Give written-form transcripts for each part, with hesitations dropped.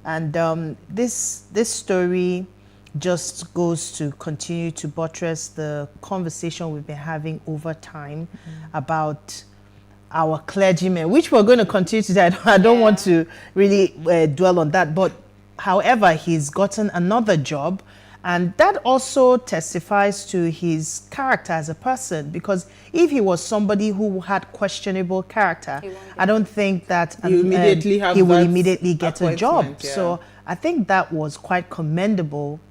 And this story just goes to continue to buttress the conversation we've been having over time about our clergymen, which we're going to continue today. I don't want to really dwell on that, but however, he's gotten another job, and that also testifies to his character as a person, because if he was somebody who had questionable character, I don't think that he will immediately get a job. Yeah. So I think that was quite commendable,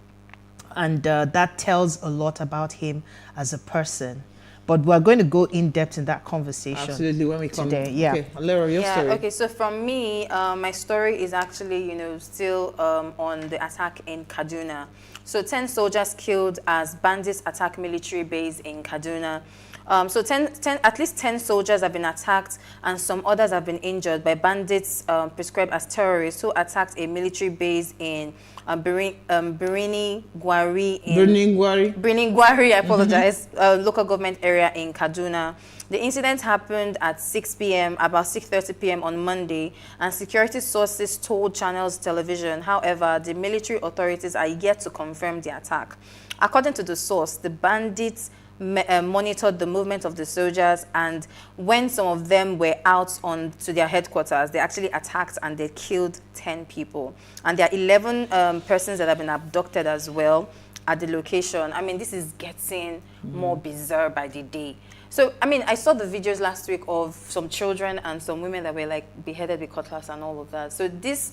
and that tells a lot about him as a person. But we're going to go in depth in that conversation. Absolutely, when we come today. Yeah. Okay, Alera, your story. Okay, so from me, my story is actually, still on the attack in Kaduna. So 10 soldiers killed as bandits attack military base in Kaduna. So at least 10 soldiers have been attacked, and some others have been injured by bandits prescribed as terrorists who attacked a military base in Birni Gwari, I apologize, local government area in Kaduna. The incident happened at 6 p.m., about 6:30 p.m. on Monday, and security sources told Channels Television. However, the military authorities are yet to confirm the attack. According to the source, the bandits monitored the movement of the soldiers, and when some of them were out on to their headquarters, they actually attacked and they killed 10 people. And there are 11 persons that have been abducted as well at the location. I mean, this is getting more bizarre by the day. So, I mean, I saw the videos last week of some children and some women that were like beheaded with cutlass and all of that. So this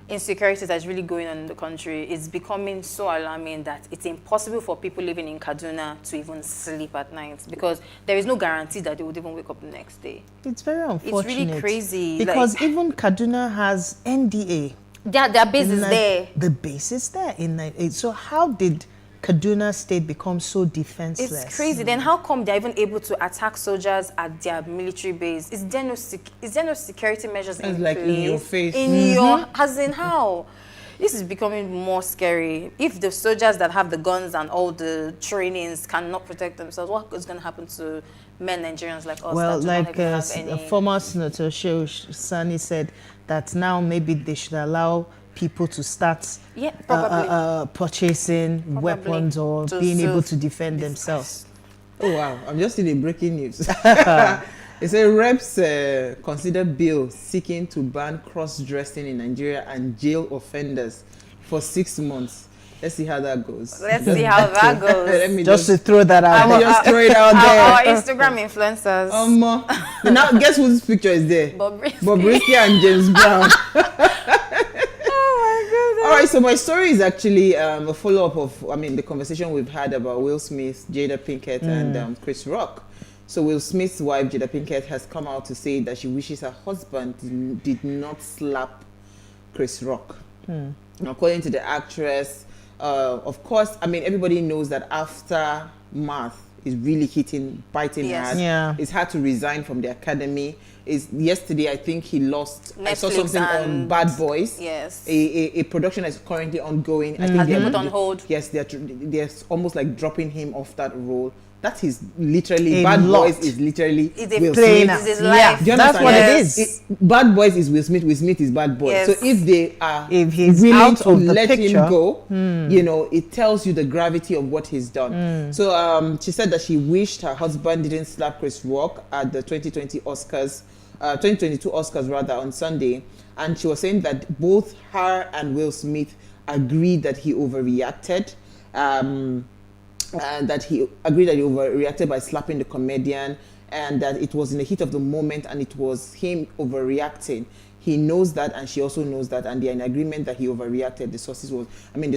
insecurity that's really going on in the country is becoming so alarming that it's impossible for people living in Kaduna to even sleep at night, because there is no guarantee that they would even wake up the next day. It's very unfortunate. It's really crazy. Because even Kaduna has NDA. Their base is there. The base is there. So how did Kaduna State become so defenseless? It's crazy. Then how come they're even able to attack soldiers at their military base? Is there no security measures in like place? In your face. As in how? This is becoming more scary. If the soldiers that have the guns and all the trainings cannot protect themselves, what is going to happen to men Nigerians like us? Well, that do not have any... a former senator, Shehu Sani, said that now maybe they should allow people to start purchasing weapons or being able to defend themselves. Oh, wow. I'm just in a breaking news. It says reps consider bill seeking to ban cross-dressing in Nigeria and jail offenders for 6 months. Let's see how that goes. Let's see how that goes. Let me just to throw that out there. Just throw it out there. Our Instagram influencers. Now, guess whose picture is there? Bobrisky and James Brown. All right, so my story is actually a follow-up of, the conversation we've had about Will Smith, Jada Pinkett, and Chris Rock. So Will Smith's wife, Jada Pinkett, has come out to say that she wishes her husband did not slap Chris Rock. According to the actress, of course, everybody knows that aftermath is really biting hard. Yeah. It's hard to resign from the academy. Yesterday, I think he lost. Netflix, I saw something on Bad Boys. Yes. A production that's currently ongoing. I think has been put on hold. Yes, they're almost like dropping him off that role. That is literally Bad Boys is literally Will Smith. It's his life. That's what it is. Bad Boys is Will Smith. Will Smith is Bad Boys. Yes. So if he's willing out to of the let picture, him go, it tells you the gravity of what he's done. So she said that she wished her husband didn't slap Chris Rock at the 2022 Oscars rather on Sunday, and she was saying that both her and Will Smith agreed that he overreacted. And that he agreed that he overreacted by slapping the comedian, and that it was in the heat of the moment and it was him overreacting. He knows that, and she also knows that, and they're in agreement that he overreacted. The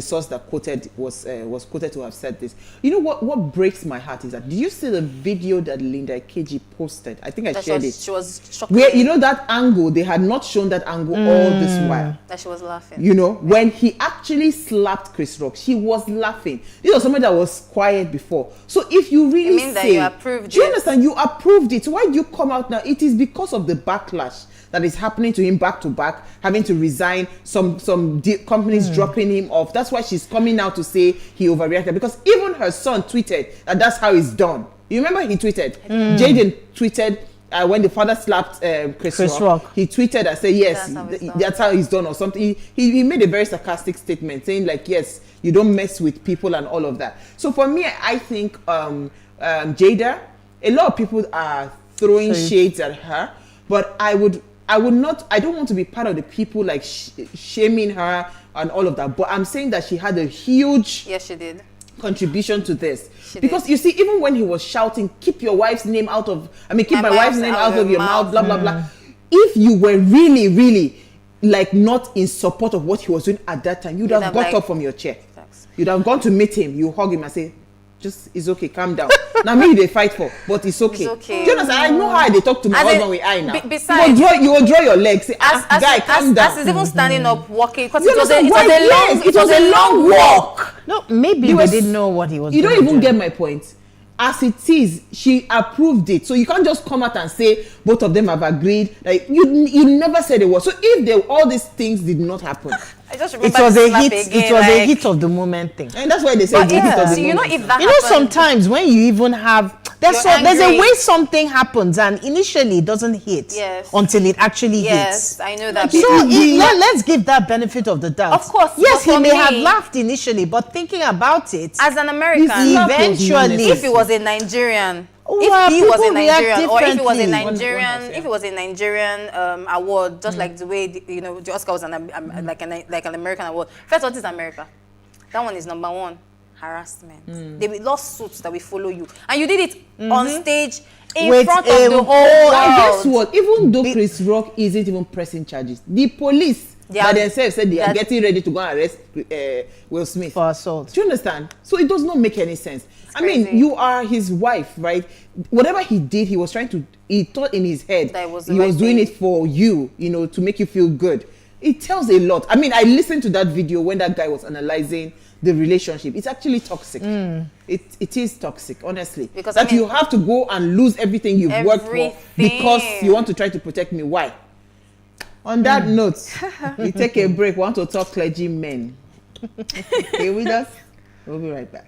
source that quoted was quoted to have said this. You know what breaks my heart is that, did you see the video that Linda Keji posted? I think I shared it. She was shocked. Where that angle, they had not shown that angle all this while. That she was laughing. When he actually slapped Chris Rock, she was laughing. This was somebody that was quiet before. So if you really mean that you approved it. Do you understand? You approved it. So why do you come out now? It is because of the backlash that is happening to him back to back, having to resign, some companies dropping him off. That's why she's coming out to say he overreacted, because even her son tweeted that that's how it's done. You remember he tweeted? Jaden tweeted, when the father slapped Chris Rock, he tweeted and said, yes, that's how he's done or something. He made a very sarcastic statement saying like, yes, you don't mess with people and all of that. So for me, I think Jada, a lot of people are throwing shades at her, but I don't want to be part of the people like shaming her and all of that. But I'm saying that she had a huge contribution to this. Because you see, even when he was shouting, keep your wife's name out of, keep my wife's name out of your mouth, blah, blah, blah. If you were really, really like not in support of what he was doing at that time, you'd have got up from your chair. You'd have gone to meet him, you hug him and say, just, it's okay, calm down. Now maybe they fight for, but it's okay. It's okay. Do you understand? I know how they talk to my husband with I now. Besides, you will draw your legs, say, guy, calm down. As he's even standing up, walking, because it was a long walk. No, maybe they didn't know what he was doing. You don't even get my point. As it is, she approved it. So you can't just come out and say both of them have agreed. Like you never said it was. So if all these things did not happen, I just remember it was a hit of the moment thing. And that's why they say hit of the moment. If that happens, sometimes when you even have there's a way something happens and initially it doesn't hit until it actually hits. Yes, I know that. So let's give that benefit of the doubt. Of course. Yes, he may have laughed initially, but thinking about it as an American, eventually, if he was a Nigerian. If he was a Nigerian, or if it was a Nigerian, award, just like the way the Oscar was like an American award. First one is America. That one is number one. Harassment. They lawsuits that will follow you, and you did it on stage in front of the whole world. And guess what? Even though Chris Rock isn't even pressing charges, the police by themselves said they are getting ready to go and arrest Will Smith for assault. Do you understand? So it does not make any sense. You are his wife, right? Whatever he did, he thought in his head he was doing it for you, to make you feel good. It tells a lot. I listened to that video when that guy was analyzing the relationship. It's actually toxic. It is toxic, honestly. Because you have to go and lose everything you've worked for because you want to try to protect me. Why? On that note, we take a break. We want to talk clergymen. Stay with us. We'll be right back.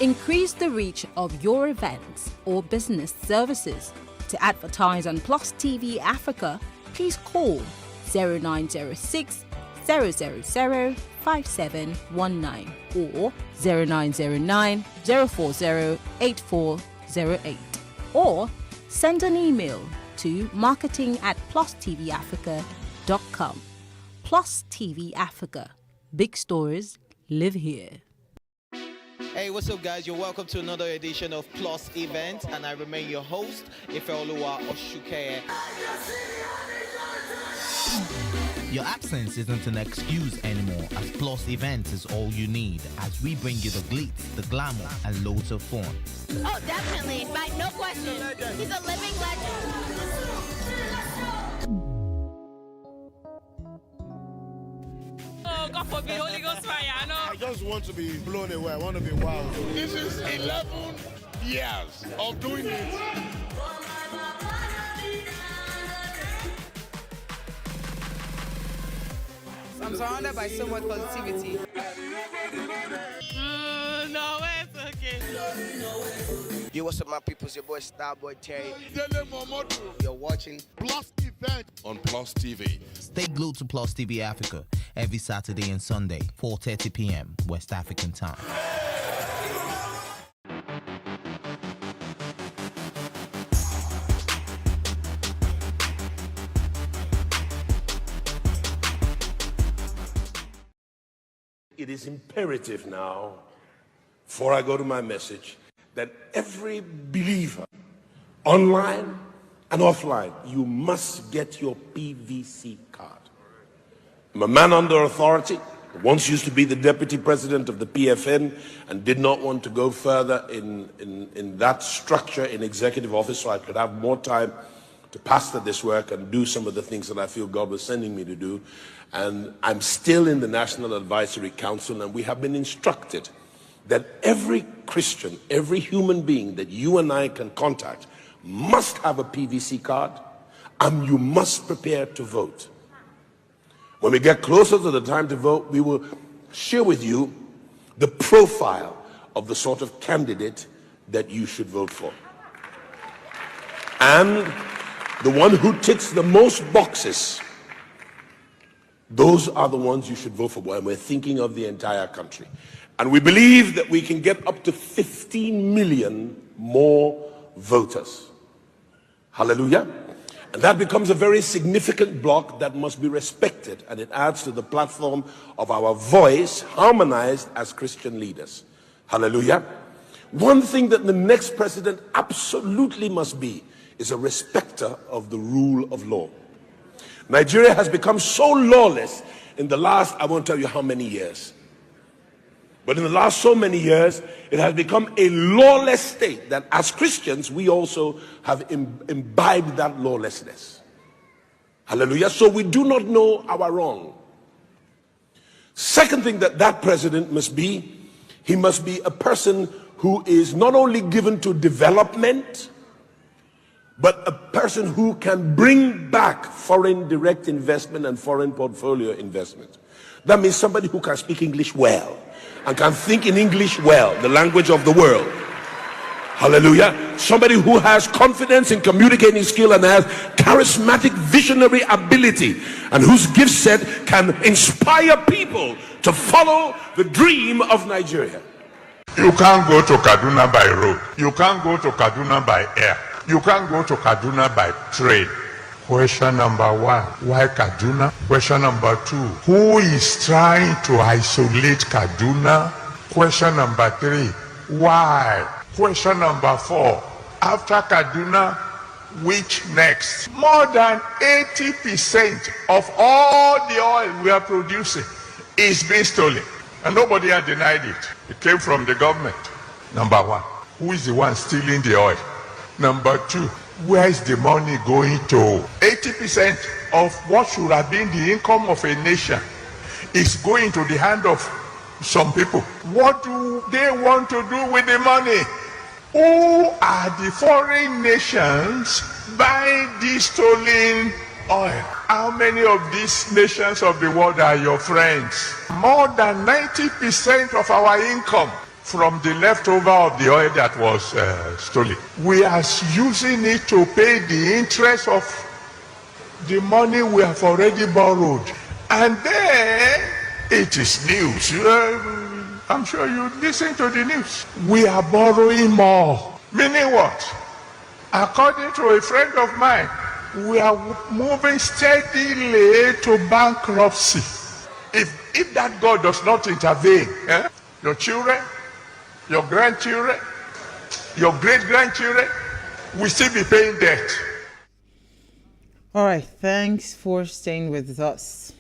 Increase the reach of your events or business services. To advertise on Plus TV Africa, please call 0906 000 5719 or 0909 040 8408 or send an email to marketing@PlusTvAfrica.com. Plus TV Africa. Big stories live here. Hey, what's up, guys? You're welcome to another edition of Plus Event, and I remain your host, Ifeoluwa Oshuke. Your absence isn't an excuse anymore, as Plus Events is all you need, as we bring you the glitz, the glamour, and loads of fun. Oh, definitely. Right, no question. He's a living legend. Oh, God forbid, Holy Ghost fire, I know. I just want to be blown away. I want to be wild. This is 11 years of doing it. I'm surrounded by so much positivity. No, it's okay. Yo, what's up, my people? It's your boy Starboy Terry. You're watching Plus Event on Plus TV. Stay glued to Plus TV Africa every Saturday and Sunday, 4:30 p.m. West African time. It is imperative now, before I go to my message, that every believer, online and offline, you must get your PVC card. I'm a man under authority, once used to be the deputy president of the PFN and did not want to go further in that structure in executive office so I could have more time to pastor this work and do some of the things that I feel God was sending me to do. And I'm still in the National Advisory Council, and we have been instructed that every Christian, every human being that you and I can contact must have a PVC card and you must prepare to vote. When we get closer to the time to vote, we will share with you the profile of the sort of candidate that you should vote for. And the one who ticks the most boxes, those are the ones you should vote for. And we're thinking of the entire country. And we believe that we can get up to 15 million more voters. Hallelujah. And that becomes a very significant block that must be respected, and it adds to the platform of our voice, harmonized as Christian leaders. Hallelujah. One thing that the next president absolutely must be is a respecter of the rule of law. Nigeria has become so lawless in the last, I won't tell you how many years, but in the last so many years, it has become a lawless state that as Christians, we also have imbibed that lawlessness. Hallelujah. So we do not know our wrong. Second thing that president must be, he must be a person who is not only given to development, but a person who can bring back foreign direct investment and foreign portfolio investment. That means somebody who can speak English well and can think in English well, the language of the world. Hallelujah. Somebody who has confidence in communicating skill and has charismatic visionary ability, and whose gift set can inspire people to follow the dream of Nigeria. You can't go to Kaduna by road. You can't go to Kaduna by air. You can't go to Kaduna by train. Question number one, why Kaduna? Question number two, who is trying to isolate Kaduna? Question number three, why? Question number four, after Kaduna, which next? More than 80% of all the oil we are producing is being stolen, and nobody has denied it. It came from the government. Number one, who is the one stealing the oil? Number two, where is the money going to? 80% of what should have been the income of a nation is going to the hand of some people. What do they want to do with the money? Who are the foreign nations buying this stolen oil? How many of these nations of the world are your friends? More than 90% of our income from the leftover of the oil that was stolen, we are using it to pay the interest of the money we have already borrowed. And then it is news. I'm sure you listen to the news. We are borrowing more. Meaning what? According to a friend of mine, we are moving steadily to bankruptcy. If that God does not intervene, your children, your grandchildren, your great-grandchildren will still be paying debt. All right, thanks for staying with us.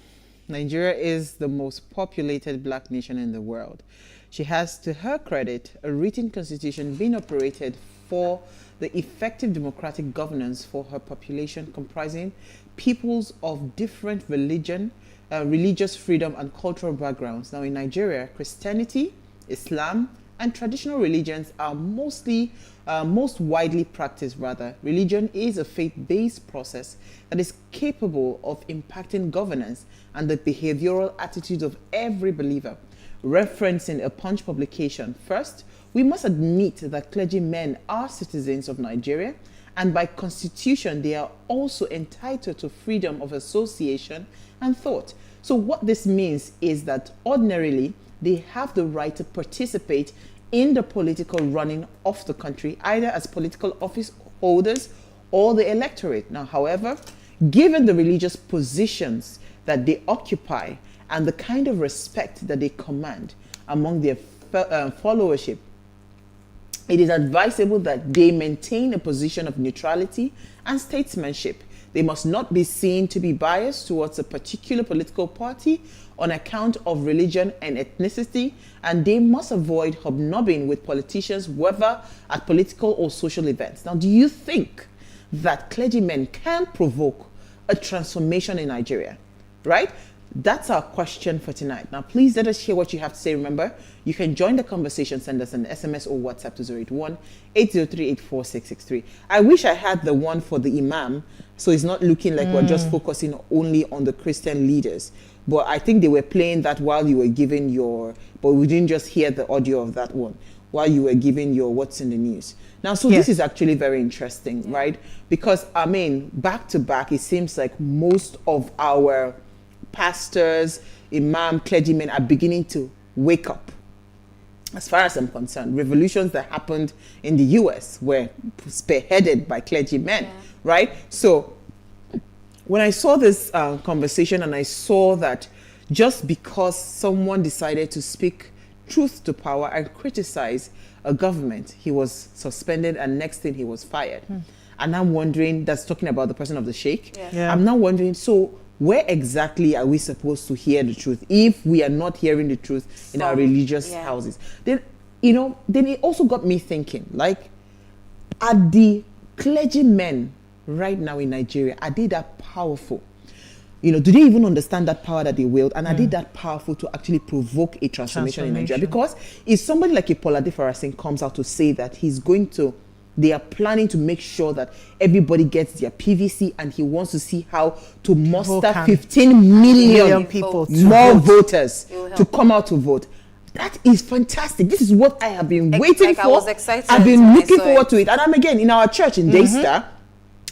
Nigeria is the most populated black nation in the world. She has, to her credit, a written constitution being operated for the effective democratic governance for her population, comprising peoples of different religious freedom and cultural backgrounds. Now in Nigeria, Christianity, Islam, and traditional religions are most widely practiced. Rather, religion is a faith-based process that is capable of impacting governance and the behavioral attitudes of every believer. Referencing a Punch publication, first, we must admit that clergymen are citizens of Nigeria, and by constitution, they are also entitled to freedom of association and thought. So what this means is that ordinarily, they have the right to participate in the political running of the country, either as political office holders or the electorate. Now, however, given the religious positions that they occupy and the kind of respect that they command among their followership, it is advisable that they maintain a position of neutrality and statesmanship. They must not be seen to be biased towards a particular political party on account of religion and ethnicity, and they must avoid hobnobbing with politicians, whether at political or social events. Now, do you think that clergymen can provoke a transformation in Nigeria? Right? That's our question for tonight. Now, please let us hear what you have to say. Remember, you can join the conversation. Send us an SMS or WhatsApp to 081-803-84663. I wish I had the one for the Imam, so it's not looking like we're just focusing only on the Christian leaders. But I think they were playing that while you were giving your, but we didn't just hear the audio of that one while you were giving your what's in the news. Now, so this is actually very interesting, right? Because, I mean, back to back, it seems like most of our pastors, imam, clergymen are beginning to wake up. As far as I'm concerned, revolutions that happened in the US were spearheaded by clergymen, right? So when I saw this conversation and I saw that just because someone decided to speak truth to power and criticize a government, he was suspended, and next thing he was fired. And I'm wondering, that's talking about the person of the sheikh. I'm now wondering, so where exactly are we supposed to hear the truth if we are not hearing the truth in our religious houses? Then, you know, then it also got me thinking, like, are the clergymen right now in Nigeria, are they that powerful? You know, do they even understand that power that they wield? And are they that powerful to actually provoke a transformation in Nigeria? Because if somebody like Ipoliade Farasin comes out to say that he's going to, they are planning to make sure that everybody gets their PVC, and he wants to see how to muster 15 million people more voters to come out to vote. That is fantastic. This is what I have been waiting for. I was excited. I've been looking forward to it. And I'm again in our church in Daystar.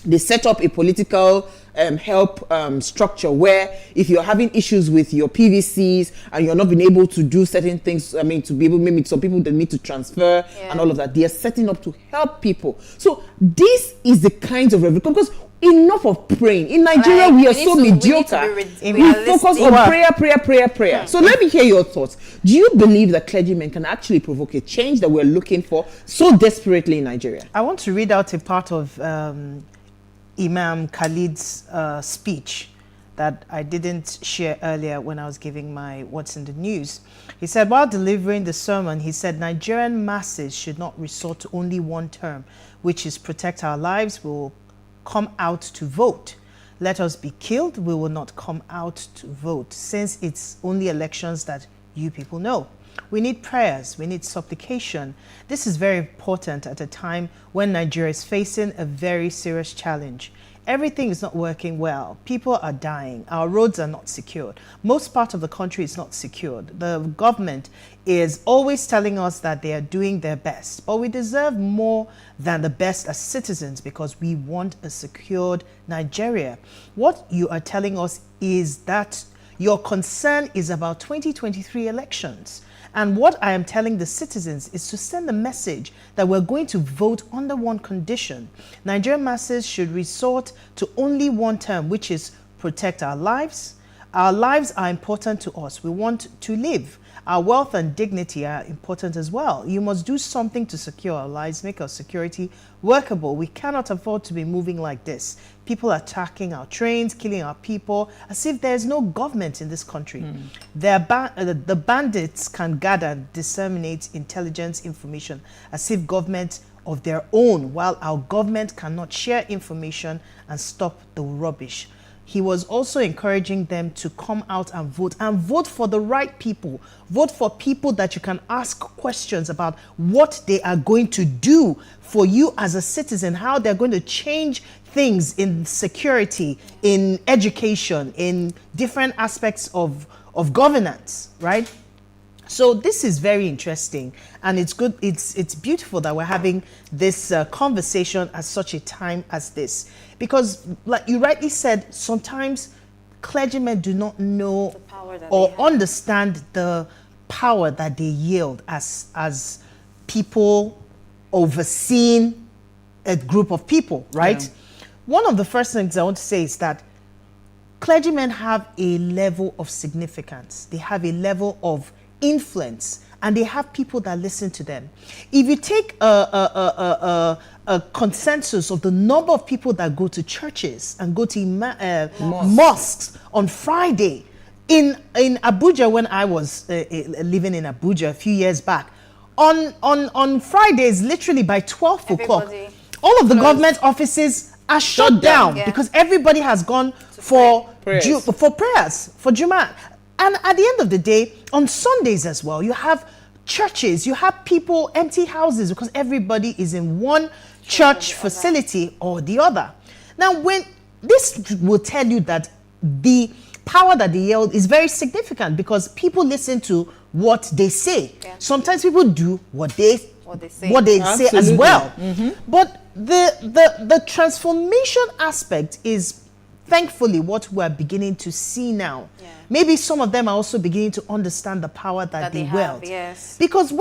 They set up a political help structure where if you're having issues with your PVCs and you're not being able to do certain things, I mean, to be able, maybe some people that need to transfer and all of that, they are setting up to help people. So this is the kinds of revolution, because enough of praying. In Nigeria, we are so mediocre. We focus on prayer. So let me hear your thoughts. Do you believe that clergymen can actually provoke a change that we're looking for so desperately in Nigeria? I want to read out a part of Imam Khalid's speech that I didn't share earlier when I was giving my what's in the news. He said, while delivering the sermon, he said, Nigerian masses should not resort to only one term, which is protect our lives. We will come out to vote. Let us be killed. We will not come out to vote, since it's only elections that you people know. We need prayers. We need supplication. This is very important at a time when Nigeria is facing a very serious challenge. Everything is not working well. People are dying. Our roads are not secured. Most part of the country is not secured. The government is always telling us that they are doing their best, but we deserve more than the best as citizens, because we want a secured Nigeria. What you are telling us is that your concern is about 2023 elections. And what I am telling the citizens is to send the message that we're going to vote under one condition. Nigerian masses should resort to only one term, which is protect our lives. Our lives are important to us. We want to live. Our wealth and dignity are important as well. You must do something to secure our lives, make our security workable. We cannot afford to be moving like this. People attacking our trains, killing our people, as if there is no government in this country. The bandits can gather and disseminate intelligence information as if government of their own, while our government cannot share information and stop the rubbish. He was also encouraging them to come out and vote for the right people. Vote for people that you can ask questions about what they are going to do for you as a citizen, how they're going to change things in security, in education, in different aspects of governance, right? So this is very interesting, and it's good. It's beautiful that we're having this conversation at such a time as this, because, like you rightly said, sometimes clergymen do not know or understand the power that they yield as people overseeing a group of people, right? Yeah. One of the first things I want to say is that clergymen have a level of significance. They have a level of influence, and they have people that listen to them. If you take a consensus of the number of people that go to churches and go to mosques on Friday, in Abuja, when I was living in Abuja a few years back, on Fridays, literally by 12 o'clock, all of the government offices are shut down because everybody has gone for prayers, for Juma. And at the end of the day, on Sundays as well, you have churches, you have people, empty houses, because everybody is in one church facility or the other. Now, when this will tell you that the power that they yield is very significant, because people listen to what they say. Sometimes people do what they say as well. But the transformation aspect is thankfully what we're beginning to see now. Maybe some of them are also beginning to understand the power that they wield. Because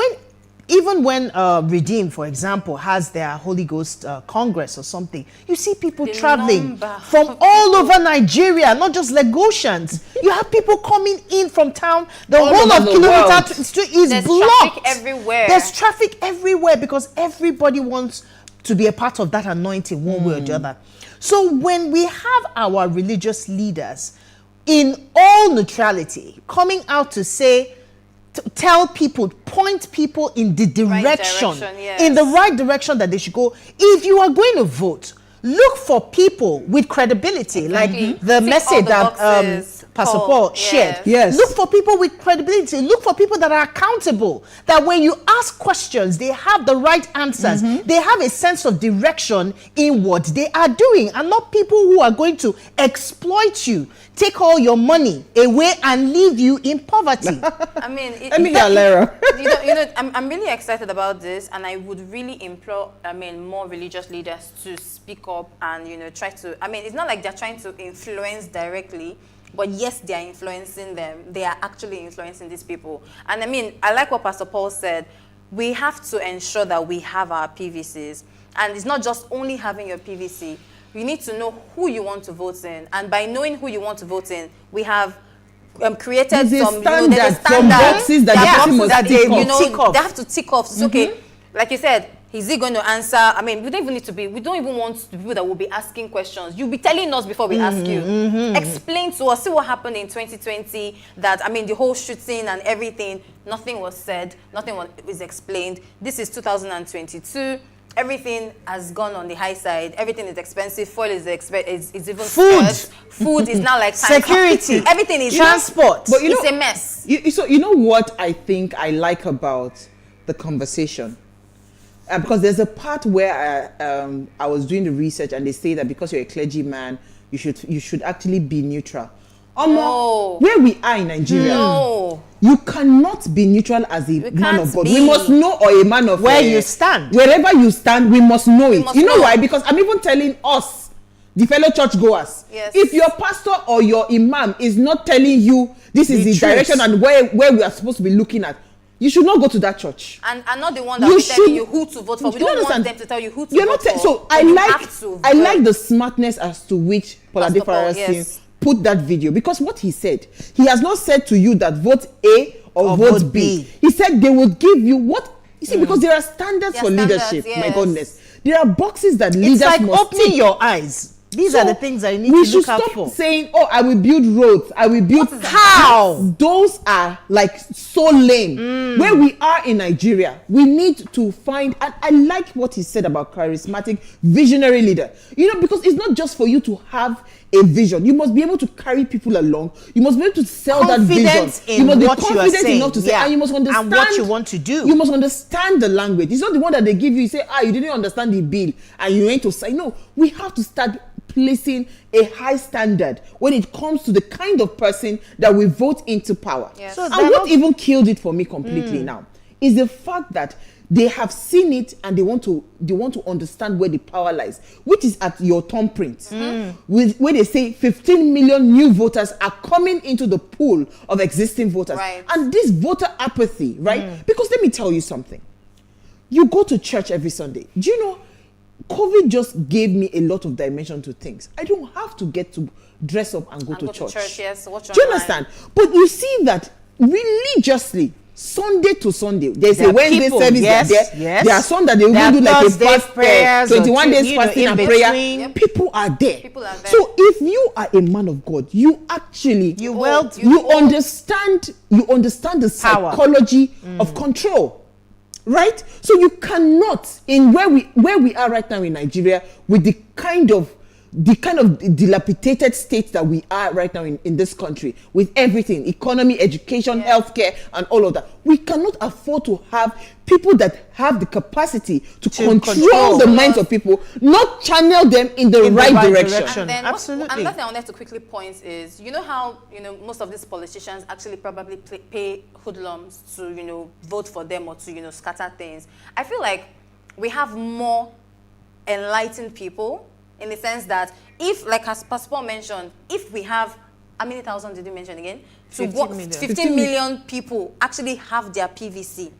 even when Redeem, for example, has their Holy Ghost Congress or something, you see people traveling from all over Nigeria, not just Lagosians. You have people coming in from town. The whole of Kilometer Street is blocked. There's traffic everywhere because everybody wants to be a part of that anointing one way or the other. So when we have our religious leaders in all neutrality coming out to say, tell people, point people in the direction, in the right direction that they should go. If you are going to vote, look for people with credibility, like the message that Pastor Paul shared. Look for people with credibility. Look for people that are accountable, that when you ask questions, they have the right answers. They have a sense of direction in what they are doing, and not people who are going to exploit you, take all your money away and leave you in poverty. I mean, I'm really excited about this, and I would really implore, more religious leaders to speak up and, try to, it's not like they're trying to influence directly, but yes, they are influencing them. They are actually influencing these people. And I like what Pastor Paul said. We have to ensure that we have our PVCs. And it's not just only having your PVC. You need to know who you want to vote in. And by knowing who you want to vote in, we have created some standards, some boxes that they have to tick off. It's okay. Like you said, is he going to answer? We don't even need to be, we don't even want the people that will be asking questions. You'll be telling us before we ask you. Explain to us, see what happened in 2020, that, the whole shooting and everything, nothing was said, nothing was explained. This is 2022. Everything has gone on the high side. Everything is expensive. Fuel is even scarce. Food is now like security. Everything is transport. But it's a mess. So you know what I think I like about the conversation? Because there's a part where I was doing the research, and they say that because you're a clergyman, you should actually be neutral. No. Where we are in Nigeria, you cannot be neutral as a man of God. We must know, or a man of where you stand. Wherever you stand, we must know it. You know why? Because I'm even telling us, the fellow churchgoers, if your pastor or your imam is not telling you this is the direction and where we are supposed to be looking at, you should not go to that church. And not the one that will be telling you who to vote for. We don't want them to tell you who to vote for. So I like the smartness as to which Pastor Paul put that video, because what he said, he has not said to you that vote A or vote B. He said they would give you what, you see, because there are standards for leadership. My goodness, there are boxes that leaders must tick. Opening your eyes. These are the things that you need to look out for. We should stop saying, "Oh, I will build roads. I will build." How? Those are like so lame. Where we are in Nigeria, we need to find. And I like what he said about charismatic, visionary leader. Because it's not just for you to have a vision. You must be able to carry people along. You must be able to sell that vision. You must be confident enough to say, and you must understand what you want to do. You must understand the language. It's not the one that they give you. You say, you didn't understand the bill, and you ain't to say. No, we have to start placing a high standard when it comes to the kind of person that we vote into power. Yes. And what even killed it for me completely now is the fact that they have seen it and they want to understand where the power lies, which is at your thumbprint. Where they say 15 million new voters are coming into the pool of existing voters. And this voter apathy, because let me tell you something. You go to church every Sunday. Do you know, COVID just gave me a lot of dimension to things. I don't have to get to dress up and go to church. Watch do you understand? But you see that religiously, Sunday to Sunday, there's a Wednesday service there. There are some that they will do like a fast prayers, 21 days fasting and prayer. People are there. So if you are a man of God, you actually you understand the psychology of control. Right? So you cannot, in where we are right now in Nigeria, with the kind of the kind of dilapidated state that we are right now in this country, with everything, economy, education, healthcare, and all of that. We cannot afford to have people that have the capacity to control the minds of people, not channel them in the right direction. And then Absolutely. Another thing I wanted to quickly point is, you know how, most of these politicians actually probably pay hoodlums to, vote for them or to, scatter things. I feel like we have more enlightened people, in the sense that if, like as Pastor Paul mentioned, if we have, how many thousand did you mention again? 15 million people actually have their PVC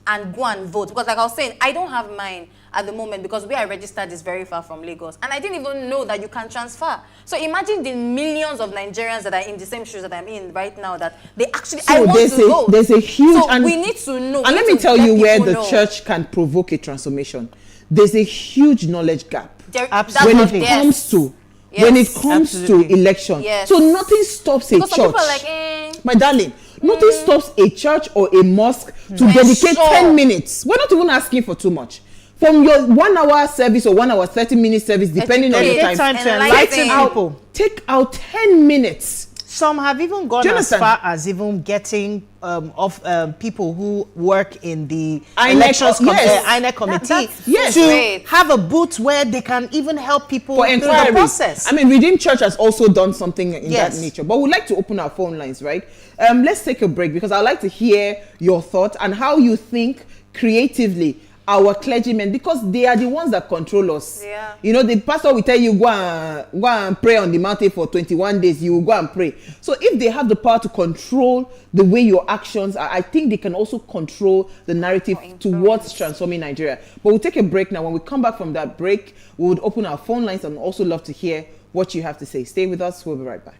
and go and vote. Because like I was saying, I don't have mine at the moment because where I registered is very far from Lagos. And I didn't even know that you can transfer. So imagine the millions of Nigerians that are in the same shoes that I'm in right now, that they actually, So I want to vote. There's a huge... So we need to know. And let me tell you where the church can provoke a transformation. There's a huge knowledge gap. When it comes to election. Yes. So nothing stops a because church. some people are like, My darling, nothing stops a church or a mosque to dedicate 10 minutes. We're not even asking for too much. From your 1 hour service or 1 hour 30-minute service, depending on your time to enlighten people. Take out 10 minutes. Some have even gone as far as even getting people who work in the elections INEC committee to have a booth where they can even help people for through inquiries. the process. I mean, Redeemed Church has also done something in that nature. But we'd like to open our phone lines, right? Let's take a break because I'd like to hear your thoughts and how you think creatively our clergymen, because they are the ones that control us. Yeah. The pastor will tell you go and pray on the mountain for 21 days. You will go and pray. So if they have the power to control the way your actions are, I think they can also control the narrative towards transforming Nigeria. But we'll take a break now. When we come back from that break, we would open our phone lines and also love to hear what you have to say. Stay with us. We'll be right back.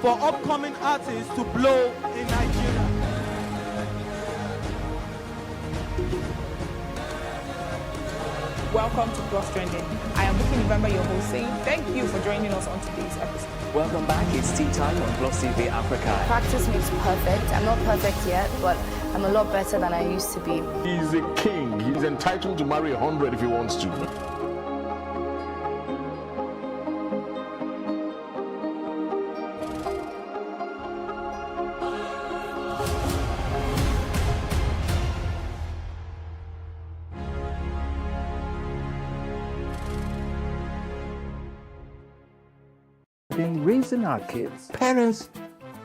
For upcoming artists to blow in Nigeria. Welcome to Plus Trending. I am Bookie November, your host, saying thank you for joining us on today's episode. Welcome back. It's tea time on PlusTvAfrica. Practice makes perfect. I'm not perfect yet, but I'm a lot better than I used to be. He's a king. He's entitled to marry 100 if he wants to. In raising our kids, parents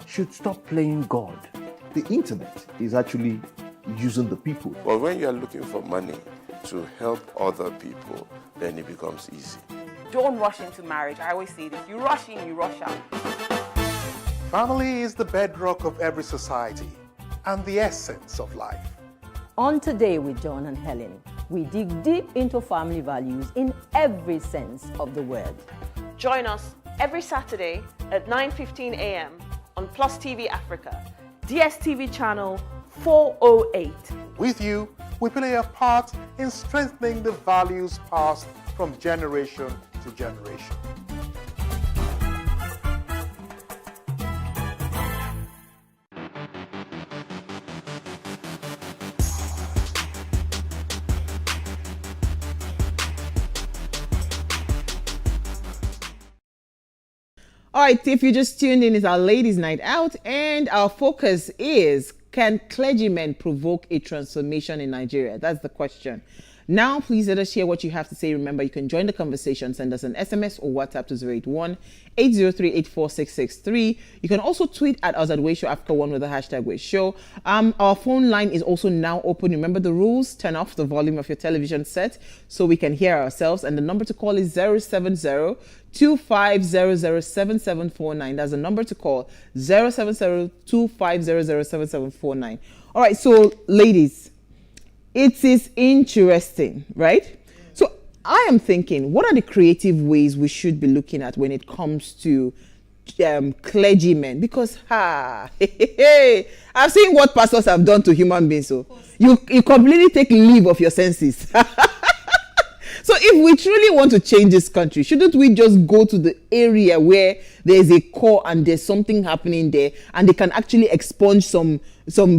should stop playing God. The internet is actually using the people. But when you're looking for money to help other people, then it becomes easy. Don't rush into marriage. I always say this. You rush in, you rush out. Family is the bedrock of every society and the essence of life. On Today with John and Helen, we dig deep into family values in every sense of the word. Join us every Saturday at 9:15 a.m. on Plus TV Africa, DSTV channel 408. With you, we play a part in strengthening the values passed from generation to generation. All right, if you just tuned in, it's our ladies' night out, and our focus is, can clergymen provoke a transformation in Nigeria? That's the question. Now, please let us hear what you have to say. Remember, you can join the conversation. Send us an SMS or WhatsApp to 081-803-84663. You can also tweet at us at WayShowAfrica1 with the hashtag WayShow. Our phone line is also now open. Remember the rules. Turn off the volume of your television set so we can hear ourselves. And the number to call is 070-2500-7749. That's the number to call, 070-2500-7749. All right, so ladies, it is interesting, right? So I am thinking, what are the creative ways we should be looking at when it comes to clergymen? Because I've seen what pastors have done to human beings. So you completely take leave of your senses. So So if we truly want to change this country, shouldn't we just go to the area where there's a core and there's something happening there, and they can actually expunge some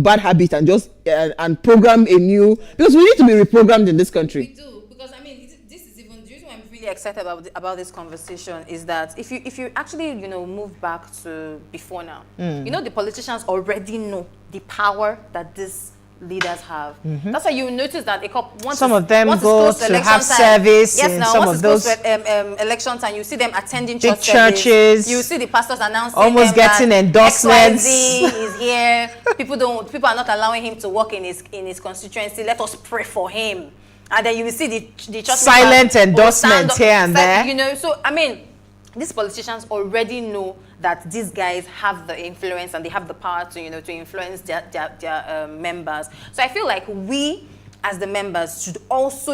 bad habits and just and program a new, because we need to be reprogrammed in this country. We do, because I mean, this is even the reason why I'm really excited about this conversation is that if you actually move back to before now, the politicians already know the power that this leaders have. That's why you notice that some of them go to have service. Yes, in now some once of those election time, you see them attending big churches. churches. You see the pastors announcing almost getting endorsements. XYZ is here. People are not allowing him to work in his constituency. Let us pray for him. And then you will see the church silent endorsements here and there. So I mean, these politicians already know that these guys have the influence and they have the power to to influence their members. So I feel like we as the members should also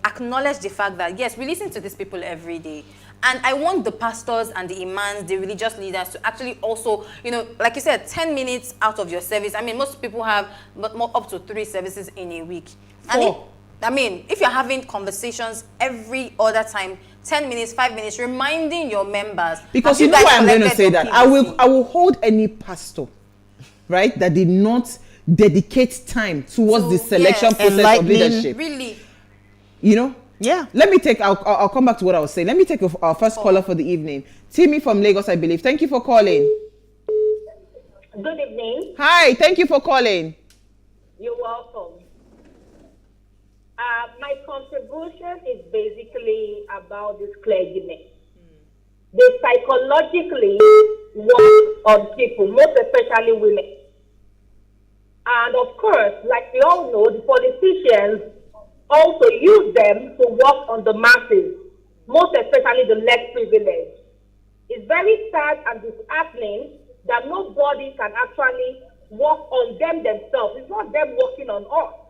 acknowledge the fact that yes, we listen to these people every day. And I want the pastors and the imams, the religious leaders to actually also, like you said, 10 minutes out of your service. I mean, most people have up to 3 services in a week. If you're having conversations every other time, 10 minutes, 5 minutes, reminding your members. Because you know why I'm going to say that? I will hold any pastor, right, that did not dedicate time towards the selection process of leadership. Really? Yeah. Let me take, I'll come back to what I was saying. Let me take our first caller for the evening. Timmy from Lagos, I believe. Thank you for calling. Good evening. Hi, thank you for calling. You're welcome. My contribution is basically about this clergymen. They psychologically work on people, most especially women. And of course, like we all know, the politicians also use them to work on the masses, most especially the less privileged. It's very sad and disheartening that nobody can actually work on them themselves. It's not them working on us.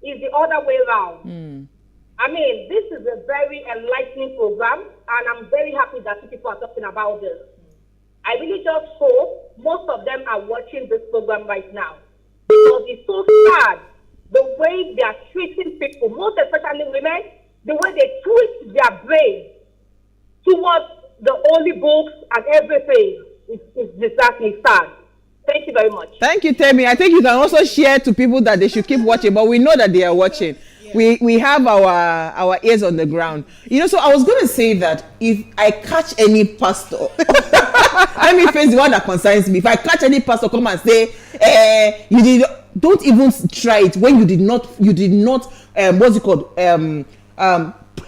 It's the other way around. I mean, this is a very enlightening program, and I'm very happy that people are talking about this. I really just hope most of them are watching this program right now, because it's so sad the way they are treating people, most especially women, the way they twist their brain towards the holy books and everything. It's disgusting, sad. Thank you very much. Thank you, Temi. I think you can also share to people that they should keep watching, but we know that they are watching. Yeah. We have our ears on the ground. So I was going to say that if I catch any pastor, let me face the one that concerns me. If I catch any pastor come and say, don't even try it when you did not, what's it called,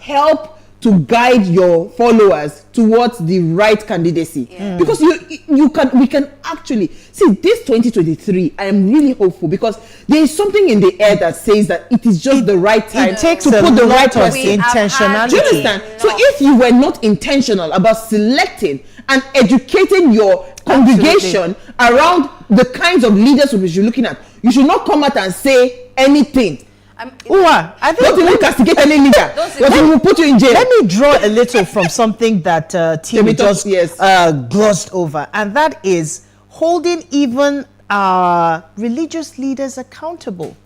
help to guide your followers towards the right candidacy. Because we can actually see this 2023. I am really hopeful because there is something in the air that says that it is just the right time to put the right person. Intentionality. Do you understand? So if you were not intentional about selecting and educating your congregation around the kinds of leaders we should be looking at, you should not come out and say anything. I think don't even castigate any leader. But we will put you in jail. Let me draw a little from something that Timmy just glossed over, and that is holding even religious leaders accountable.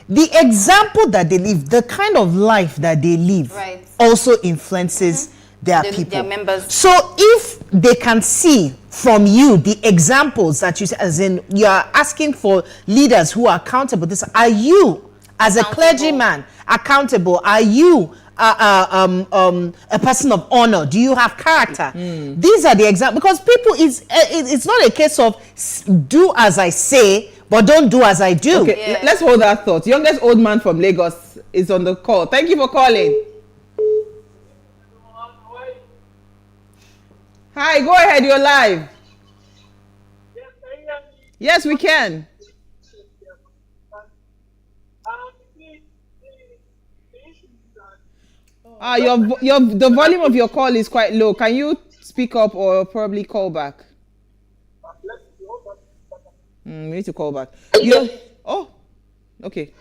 The example that they live, the kind of life that they live, also influences their people. Their members. So if they can see from you the examples that you, as in you are asking for leaders who are accountable. Are you? As a clergyman, accountable? Are you a person of honor? Do you have character? These are the examples. Because people, it's not a case of do as I say, but don't do as I do. Okay, let's hold that thought. Youngest old man from Lagos is on the call. Thank you for calling. Hi, go ahead. You're live. Yes, we can. The volume of your call is quite low. Can you speak up or probably call back? We need to call back. Oh, okay.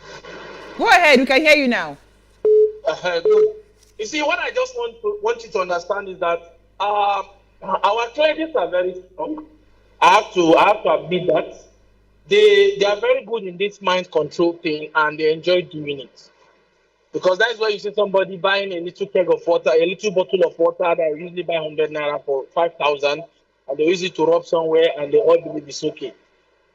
Go ahead. We can hear you now. Good. You see, what I just want you to understand is that our clergies are very strong. I have to admit that they are very good in this mind control thing, and they enjoy doing it. Because that's where you see somebody buying a little keg of water, a little bottle of water that I usually buy 100 naira for 5,000, and they use it to rub somewhere, and they all believe it's okay.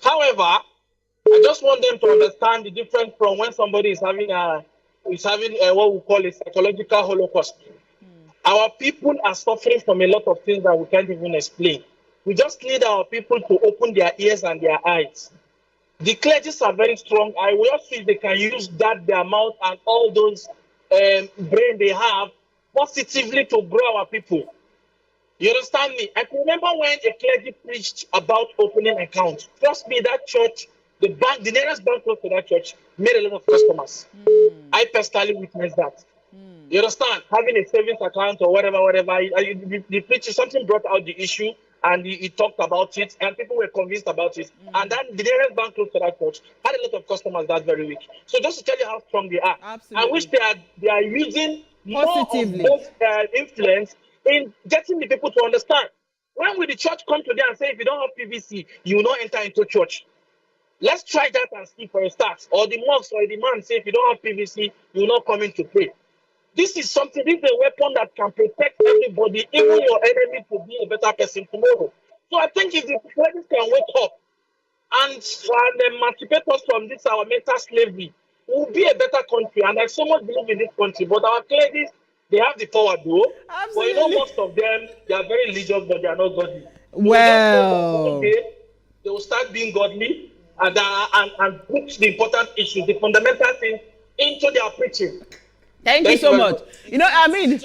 However, I just want them to understand the difference from when somebody is having what we call a psychological holocaust. Our people are suffering from a lot of things that we can't even explain. We just need our people to open their ears and their eyes. The clergies are very strong. I will see if they can use their mouth and all those brain they have positively to grow our people. You understand me? I can remember when a clergy preached about opening accounts. Trust me, that church, the nearest bank close to that church made a lot of customers. I personally witnessed that. You understand? Having a savings account or whatever, the preacher, something brought out the issue, and he talked about it, and people were convinced about it. And then the nearest bank close to that church had a lot of customers that very week. So just to tell you how strong they are, I wish they are using more of those influence in getting the people to understand. When will the church come to them and say, if you don't have PVC, you will not enter into church? Let's try that and see for a start. Or the mosque or the man say, if you don't have PVC, you will not come in to pray. This is something, this is a weapon that can protect everybody, even your enemy, to be a better person tomorrow. So I think if the clergy can wake up and emancipate us from this, our mental slavery, we'll be a better country. And I so much believe in this country. But our clergy, they have the power, though. Absolutely. But you know, most of them, they are very religious, but they are not godly. Well, they will start being godly and put the important issues, the fundamental things, into their preaching. Thank you so much. You know, I mean,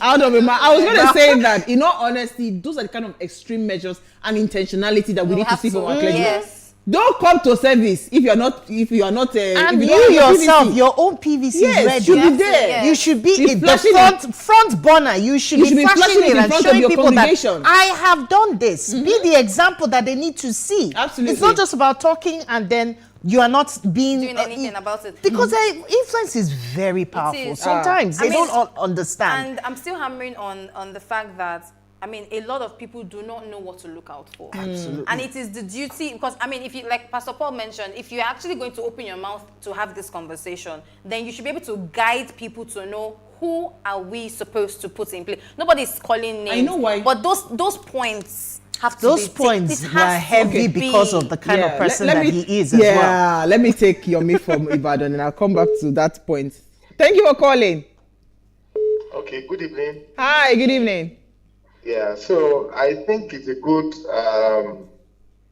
out of my, I was going to say that, in all honesty, those are the kind of extreme measures and intentionality that we need to see from our clergy. Yes. Don't come to service if you are not. And if you yourself, your own PVC is ready. Should be there. Yes. You should be the front burner. You should be flashing it and showing people that I have done this. Be the example that they need to see. Absolutely. It's not just about talking and then you are not being doing anything about it. Because influence is very powerful. Sometimes they don't all understand. And I'm still hammering on the fact that, I mean, a lot of people do not know what to look out for. Absolutely. And it is the duty, because, I mean, if you, like Pastor Paul mentioned, if you're actually going to open your mouth to have this conversation, then you should be able to guide people to know who are we supposed to put in place. Nobody's calling names. I know why. But those points have to those points were heavy because of the kind of person that he is as well. Yeah, let me take Yomi from Ibadan and I'll come back to that point. Thank you for calling. Okay, good evening. Hi, good evening. Yeah, so I think it's a good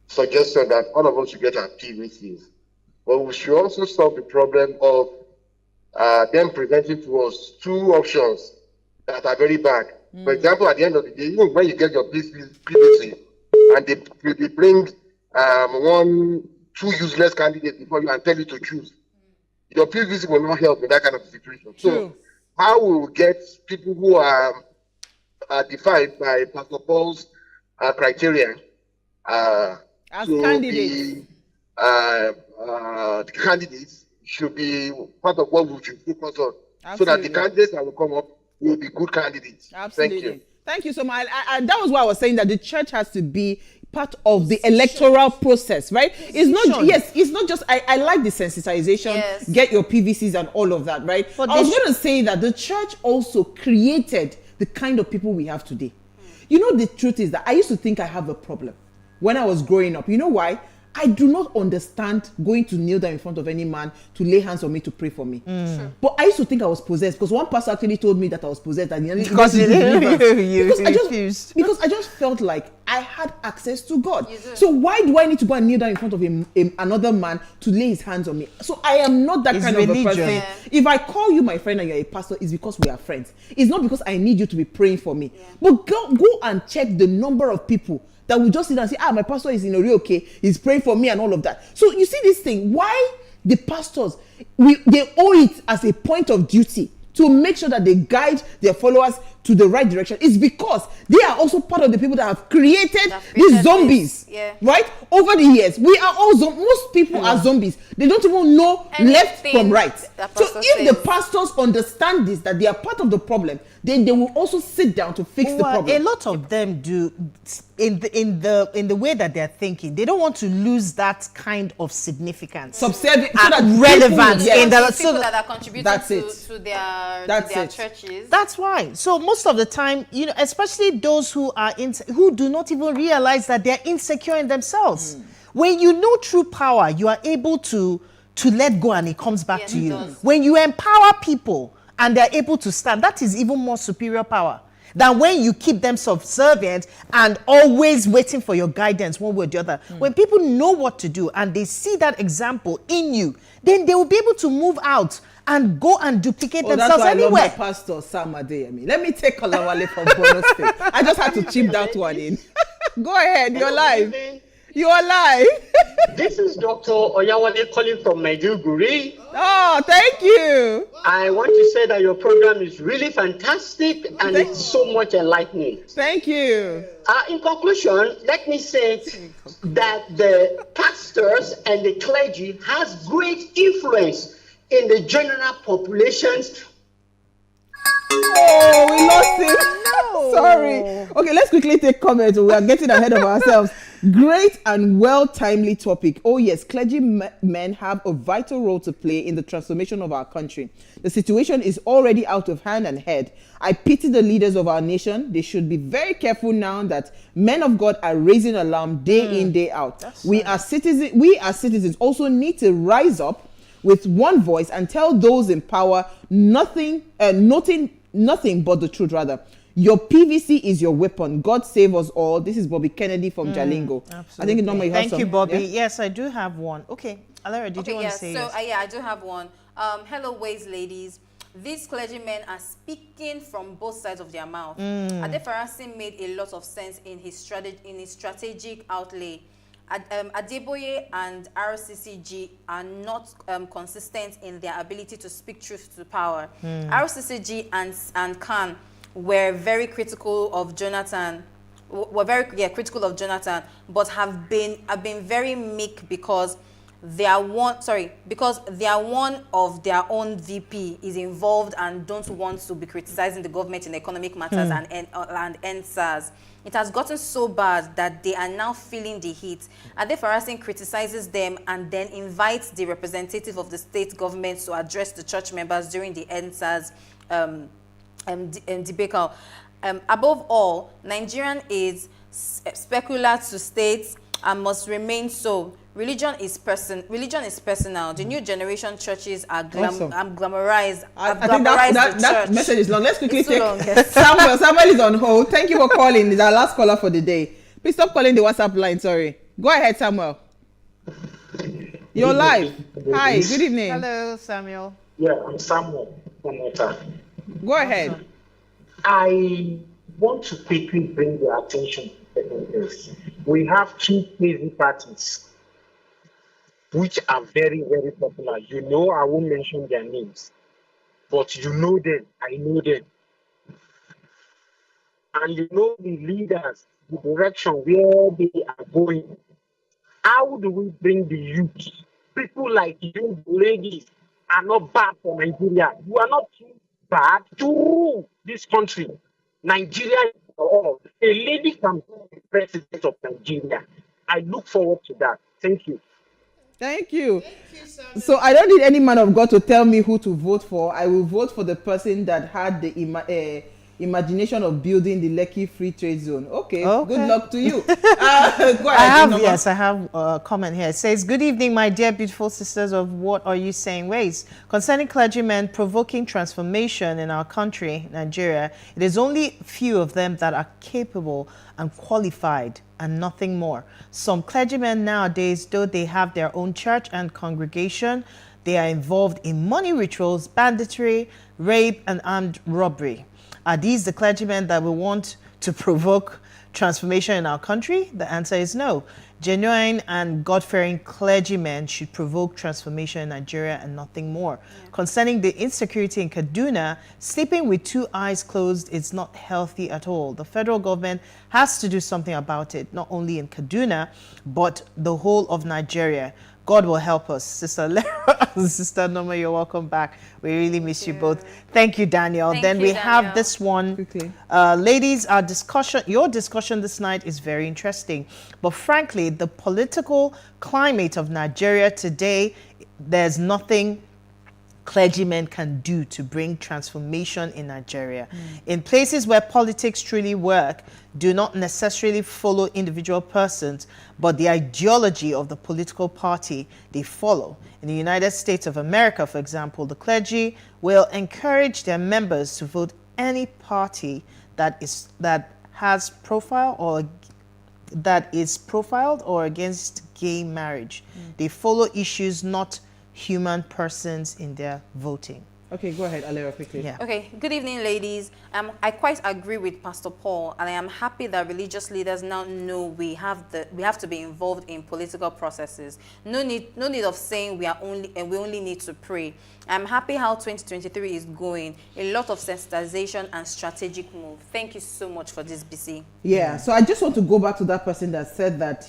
suggestion that all of us should get our PVCs. But we should also solve the problem of them presenting to us two options that are very bad. For example, at the end of the day, even when you get your PVC and they bring two useless candidates before you and tell you to choose, your PVC will not help in that kind of situation. So how we will get people who are defined by Pastor Paul's criteria as candidates. The candidates should be part of what we should focus on. Absolutely. So that the candidates that will come up will be good candidates. Absolutely. Thank you. Thank you so much. That was why I was saying that the church has to be part of the electoral process, right? It's not just, I like the sensitization, get your PVCs and all of that, right? But I was going to say that the church also created the kind of people we have today. You know, the truth is that I used to think I have a problem when I was growing up. You know why? I do not understand going to kneel down in front of any man to lay hands on me to pray for me. Sure. But I used to think I was possessed because one pastor actually told me that I was possessed. And because I just felt like I had access to God. So why do I need to go and kneel down in front of another man to lay his hands on me? So I am not that kind of a person. Yeah. If I call you my friend and you're a pastor, it's because we are friends. It's not because I need you to be praying for me. Yeah. But go and check the number of people that will just sit and say, my pastor is in a real okay, he's praying for me and all of that. So you see this thing, why the pastors, they owe it as a point of duty to make sure that they guide their followers to the right direction is because they are also part of the people that have created these zombies, right? Over the years, we are all most people are zombies. They don't even know left from right. So if the pastors understand this, that they are part of the problem, then they will also sit down to fix the problem. A lot of them do, in the way that they're thinking. They don't want to lose that kind of significance, subservient, and relevance in the people that are contributing to their churches. That's why. So most of the time, especially those who are who do not even realize that they're insecure in themselves. When you know true power, you are able to let go and it comes back to you. When you empower people and they're able to stand, that is even more superior power than when you keep them subservient and always waiting for your guidance one way or the other. When people know what to do and they see that example in you, then they will be able to move out and go and duplicate themselves anywhere. That's why I love my pastor, Sam Adeyemi. Let me take Olawale from Bono State. I just had to chip that one in. Go ahead, you're live. You are live. This is Dr. Oyawale calling from Maiduguri. Oh, thank you. I want to say that your program is really fantastic and it's so much enlightening. Thank you. In conclusion, let me say that the pastors and the clergy has great influence in the general populations. Oh, we lost him. No. Sorry. Okay, let's quickly take comments. We are getting ahead of ourselves. Great and well-timely topic. Oh yes, clergymen have a vital role to play in the transformation of our country. The situation is already out of hand and head. I pity the leaders of our nation. They should be very careful now that men of God are raising alarm day in, day out. We as citizens also need to rise up with one voice and tell those in power nothing but the truth, rather. Your PVC is your weapon. God save us all. This is Bobby Kennedy from Jalingo. Absolutely. I think normally you have Thank you, Bobby. Yes, I do have one. Okay, Alara, did you want to say so, I do have one. Hello, Ways ladies. These clergymen are speaking from both sides of their mouth. Adefarasi made a lot of sense in his strategic outlay. Adeboye and RCCG are not consistent in their ability to speak truth to power. RCCG and Khan were very critical of Jonathan, critical of Jonathan, but have been very meek because their one of their own VP is involved and don't want to be criticizing the government in economic matters and end SARS. It has gotten so bad that they are now feeling the heat. Adefarasin criticizes them and then invites the representative of the state government to address the church members during the end SARS debacle. Above all, Nigerian is specular to states and must remain so. Religion is personal. The new generation churches are glamorized. I think that message is long. Let's quickly take Samuel. Samuel is on hold. Thank you for calling. It's our last caller for the day. Please stop calling the WhatsApp line. Sorry. Go ahead, Samuel. You're live. Hi. Good evening. Hello, Samuel. Yeah, I'm Samuel from Ota. Go ahead. I want to quickly bring your attention to this. We have two crazy parties which are very, very popular. You know, I won't mention their names, but you know them. I know them. And you know the leaders, the direction where they are going. How do we bring the youth? People like you ladies are not bad for Nigeria. You are not too bad to rule this country. Nigeria is for all. A lady can be president of Nigeria. I look forward to that. Thank you. Thank you. So I don't need any man of God to tell me who to vote for. I will vote for the person that had the imagination of building the Lekki Free Trade Zone. Okay. Good luck to you. Go ahead, I have a comment here. It says, good evening, my dear beautiful sisters of What Are You Saying Ways. Concerning clergymen provoking transformation in our country, Nigeria, it is only few of them that are capable and qualified and nothing more. Some clergymen nowadays, though they have their own church and congregation, they are involved in money rituals, banditry, rape, and armed robbery. Are these the clergymen that we want to provoke transformation in our country? The answer is no. Genuine and God-fearing clergymen should provoke transformation in Nigeria and nothing more. Concerning the insecurity in Kaduna, sleeping with two eyes closed is not healthy at all. The federal government has to do something about it, not only in Kaduna, but the whole of Nigeria. God will help us. Sister Lara, Sister Norma, you're welcome back. We really miss you both. Thank you, Daniel. Then we have this one. Ladies, your discussion this night is very interesting. But frankly, the political climate of Nigeria today, there's nothing clergymen can do to bring transformation in Nigeria. In places where politics truly work, do not necessarily follow individual persons, but the ideology of the political party they follow. In the United States of America, for example, the clergy will encourage their members to vote any party that has profile or that is profiled or against gay marriage. They follow issues, not human persons, in their voting. Okay, go ahead, Alera, quickly. Yeah. Okay, good evening, ladies. I quite agree with Pastor Paul, and I am happy that religious leaders now know we have to be involved in political processes. No need of saying we only need to pray. I'm happy how 2023 is going. A lot of sensitization and strategic move. Thank you so much for this, BC. Yeah, so I just want to go back to that person that said that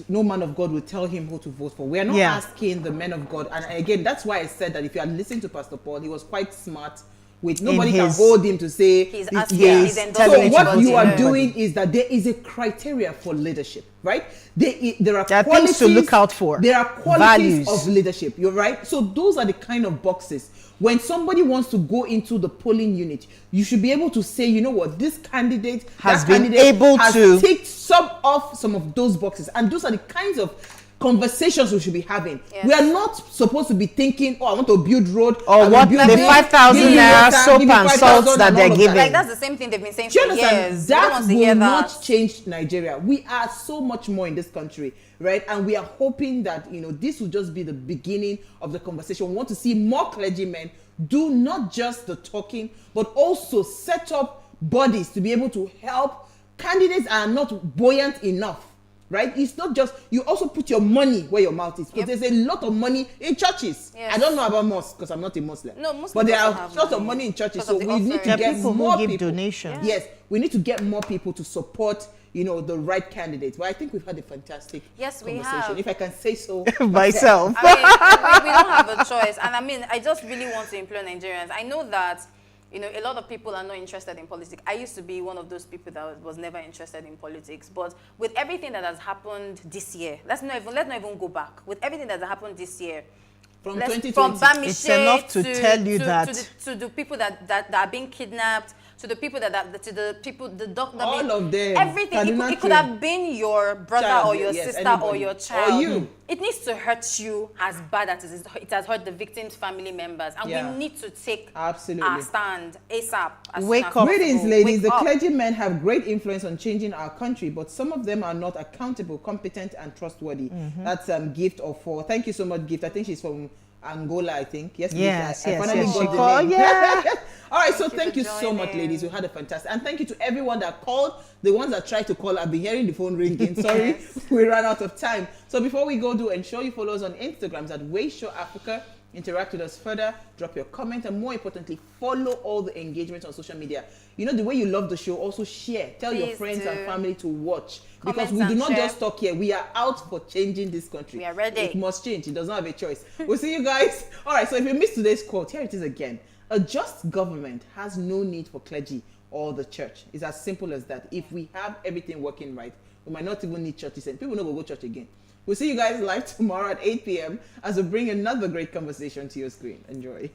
no man of God will tell him who to vote for. We are not asking the men of God. And again, that's why I said that if you had listened to Pastor Paul, he was quite smart. Nobody can hold him to say he's so what you are doing is that there is a criteria for leadership, right? There are qualities things to look out for. There are qualities of leadership. You're right. So those are the kind of boxes. When somebody wants to go into the polling unit, you should be able to say, you know what, this candidate has ticked some of those boxes, and those are the kinds of conversations we should be having. Yes. We are not supposed to be thinking, oh, I want to build road. Or what the 5,000 naira soap and salt that they're giving. Like, that's the same thing they've been saying for years. That will not change Nigeria. We are so much more in this country, right? And we are hoping that, this will just be the beginning of the conversation. We want to see more clergymen do not just the talking, but also set up bodies to be able to help. Candidates are not buoyant enough. Right? It's not just, you also put your money where your mouth is. Because there's a lot of money in churches. Yes. I don't know about mosques because I'm not a Muslim. No, Muslims but there are lots of money in churches. So we need to get more people. Donations. Yes, we need to get more people to support, the right candidates. But I think we've had a fantastic conversation. Have. If I can say so myself. I mean, we don't have a choice. And I just really want to implore Nigerians. I know that a lot of people are not interested in politics. I used to be one of those people that was never interested in politics. But with everything that has happened this year, let's not even go back. With everything that has happened this year, from 2020, from Bamishe it's enough to tell you to the people that are being kidnapped, to the people the doctor, all of them, everything. It could have been your brother or your sister or your child. Or you. It needs to hurt you as bad as it has hurt the victims' family members, and we need to take our stand ASAP. Wake up, greetings, ladies. The clergymen have great influence on changing our country, but some of them are not accountable, competent, and trustworthy. That's Gift of 4. Thank you so much, Gift. I think she's from Angola, I think. Yes. I finally got the name. Yeah. All right, so thank you so much, ladies. We had a fantastic, and thank you to everyone that called. The ones that tried to call, I've been hearing the phone ringing. Sorry, we ran out of time. So before we go, do ensure you follow us on Instagrams at WayShowAfrica. Interact with us further, drop your comment, and more importantly, follow all the engagements on social media. The way you love the show, also share. Tell your friends and family to watch. Because we do not just talk here. We are out for changing this country. We are ready. It must change. It does not have a choice. We'll see you guys. All right, so if you missed today's quote, here it is again. A just government has no need for clergy or the church. It's as simple as that. If we have everything working right, we might not even need churches, and people don't go church again. We'll see you guys live tomorrow at 8 p.m. as we bring another great conversation to your screen. Enjoy.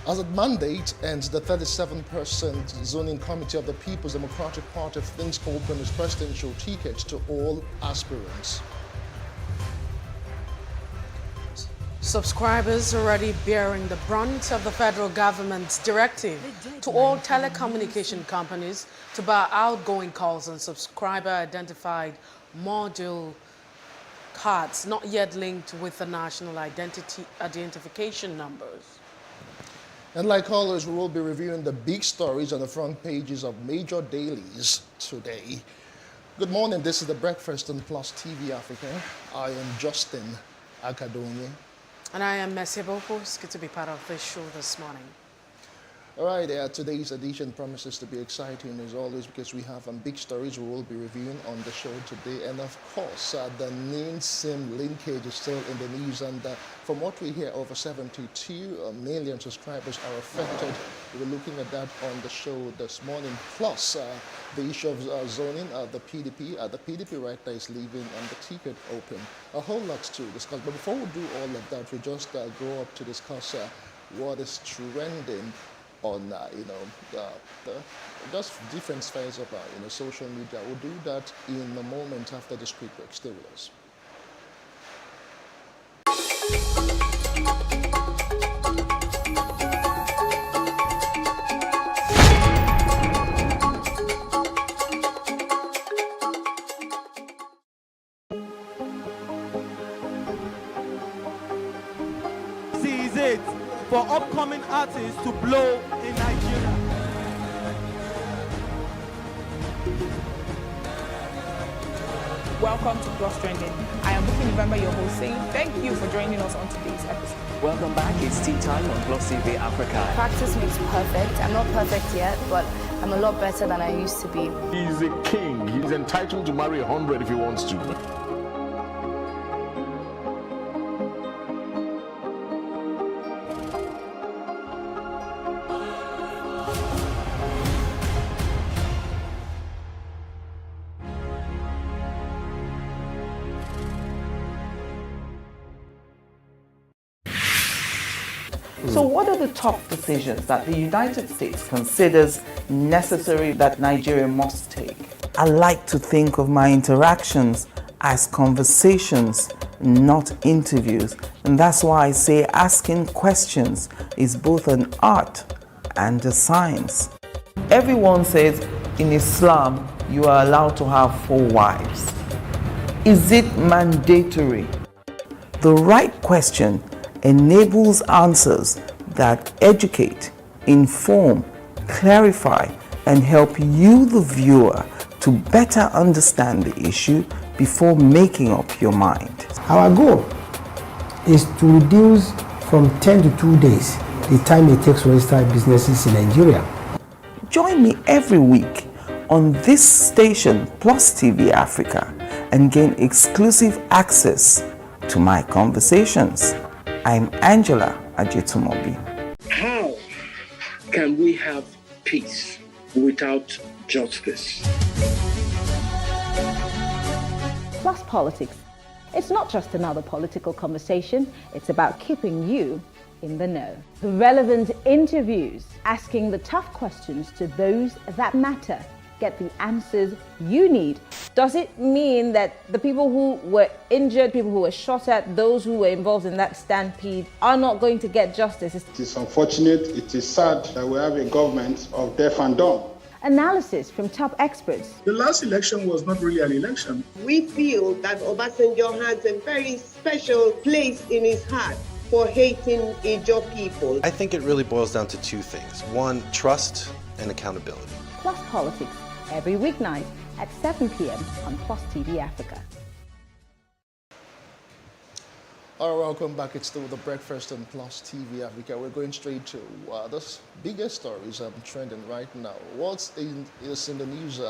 As a mandate ends, the 37% zoning committee of the People's Democratic Party thinks open its presidential ticket to all aspirants. Subscribers already bearing the brunt of the federal government's directive to all telecommunication companies to buy outgoing calls on subscriber-identified module cards not yet linked with the national identification numbers. And like always, we will be reviewing the big stories on the front pages of major dailies today. Good morning, this is The Breakfast on Plus TV Africa. I am Justin Akadonye. And I am Messi Boko. It's good to be part of this show this morning. All right, today's edition promises to be exciting as always because we have big stories we will be reviewing on the show today. And of course, the NIN SIM linkage is still in the news. And from what we hear, over 72 million subscribers are affected. We were looking at that on the show this morning. Plus, the issue of zoning, the PDP right now is leaving the ticket open. A whole lot to discuss. But before we do all of that, we just go up to discuss what is trending on just different spheres of social media. We'll do that in a moment after this quick break. Stay with us. Seize it for upcoming artists to blow in Nigeria. Welcome to Plus Trending. I am Booking November, your host, saying thank you for joining us on today's episode. Welcome back. It's tea time on Plus TV Africa. Practice makes perfect. I'm not perfect yet, but I'm a lot better than I used to be. He's a king. He's entitled to marry 100 if he wants to. So what are the top decisions that the United States considers necessary that Nigeria must take? I like to think of my interactions as conversations, not interviews. And that's why I say asking questions is both an art and a science. Everyone says in Islam you are allowed to have 4 wives. Is it mandatory? The right question enables answers that educate, inform, clarify, and help you, the viewer, to better understand the issue before making up your mind. Our goal is to reduce from 10 to 2 days the time it takes to register businesses in Nigeria. Join me every week on this station, Plus TV Africa, and gain exclusive access to my conversations. I'm Angela Ajetumobi. How can we have peace without justice? Plus Politics. It's not just another political conversation, it's about keeping you in the know. The relevant interviews, asking the tough questions to those that matter. Get the answers you need. Does it mean that the people who were injured, people who were shot at, those who were involved in that stampede are not going to get justice? It is unfortunate, it is sad that we have a government of deaf and dumb. Analysis from top experts. The last election was not really an election. We feel that Obasanjo has a very special place in his heart for hating Ijaw people. I think it really boils down to 2 things. 1, trust and accountability. Plus Politics, every weeknight at 7 p.m. on Plus TV Africa. All right, welcome back. It's still The Breakfast on Plus TV Africa. We're going straight to the biggest stories trending right now. What's is in the news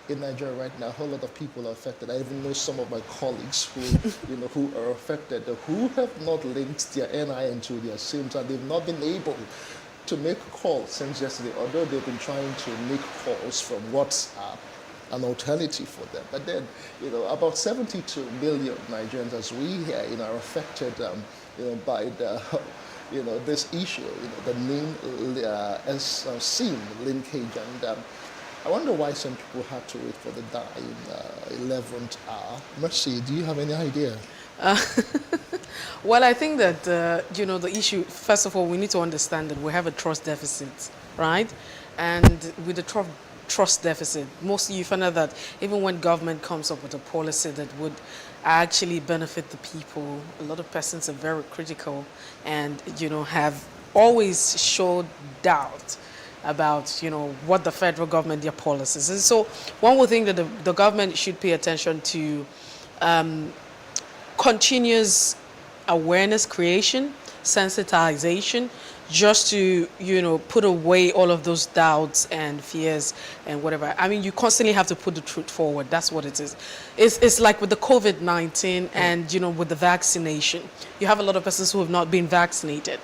in Nigeria right now? A whole lot of people are affected. I even know some of my colleagues who, who are affected, who have not linked their NIN to their SIMs, and they've not been able to make calls since yesterday, although they've been trying to make calls from WhatsApp, an alternative for them. But then, about 72 million Nigerians, as we hear, are affected by the this issue, the name SIM linkage, and I wonder why some people had to wait for the 11th hour. Mercy, do you have any idea? Well, I think that, the issue, first of all, we need to understand that we have a trust deficit, right? And with the trust deficit, mostly you find out that even when government comes up with a policy that would actually benefit the people, a lot of persons are very critical and, have always showed doubt about, what the federal government, their policies. And so one would think that the government should pay attention to continuous awareness creation, sensitization, just to, put away all of those doubts and fears and whatever. I mean, you constantly have to put the truth forward. That's what it is. It's like with the COVID-19 and, with the vaccination. You have a lot of persons who have not been vaccinated.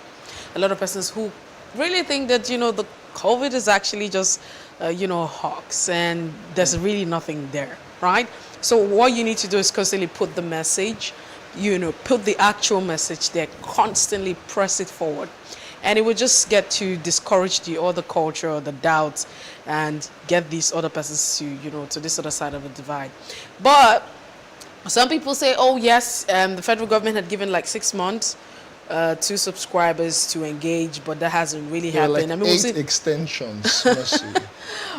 A lot of persons who really think that, the COVID is actually just, a hoax and there's really nothing there, right? So what you need to do is constantly put the message, put the actual message there, constantly press it forward. And it will just get to discourage the other culture or the doubts and get these other persons to, to this other side of the divide. But some people say, oh yes, the federal government had given like 6 months to subscribers to engage, but that hasn't really happened. Like I mean, 8 extensions. Mercy.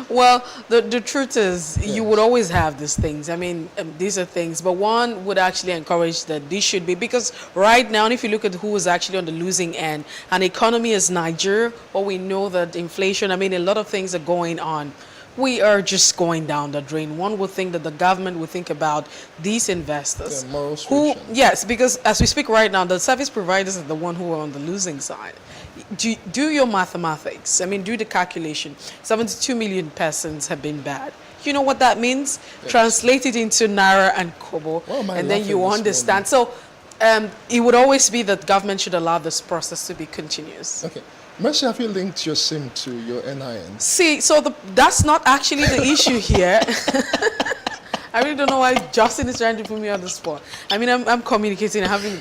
Well, the truth is, you would always have these things. I mean, these are things, but one would actually encourage that this should be, because right now, if you look at who is actually on the losing end, an economy is Nigeria, or we know that inflation, I mean, a lot of things are going on. We are just going down the drain. One would think that the government would think about these investors. Who, yes, because as we speak right now, the service providers are the one who are on the losing side. Do your mathematics. I mean, do the calculation. 72 million persons have been bad. You know what that means? Yes. Translate it into Naira and Kobo, and then you understand. So it would always be that government should allow this process to be continuous. Okay. Mercy, have you linked your SIM to your NIN? See, so that's not actually the issue here. I really don't know why Justin is trying to put me on the spot. I mean, I'm communicating, having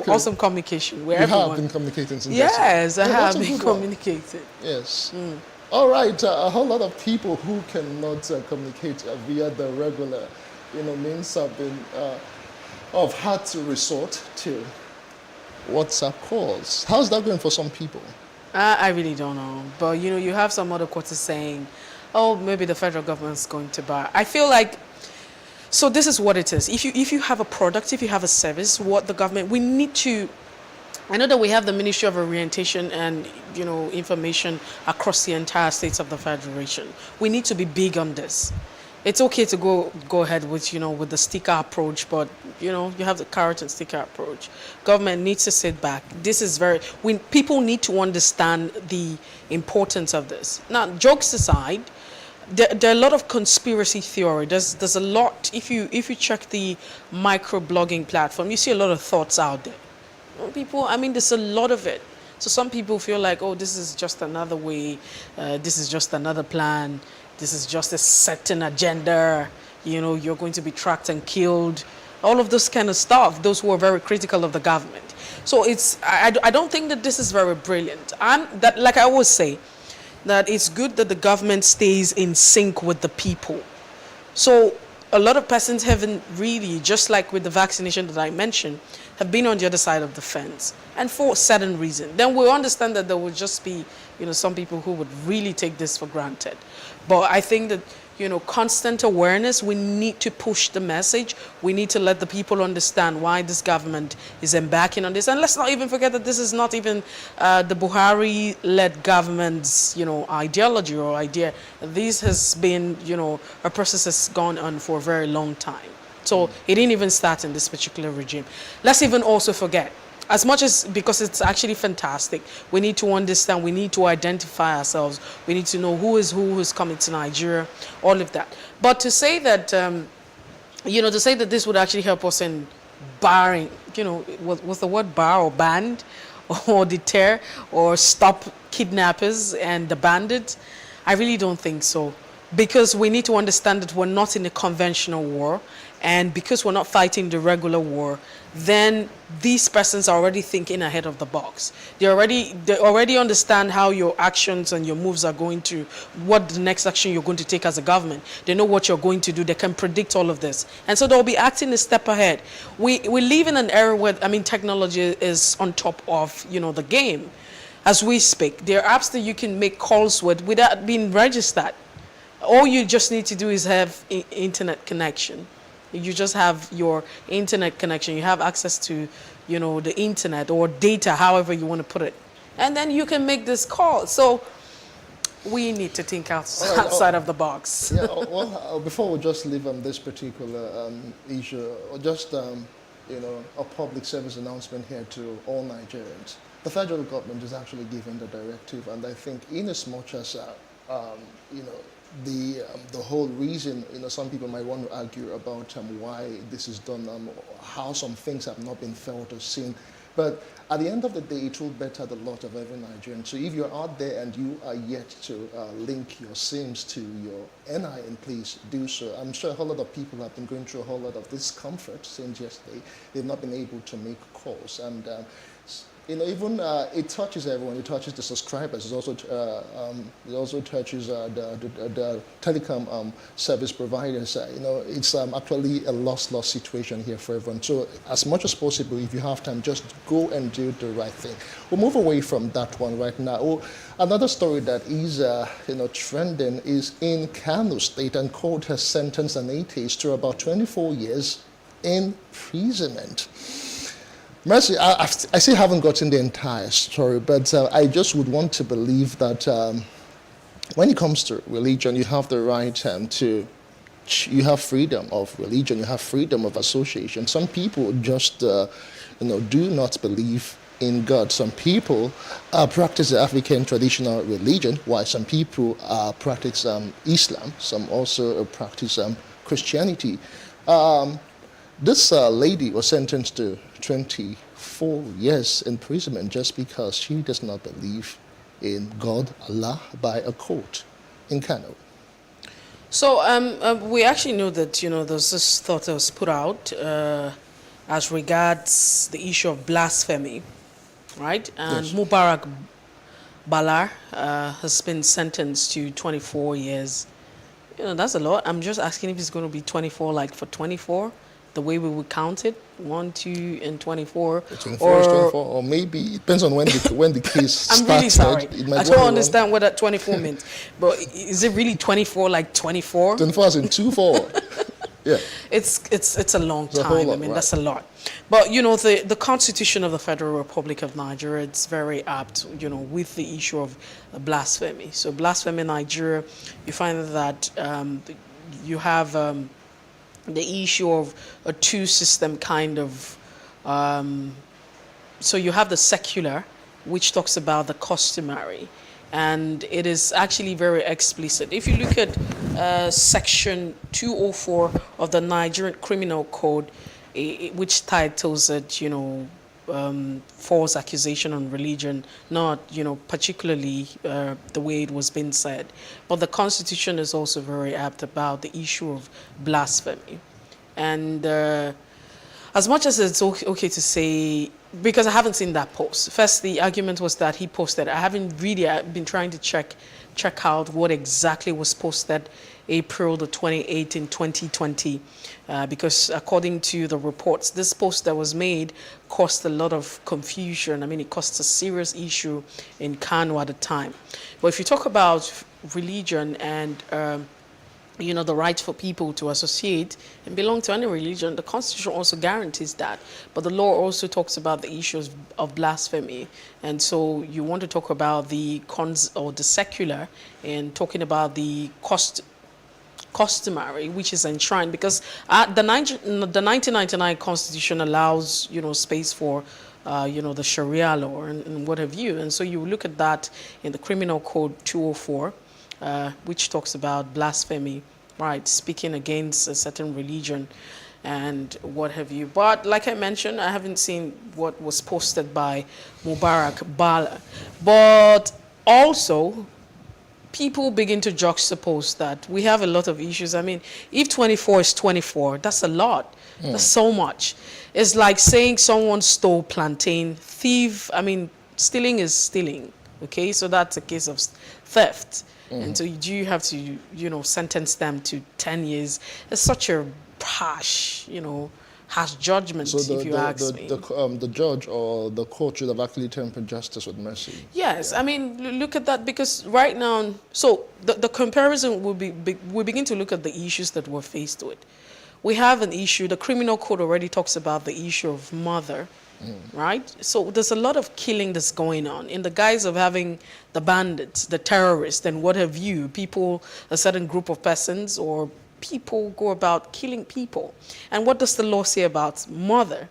awesome communication. You have been communicating since Yes, I have been communicating. Yes. All right, a whole lot of people who cannot communicate via the regular, means have had to resort to WhatsApp calls. How's that going for some people? I really don't know. But, you have some other quarters saying, oh, maybe the federal government's going to buy. I feel like, so this is what it is. If you have a product, if you have a service, what the government, we need to, I know that we have the Ministry of Orientation and, information across the entire states of the Federation. We need to be big on this. It's okay to go ahead with, with the sticker approach, but, you have the carrot and sticker approach. Government needs to sit back. This is people need to understand the importance of this. Now, jokes aside, there are a lot of conspiracy theory. There's a lot, if you check the microblogging platform, you see a lot of thoughts out there. People, I mean, there's a lot of it. So some people feel like, oh, this is just another way, this is just another plan. This is just a certain agenda, you're going to be tracked and killed, all of this kind of stuff, those who are very critical of the government. So I don't think that this is very brilliant. Like I always say, that it's good that the government stays in sync with the people. So a lot of persons haven't really, just like with the vaccination that I mentioned, have been on the other side of the fence, and for a certain reason. Then we understand that there will just be, some people who would really take this for granted. But I think that, constant awareness, we need to push the message. We need to let the people understand why this government is embarking on this. And let's not even forget that this is not even the Buhari-led government's, ideology or idea. This has been, a process that's gone on for a very long time. So it didn't even start in this particular regime. Let's even also forget, as much as, because it's actually fantastic, we need to understand, we need to identify ourselves, we need to know who's coming to Nigeria, all of that. But to say that, to say that this would actually help us in barring, was the word bar or banned, or deter, or stop kidnappers and the bandits, I really don't think so. Because we need to understand that we're not in a conventional war, And because we're not fighting the regular war, then these persons are already thinking ahead of the box. They already understand how your actions and your moves are going to, what the next action you're going to take as a government. They know what you're going to do. They can predict all of this. And so they'll be acting a step ahead. We live in an era where, technology is on top of, the game. As we speak, there are apps that you can make calls with without being registered. All you just need to do is have internet connection. You just have your internet connection. You have access to, the internet or data, however you want to put it. And then you can make this call. So we need to think outside of the box. Yeah, well, before we just leave on this particular issue, or just, a public service announcement here to all Nigerians. The federal government is actually giving the directive, and I think in as much as, the whole reason, some people might want to argue about why this is done, how some things have not been felt or seen. But at the end of the day, it will better the lot of every Nigerian. So if you're out there and you are yet to link your SIMs to your NIN, please do so. I'm sure a whole lot of people have been going through a whole lot of discomfort since yesterday. They've not been able to make calls. And even it touches everyone. It touches the subscribers. It also touches the telecom service providers. It's actually a loss-loss situation here for everyone. So as much as possible, if you have time, just go and do the right thing. We'll move away from that one right now. Oh, another story that is trending is in Kano State, and court has sentenced an atheist to about 24 years imprisonment. Mercy, I still haven't gotten the entire story, but I just would want to believe that when it comes to religion, you have the right you have freedom of religion, you have freedom of association. Some people just, do not believe in God. Some people practice the African traditional religion, while some people practice Islam. Some also practice Christianity. This lady was sentenced to 24 years imprisonment just because she does not believe in God, Allah, by a court in Kano. So we actually know that, there's this thought that was put out as regards the issue of blasphemy, right? And yes. Mubarak Balar has been sentenced to 24 years. That's a lot. I'm just asking if it's going to be 24 like for 24. The way we would count it, 1, 2, and 24. 24 is 24, or maybe it depends on when the case started. I'm really sorry. I don't understand what that 24 means. But is it really 24 like 24? 24 as in 2-4. Yeah. It's a long time. Lot, right. That's a lot. But the Constitution of the Federal Republic of Nigeria, it's very apt, with the issue of blasphemy. So blasphemy in Nigeria, you find that you have the issue of a two-system kind of, so you have the secular, which talks about the customary, and it is actually very explicit. If you look at section 204 of the Nigerian Criminal Code, which titles it, false accusation on religion, not, particularly the way it was being said. But the Constitution is also very apt about the issue of blasphemy. And as much as it's okay to say, because I haven't seen that post. First, the argument was that he posted. I haven't really been trying to check out what exactly was posted April the 28th in 2020, because according to the reports, this post that was made caused a lot of confusion. It caused a serious issue in Kano at the time. But if you talk about religion and the right for people to associate and belong to any religion, the Constitution also guarantees that. But the law also talks about the issues of blasphemy. And so you want to talk about the secular and talking about the customary, which is enshrined, because the 1999 Constitution allows, space for, the Sharia law and what have you. And so you look at that in the Criminal Code 204, which talks about blasphemy, right, speaking against a certain religion and what have you. But like I mentioned, I haven't seen what was posted by Mubarak Bala. But also, people begin to juxtapose that. We have a lot of issues. I mean, if 24 is 24, that's a lot. That's so much. It's like saying someone stole plantain. Thief, I mean, stealing is stealing. Okay, so that's a case of theft. And so you have to, you know, sentence them to 10 years. It's such a harsh, you know, harsh judgment, So if you ask me. the judge or the court should have actually tempered justice with mercy. Yes, I mean, look at that, because right now, so the comparison will be, we begin to look at the issues that we're faced with. We have an issue, the criminal code already talks about the issue of murder, right? So there's a lot of killing that's going on in the guise of having the bandits, the terrorists, and what have you, people, a certain group of persons or people go about killing people. And what does the law say about murder?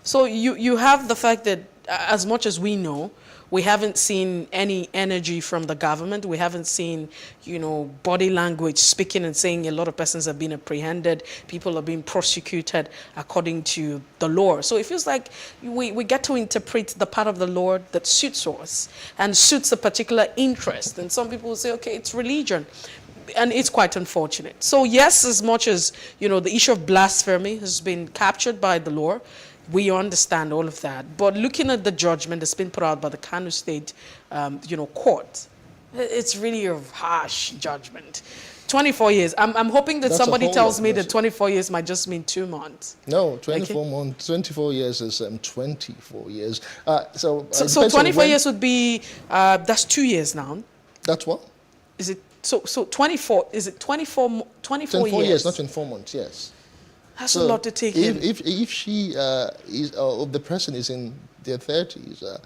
So you have the fact that as much as we know, we haven't seen any energy from the government. We haven't seen, you know, body language speaking and saying a lot of persons have been apprehended. People are being prosecuted according to the law. So it feels like we get to interpret the part of the law that suits us and suits a particular interest. And some people will say, okay, it's religion. And it's quite unfortunate. So yes, as much as, you know, the issue of blasphemy has been captured by the law, we understand all of that. But looking at the judgment that's been put out by the Kano State, you know, court, it's really a harsh judgment. 24 years. I'm hoping that somebody tells me that 24 years might just mean 2 months. No, 24 months. 24 years is 24 years. So 24 years would be, that's 2 years now. That's what? Is it, so 24, is it 24 years, not in 4 months, yes. That's a lot to take in. If she is, or the person is in their 30s,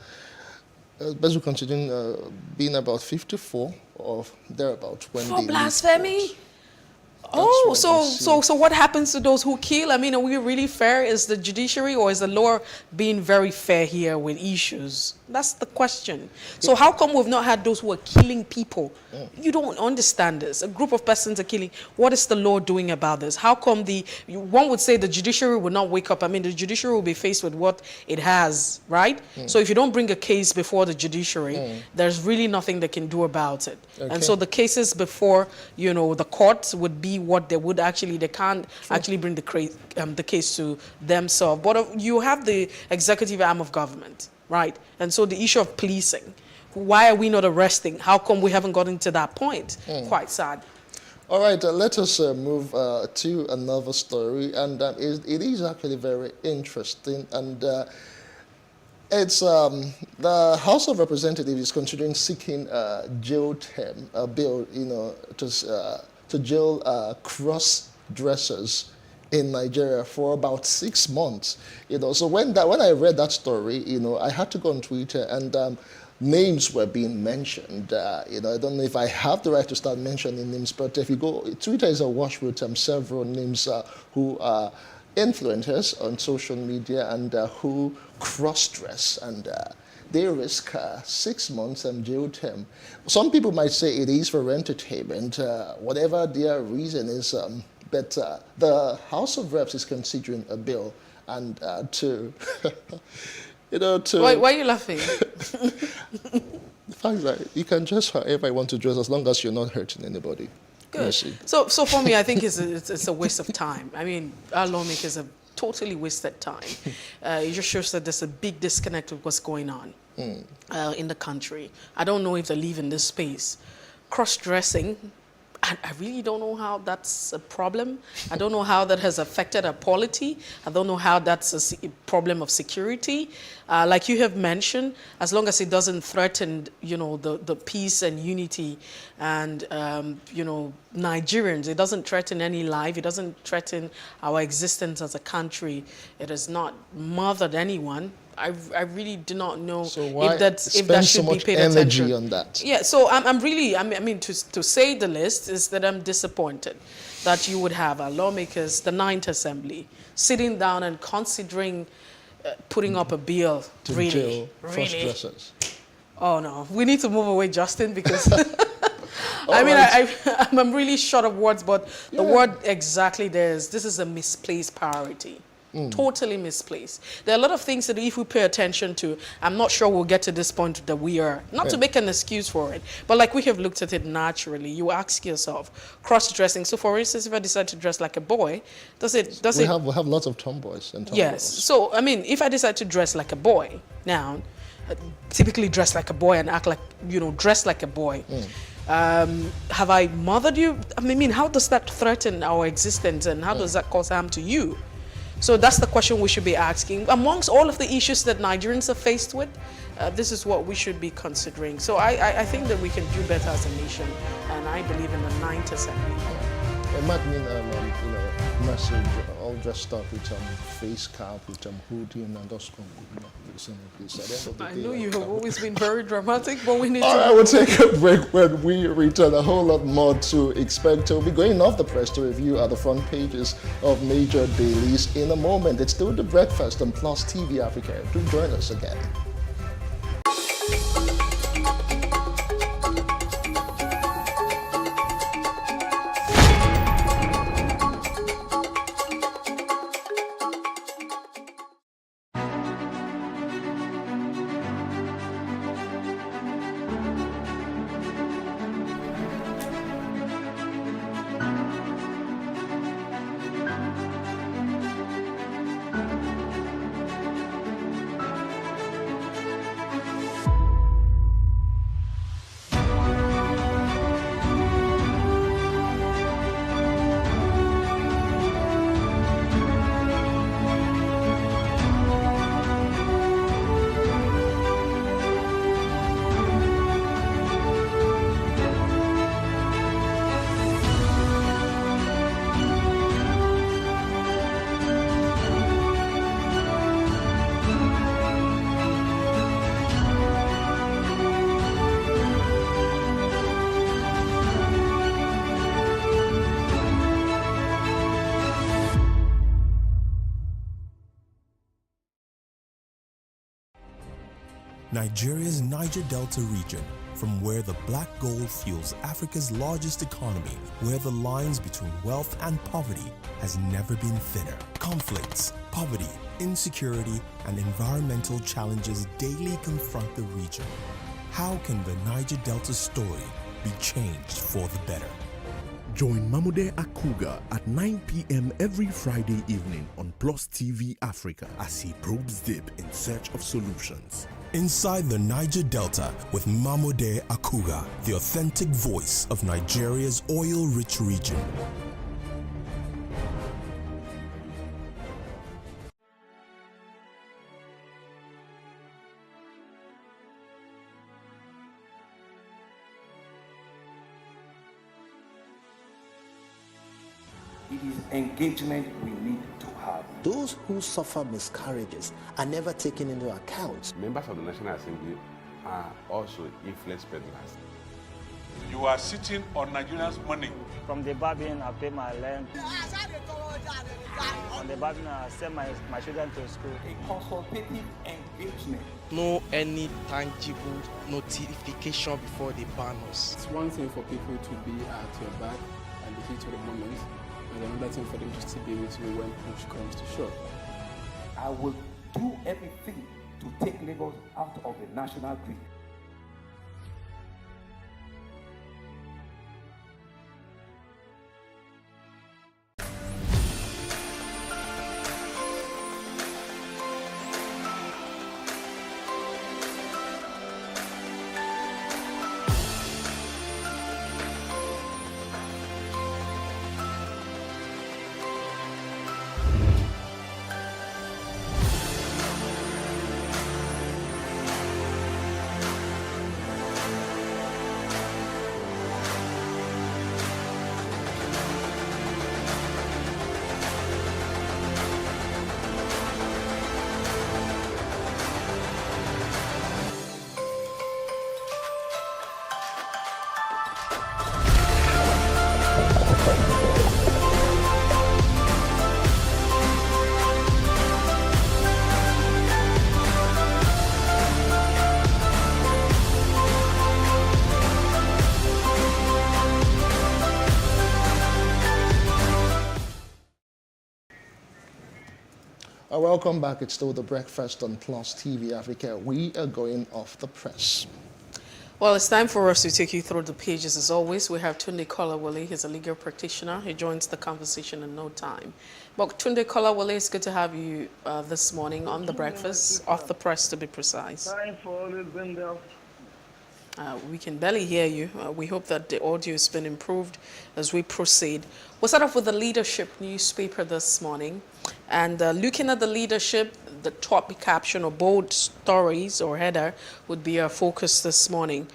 basically considering being about 54 or thereabout when for blasphemy? Oh, so what happens to those who kill? I mean, are we really fair? Is the judiciary or is the law being very fair here with issues? That's the question. So how come we've not had those who are killing people? You don't understand this. A group of persons are killing. What is the law doing about this? How come one would say the judiciary will not wake up. I mean, the judiciary will be faced with what it has, right? So if you don't bring a case before the judiciary, there's really nothing they can do about it. Okay. And so the cases before, you know, the courts would be what they would actually, they can't actually bring the case to themselves. But you have the executive arm of government, right? And so the issue of policing, why are we not arresting? How come we haven't gotten to that point? Quite sad. All right, let us move to another story, and it is actually very interesting. And it's the House of Representatives is considering seeking jail term, a bill, you know, to jail cross-dressers in Nigeria for about 6 months. You know, so when I read that story, you know, I had to go on Twitter and names were being mentioned. You know, I don't know if I have the right to start mentioning names, but if you go, Twitter is awash with several names who are influencers on social media and who cross-dress, and they risk 6 months and jail term. Some people might say it is for entertainment, whatever their reason is, but the House of Reps is considering a bill and to, you know, to... Why are you laughing? The fact that you can dress however you want to dress as long as you're not hurting anybody. Good. So for me, I think it's a waste of time. I mean, our lawmakers have totally wasted time. It just shows that there's a big disconnect with what's going on in the country. I don't know if they live in this space. Cross-dressing, I really don't know how that's a problem. I don't know how that has affected our polity. I don't know how that's a problem of security. Like you have mentioned, as long as it doesn't threaten, you know, the peace and unity and, you know, Nigerians, it doesn't threaten any life. It doesn't threaten our existence as a country. It has not murdered anyone. I really do not know if that should be paid attention on that. Yeah, so I mean, to say the least is that I'm disappointed that you would have our lawmakers, the 9th Assembly, sitting down and considering putting up a bill. To really, jail cross-dressers. Oh no, we need to move away, Justin, because I mean, I'm really short of words, but the word exactly there is, this is a misplaced priority. Totally misplaced. There are a lot of things that if we pay attention to, I'm not sure we'll get to this point that we are. Not to make an excuse for it, but like we have looked at it naturally. You ask yourself, cross-dressing. So for instance, if I decide to dress like a boy, we have lots of tomboys and tomboys. Yes. So, I mean, if I decide to dress like a boy now, typically dress like a boy and act like, dress like a boy. Have I mothered you? I mean, how does that threaten our existence and how does that cause harm to you? So that's the question we should be asking. Amongst all of the issues that Nigerians are faced with, this is what we should be considering. So I think that we can do better as a nation, and I believe in the 9%. Imagine, message all dressed up with face cap, with hoodie, and just come. I know you have always been very dramatic, but we need to. All right, we'll take a break. When we return, a whole lot more to expect. We'll be going off the press to review at the front pages of major dailies in a moment. It's still The Breakfast on Plus TV Africa. Do join us again. Nigeria's Niger Delta region, from where the black gold fuels Africa's largest economy, where the lines between wealth and poverty has never been thinner. Conflicts, poverty, insecurity, and environmental challenges daily confront the region. How can the Niger Delta story be changed for the better? Join Mamude Akuga at 9 p.m. every Friday evening on Plus TV Africa as he probes deep in search of solutions. Inside the Niger Delta with Mamude Akuga, the authentic voice of Nigeria's oil-rich region. It is engagement we need to have. Those who suffer miscarriages are never taken into account. Members of the National Assembly are also influence peddlers. You are sitting on Nigerians' money. From the barbing, I pay my rent. On the barbing, I send my children to school. A consultative engagement. No any tangible notification before they ban us. It's one thing for people to be at your back and the heat of the moment, and another thing for them to still be with you when push comes to shove. I will do everything to take Lagos out of the national grid. Welcome back. It's still the breakfast on Plus TV Africa. We are going off the press. Well, it's time for us to take you through the pages. As always, we have Tunde Kolawole. He's a legal practitioner. He joins the conversation in no time. But Tunde Kolawole, it's good to have you this morning on the breakfast, off the press to be precise. Time for always being there. We can barely hear you. We hope that the audio has been improved as we proceed. We'll start off with the Leadership newspaper this morning. And looking at the Leadership, the top caption or bold stories or header would be our focus this morning.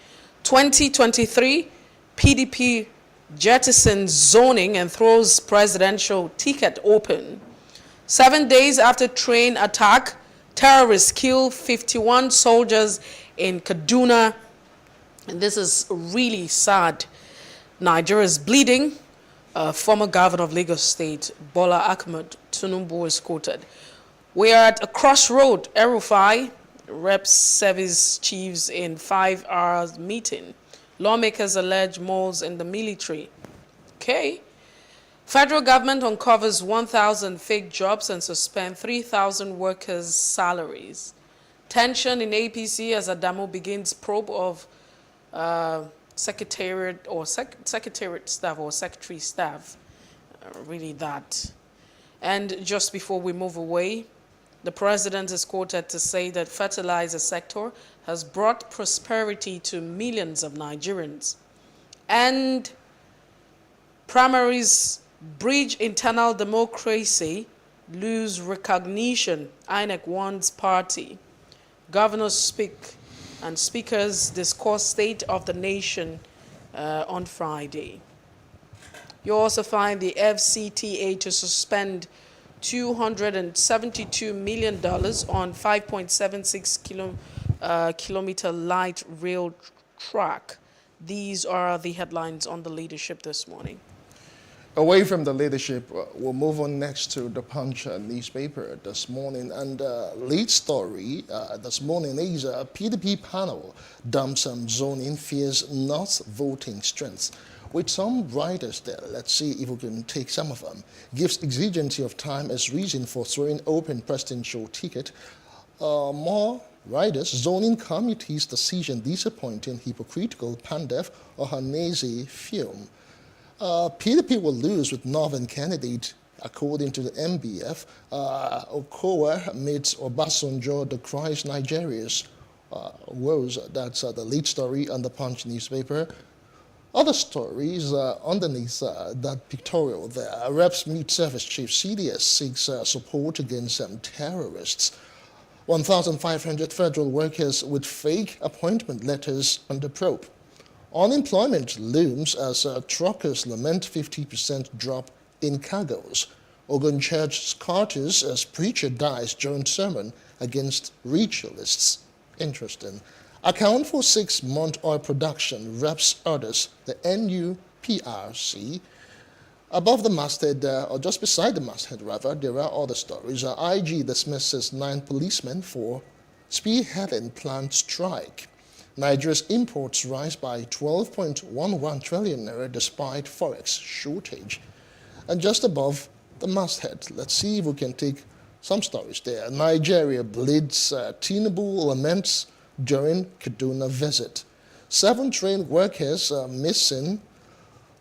2023, PDP jettisons zoning and throws presidential ticket open. 7 days after train attack, terrorists kill 51 soldiers in Kaduna. And this is really sad. Nigeria is bleeding. Former governor of Lagos State, Bola Ahmed Tinubu, is quoted. We are at a crossroad. El-Rufai, Rep Service Chiefs in 5 hours meeting. Lawmakers allege moles in the military. Okay. Federal government uncovers 1,000 fake jobs and suspend 3,000 workers' salaries. Tension in APC as Adamo begins probe of secretariat staff or secretary staff, really that. And just before we move away, the president is quoted to say that fertilizer sector has brought prosperity to millions of Nigerians. And primaries bridge internal democracy, lose recognition, INEC warns party. Governors speak and speakers discuss state of the nation on Friday. You also find the FCTA to suspend $272 million on 5.76 kilometer light rail track. These are the headlines on the Leadership this morning. Away from the Leadership, we'll move on next to the Punch newspaper this morning. And lead story this morning is a PDP panel dumps zoning fears not voting strength. With some writers there, let's see if we can take some of them. Gives exigency of time as reason for throwing open presidential ticket. More writers, zoning committee's decision disappointing, hypocritical, Pandef or Hanese film. PDP will lose with Northern candidate, according to the MBF. Okowa meets Obasanjo, decries Nigeria's woes. That's the lead story on the Punch newspaper. Other stories underneath that pictorial there. Reps meet Service Chief. CDS seeks support against terrorists. 1,500 federal workers with fake appointment letters under probe. Unemployment looms as truckers lament 50% drop in cargoes. Ogun Church scatters as preacher dies during sermon against ritualists. Interesting. Account for 6-month oil production, reps orders the NUPRC. Above the masthead, or just beside the masthead rather, there are other stories. IG dismisses 9 policemen for spearheading planned strike. Nigeria's imports rise by 12.11 trillion naira despite forex shortage. And just above the masthead, let's see if we can take some stories there. Nigeria bleeds, Tinubu laments during Kaduna visit. 7 train workers missing,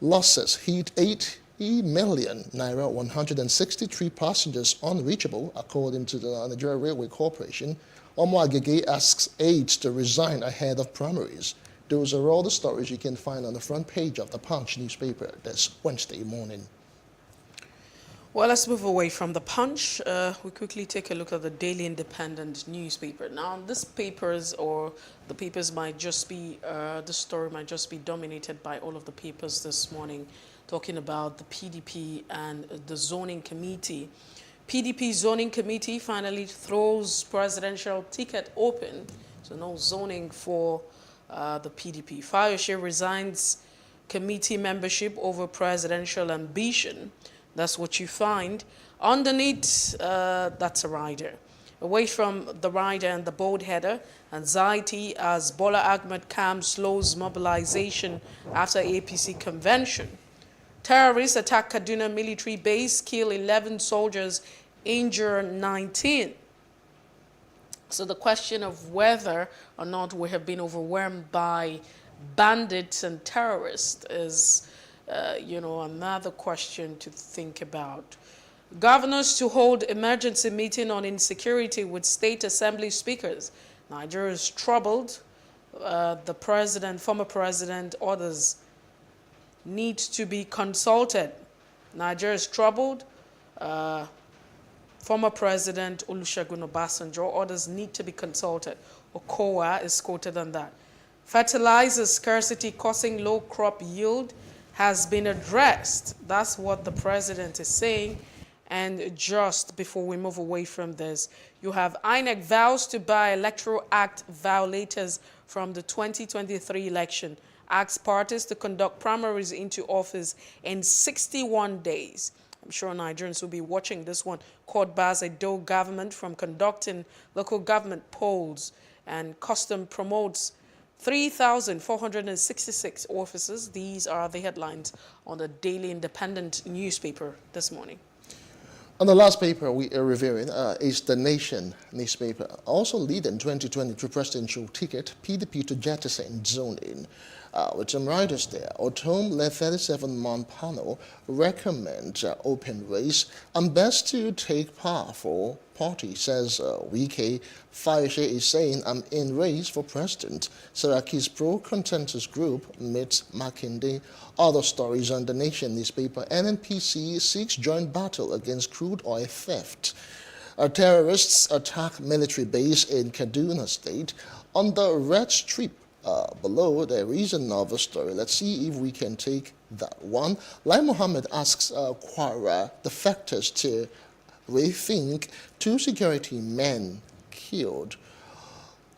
losses hit 80 million naira, 163 passengers unreachable, according to the Nigeria Railway Corporation. Omo Agege asks aides to resign ahead of primaries. Those are all the stories you can find on the front page of the Punch newspaper this Wednesday morning. Well, let's move away from the Punch. We quickly take a look at the Daily Independent newspaper. Now, this papers or the papers might just be, the story might just be dominated by all of the papers this morning, talking about the PDP and the zoning committee. PDP zoning committee finally throws presidential ticket open, so no zoning for the PDP. Fayose resigns committee membership over presidential ambition. That's what you find. Underneath, that's a rider. Away from the rider and the bold header, anxiety as Bola Ahmed Kam slows mobilization after APC convention. Terrorists attack Kaduna military base, kill 11 soldiers injure 19. So the question of whether or not we have been overwhelmed by bandits and terrorists is, another question to think about. Governors to hold emergency meeting on insecurity with state assembly speakers. Nigeria is troubled. The president, former president, orders need to be consulted. Nigeria is troubled. Former President Olusegun Obasanjo orders need to be consulted. Okowa is quoted on that. Fertilizer scarcity causing low crop yield has been addressed. That's what the president is saying. And just before we move away from this, you have INEC vows to bar Electoral Act violators from the 2023 election, asks parties to conduct primaries into office in 61 days. I'm sure Nigerians will be watching this one. Court bars Edo government from conducting local government polls, and custom promotes 3,466 officers. These are the headlines on the Daily Independent newspaper this morning. And the last paper we are reviewing is The Nation newspaper. Also leading 2023 presidential ticket, PDP to jettison zoning. With some writers there, Otom-led 37-man panel recommends open race and best to take power for party, says Wike. Fayose is saying, I'm in race for president. Saraki's pro-consensus group meets Makinde. Other stories on The Nation newspaper, NNPC seeks joint battle against crude oil theft. Terrorists attack military base in Kaduna State. On the red strip below, there is another story. Let's see if we can take that one. Lai Mohammed asks Kwara defectors to rethink 2 security men killed.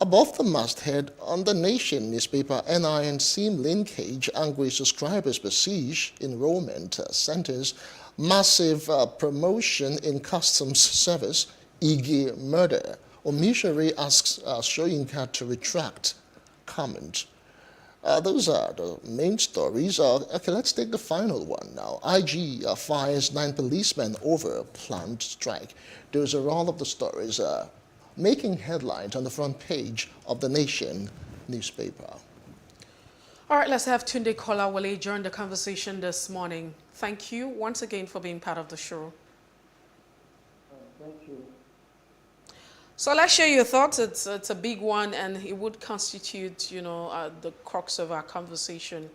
Above the masthead on The Nation newspaper, NI and SIM linkage, angry subscribers besiege enrollment centers, massive promotion in customs service, Igi murder. Omishari asks Soyinka to retract comment. Those are the main stories. Okay, let's take the final one now. IG fires 9 policemen over a planned strike. Those are all of the stories making headlines on the front page of The Nation newspaper. All right, let's have Tunde Kolawole join the conversation this morning. Thank you once again for being part of the show. Thank you. So let's share your thoughts. It's a big one, and it would constitute, the crux of our conversation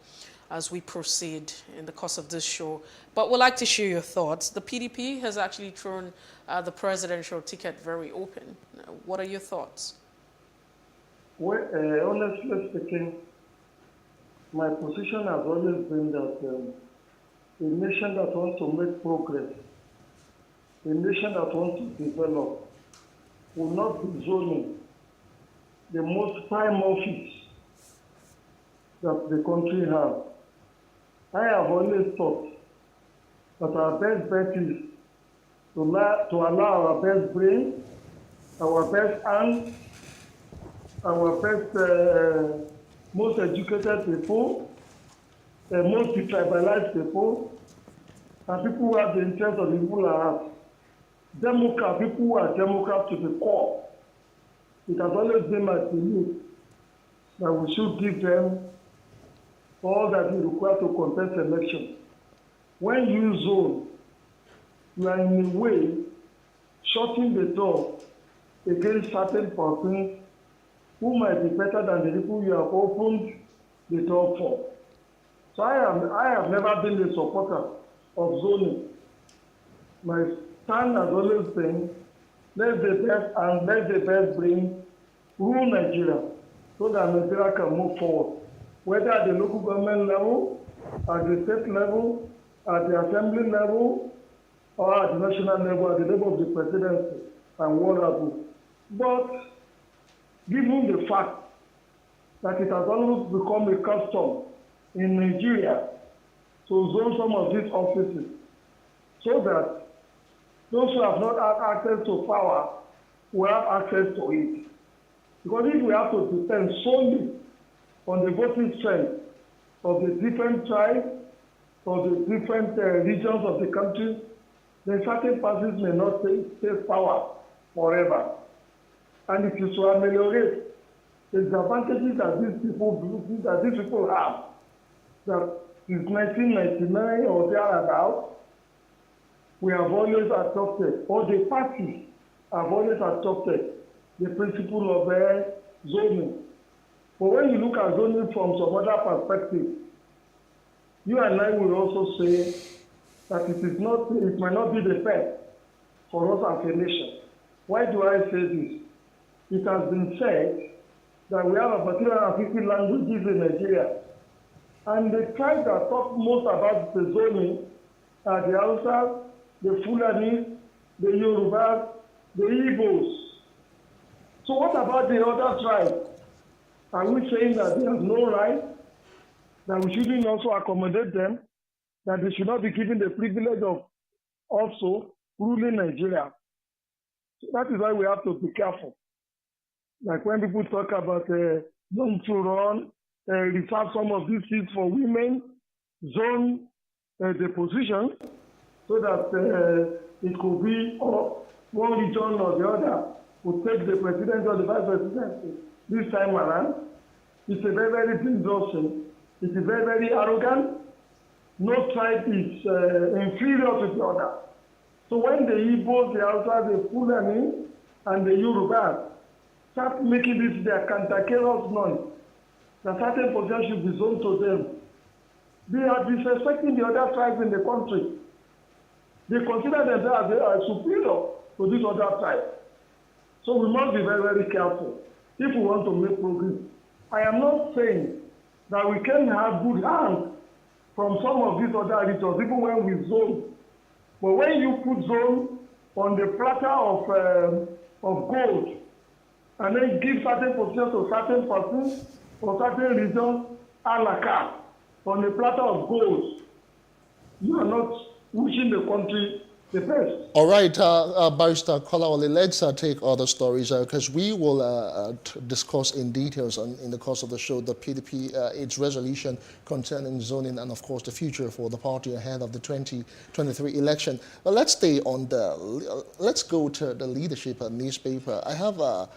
as we proceed in the course of this show. But we'd like to share your thoughts. The PDP has actually thrown the presidential ticket very open. What are your thoughts? Well, honestly speaking, my position has always been that a nation that wants to make progress, a nation that wants to develop, will not be zoning the most prime office that the country has. I have always thought that our best bet is to allow our best brain, our best hands, our best, most educated people, most detribalized people, and people who have the interest of the people at heart. Democrats, people who are Democrats to the core. It has always been my belief that we should give them all that is required to contest elections. When you zone, you are in a way shutting the door against certain persons who might be better than the people you have opened the door for. So I have never been a supporter of zoning. My stand has always been, let the best and let the best bring rule Nigeria so that Nigeria can move forward, whether at the local government level, at the state level, at the assembly level, or at the national level, at the level of the presidency and whatever. But given the fact that it has almost become a custom in Nigeria to zone some of these offices so that those who have not had access to power will have access to it. Because if we have to depend solely on the voting strength of the different tribes, of the different regions of the country, then certain parties may not take power forever. And it is to ameliorate the disadvantages that these people have, that since 1999 or thereabouts, we have always adopted, or the parties have always adopted, the principle of zoning. But when you look at zoning from some other perspective, you and I will also say that it might not be the best for us as a nation. Why do I say this? It has been said that we have about 250 languages in Nigeria, and the tribes that talk most about the zoning are the Hausas, the Fulani, the Yorubas, the Igbos. So what about the other tribes? Are we saying that they have no right, that we shouldn't also accommodate them, that they should not be given the privilege of also ruling Nigeria? So that is why we have to be careful. Like when people talk about zone to run, reserve some of these seats for women, zone the position, so that it could be one region or the other would take the president or the vice president this time around. It's a very, very dangerous thing. It is very, very arrogant. No tribe is inferior to the other. So when the Igbos, the Hausas, the Fulani, and the Yorubas start making this their cantankerous noise, that certain positions should be zoned to them, they are disrespecting the other tribes in the country. They consider themselves as superior to this other tribe. So we must be very, very careful if we want to make progress. I am not saying that we can have good hands from some of these other regions, even when we zone. But when you put zone on the platter of gold, and then give certain positions to certain persons or certain regions a la carte on the platter of gold, you are not wishing the country the best. All right, Barrister Kolawole, let's take other stories because we will discuss in details in the course of the show the PDP, its resolution concerning zoning and, of course, the future for the party ahead of the 2023 election. But let's stay on let's go to the leadership newspaper. I have a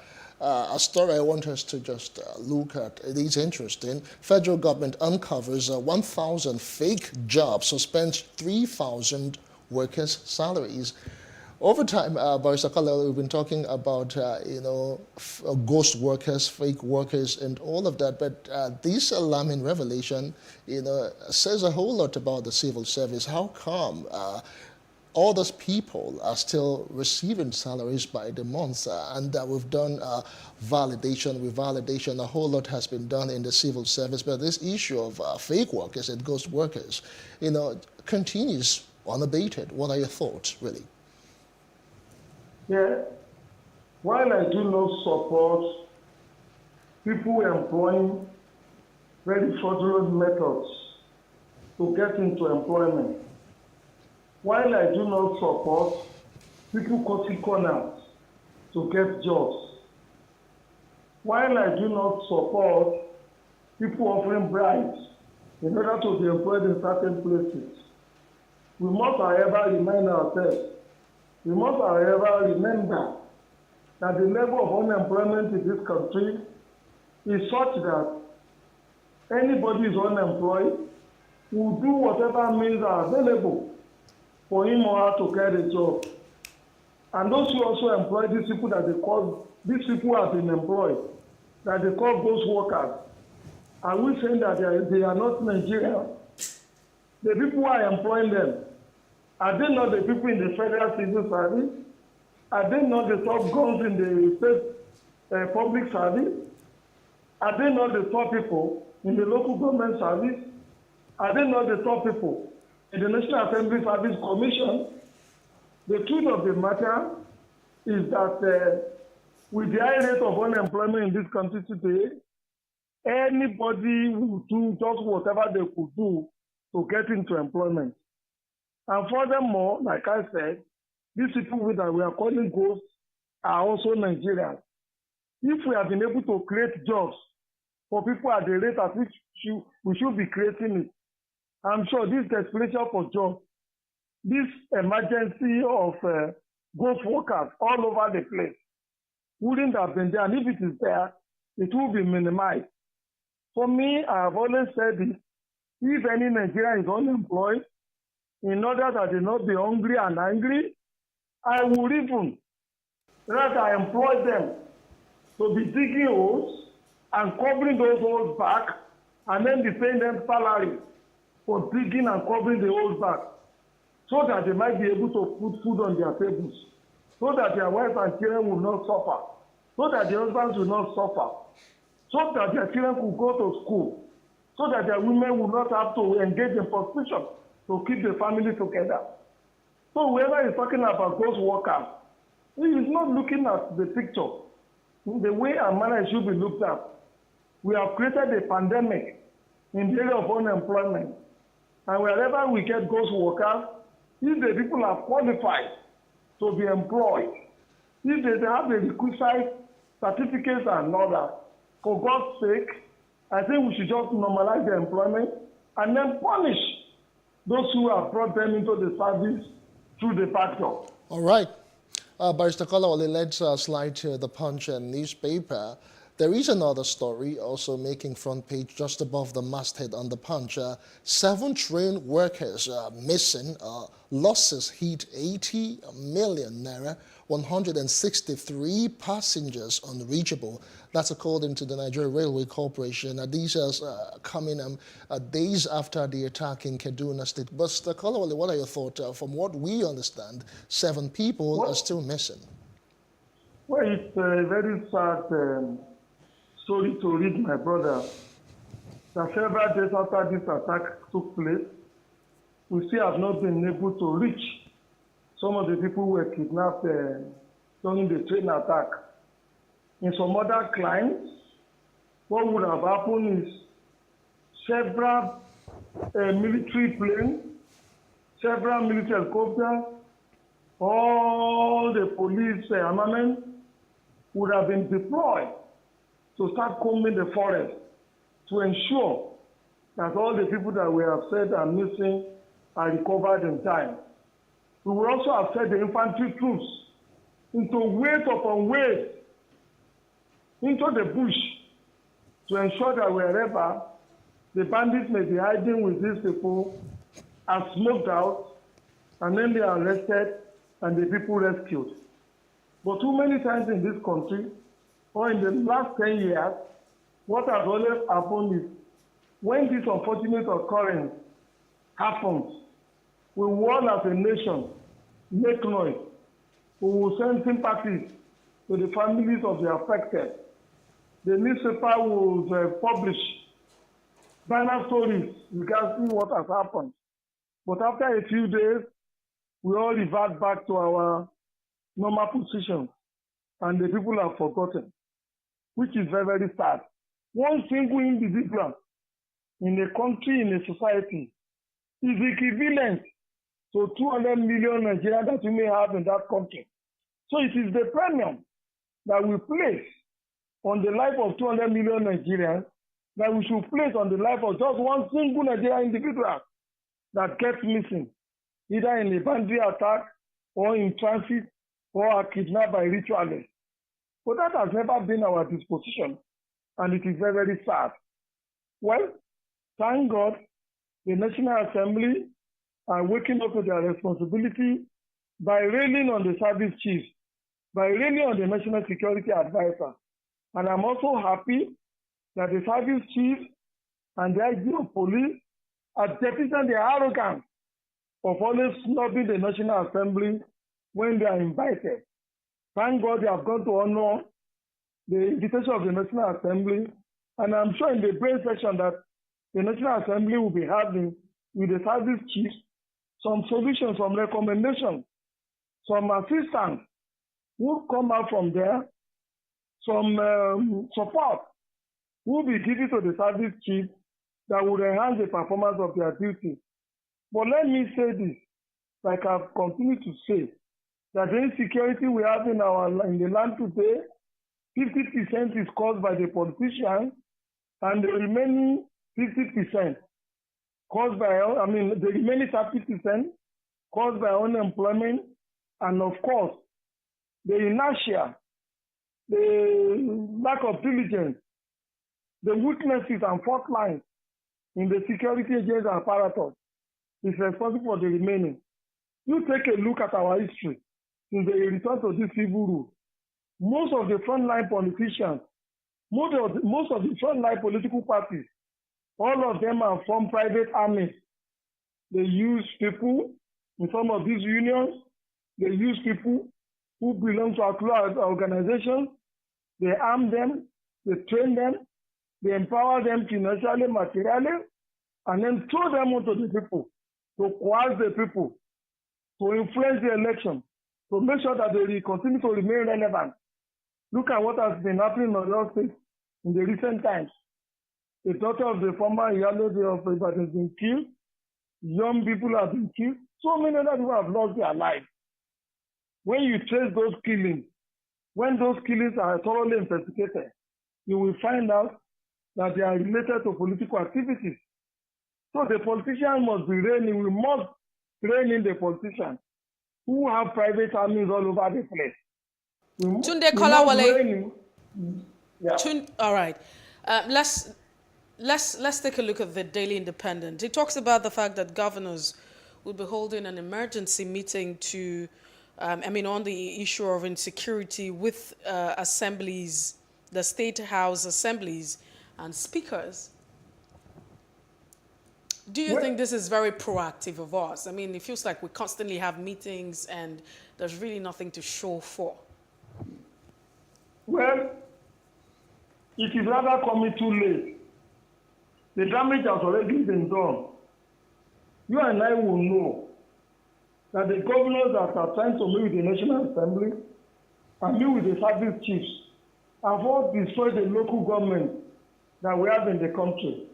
story I want us to just look at. It is interesting. Federal government uncovers 1,000 fake jobs, suspends 3,000 workers' salaries. Over time, Barrister Kolawole, we've been talking about, ghost workers, fake workers, and all of that. But this alarming revelation, says a whole lot about the civil service. How come all those people are still receiving salaries by the month? And we've done validation. A whole lot has been done in the civil service. But this issue of fake workers and ghost workers, continues unabated. What are your thoughts, really? Yeah. While I do not support people employing very fraudulent methods to get into employment, while I do not support people cutting corners to get jobs, while I do not support people offering bribes in order to be employed in certain places, we must, however, remind ourselves, we must, however, remember that the level of unemployment in this country is such that anybody who is unemployed will do whatever means are available for him or her to get a job. And those who also employ these people these people have been employed, that they call ghost workers. Are we saying that they are not Nigerian? The people who are employing them, are they not the people in the federal civil service? Are they not the top guns in the state public service? Are they not the top people in the local government service? Are they not the top people in the National Assembly Service Commission? The truth of the matter is that with the high rate of unemployment in this country today, anybody will do just whatever they could do to get into employment. And furthermore, like I said, these people that we are calling ghosts are also Nigerians. If we have been able to create jobs for people at the rate at which we should be creating it, I'm sure this desperation for jobs this emergency of ghost workers all over the place wouldn't have been there. And if it is there, it will be minimized. For me, I have always said this, if any Nigerian is unemployed, in order that they not be hungry and angry, I would even rather employ them to be digging holes and covering those holes back, and then be paying them salary for digging and covering the holes back, so that they might be able to put food on their tables, so that their wives and children will not suffer, so that their husbands will not suffer, so that their children could go to school, so that their women will not have to engage in prostitution to keep the family together. So whoever is talking about those workers, he is not looking at the picture in the way and manner it should be looked at. We have created a pandemic in the area of unemployment. And wherever we get those workers, if the people are qualified to be employed, if they have the requisite certificates and all that, for God's sake, I think we should just normalize the employment and then punish those who have brought them into the service through the back door. All right. Barrister Kolawole, let's slide to the Punch and newspaper. There is another story also making front page just above the masthead on the Punch. 7 train workers missing. Losses hit 80 million naira. 163 passengers unreachable. That's according to the Nigeria Railway Corporation. These are coming days after the attack in Kaduna State. But Mr. Kolawole, what are your thoughts? From what we understand, 7 people are still missing. Well, it's a very sad story to read, my brother. That several days after this attack took place, we still have not been able to reach some of the people who were kidnapped during the train attack. In some other climes, what would have happened is several military planes, several military helicopters, all the police armament would have been deployed to start combing the forest to ensure that all the people that we have said are missing are recovered in time. We will also have sent the infantry troops into wave upon wave into the bush to ensure that wherever the bandits may be hiding with these people are smoked out, and then they are arrested and the people rescued. But too many times in this country, or in the last 10 years, what has always happened is when this unfortunate occurrence happens, we will all as a nation make noise. We will send sympathies to the families of the affected. The newspaper will publish banner stories regarding what has happened. But after a few days, we all revert back to our normal position, and the people have forgotten, which is very, very sad. One single individual in a country, in a society, is equivalent to 200 million Nigerians that we may have in that country. So it is the premium that we place on the life of 200 million Nigerians that we should place on the life of just one single Nigerian individual that gets missing, either in a bandit attack or in transit or are kidnapped by ritualists. But that has never been our disposition, and it is very, very sad. Well, thank God, the National Assembly are waking up to their responsibility by railing on the service chiefs, by railing on the National Security Advisor. And I'm also happy that the service chiefs and the IG of police are depositing their arrogance of always snubbing the National Assembly when they are invited. Thank God they have gone to honor the invitation of the National Assembly, and I'm sure in the brain session that the National Assembly will be having with the service chiefs some solutions, some recommendations, some assistance will come out from there, some support will be given to the service chiefs that will enhance the performance of their duty. But let me say this, like I've continued to say, that the insecurity we have in the land today, 50% is caused by the politicians, and the remaining 50% caused by, the remaining 30% caused by unemployment, and of course, the inertia, the lack of diligence, the weaknesses and fault lines in the security agency apparatus is responsible for the remaining. You take a look at our history since the return to this civil rule. Most of the frontline politicians, most of the frontline political parties, all of them are from private armies. They use people in some of these unions. They use people who belong to outlaw organizations. They arm them, they train them, they empower them financially, materially, and then throw them onto the people to coerce the people, to influence the election, to make sure that they continue to remain relevant. Look at what has been happening in your state in the recent times. The daughter of the former Iyalode of Ibadan has been killed. Young people have been killed. So many other people have lost their lives. When you trace those killings, when those killings are thoroughly investigated, you will find out that they are related to political activities. So the politician must be reigning. We must rein in the politicians who have private armies all over the place. Tunde Kolawole. Yeah. All right. Let's take a look at the Daily Independent. It talks about the fact that governors will be holding an emergency meeting to, on the issue of insecurity with assemblies, the State House assemblies and speakers. Do you think this is very proactive of us? I mean, it feels like we constantly have meetings and there's really nothing to show for. Well, it is rather coming too late. The damage has already been done. You and I will know that the governors that are trying to meet with the National Assembly and meet with the service chiefs have all destroyed the local government that we have in the country.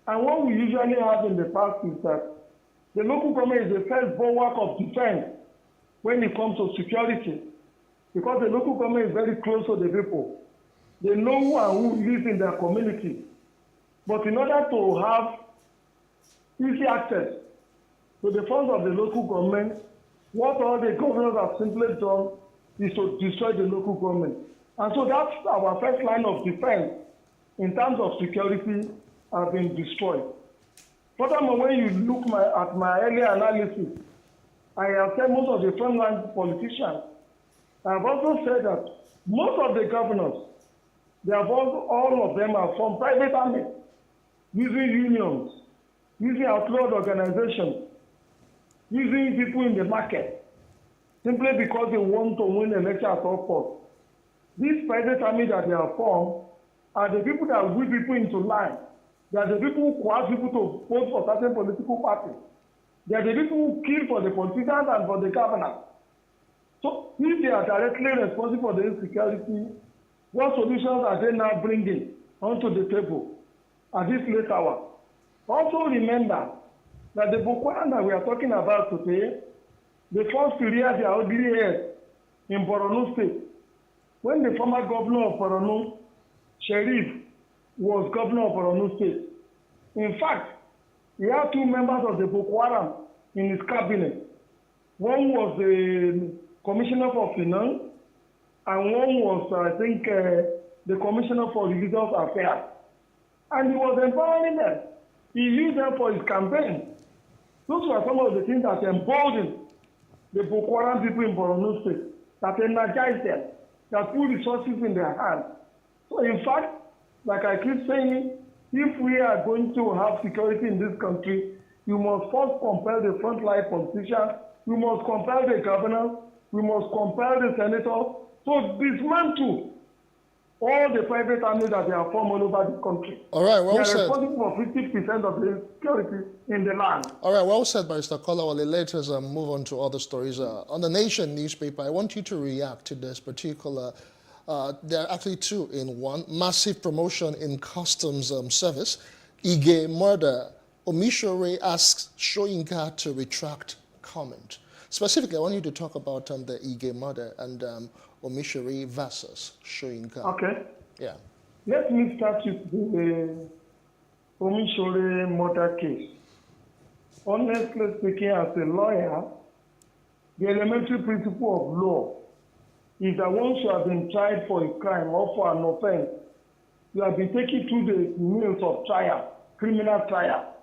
And what we usually have in the past is that the local government is the first bulwark of defense when it comes to security, because the local government is very close to the people. They know who and who lives in their community. But in order to have easy access to the funds of the local government, what all the governors have simply done is to destroy the local government. And so that's our first line of defense in terms of security have been destroyed. Furthermore, when you look at my earlier analysis, I have said most of the frontline politicians. I have also said that most of the governors, all of them are from private armies, using unions, using outlawed organizations, using people in the market, simply because they want to win an election at all costs. These private armies that they are formed are the people that whip people into line. They are the people who coerce people to vote for certain political parties. They are the people who kill for the politicians and for the governors. So if they are directly responsible for the insecurity, what solutions are they now bringing onto the table at this late hour? Also remember that the Boko Haram that we are talking about today, they first reared their ugly head in Borno State when the former governor of Borno, Sheriff, was governor of Borno State. In fact, he had two members of the Boko Haram in his cabinet. One was the Commissioner for Finance, and one was, I think, the Commissioner for Religious Affairs. And he was empowering them. He used them for his campaign. Those were some of the things that emboldened the Boko Haram people in Borno State, that energized them, that put resources in their hands. So in fact, like I keep saying, if we are going to have security in this country, you must first compel the frontline politicians, you must compel the governors, we must compel the senators to dismantle all the private armies that they are formed all over the country. All right, well said. They are responsible for 50% of the security in the land. All right, well said, Mr. Kolawole. Let us move on to other stories. On the Nation newspaper, I want you to react to this particular. There are actually two in one. Massive promotion in customs service. Ige murder. Omishore asks Soyinka to retract comment. Specifically, I want you to talk about the Ige murder and Omishore versus Soyinka. Okay. Yeah. Let me start with the Omishore murder case. honestly speaking, as a lawyer, the elementary principle of law is that once you have been tried for a crime or for an offense, you have been taken through the means of trial, criminal trial,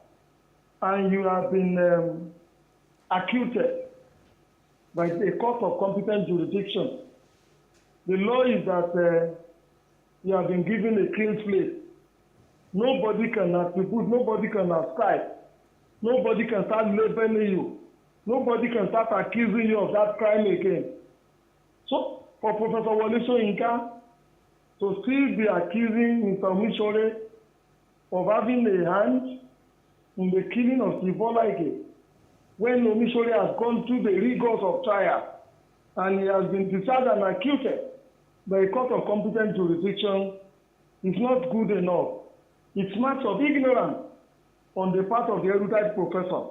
and you have been acquitted by a court of competent jurisdiction. The law is that you have been given a clean slate. Nobody can attribute, nobody can ascribe, nobody can start labeling you, nobody can start accusing you of that crime again. So, for Professor Wole Soyinka to still be accusing Mr. Omishore of having a hand in the killing of Sibola Ige, when Omishore has gone through the rigors of trial and he has been discharged and acquitted by a court of competent jurisdiction, is not good enough. It's marks of ignorance on the part of the erudite professor.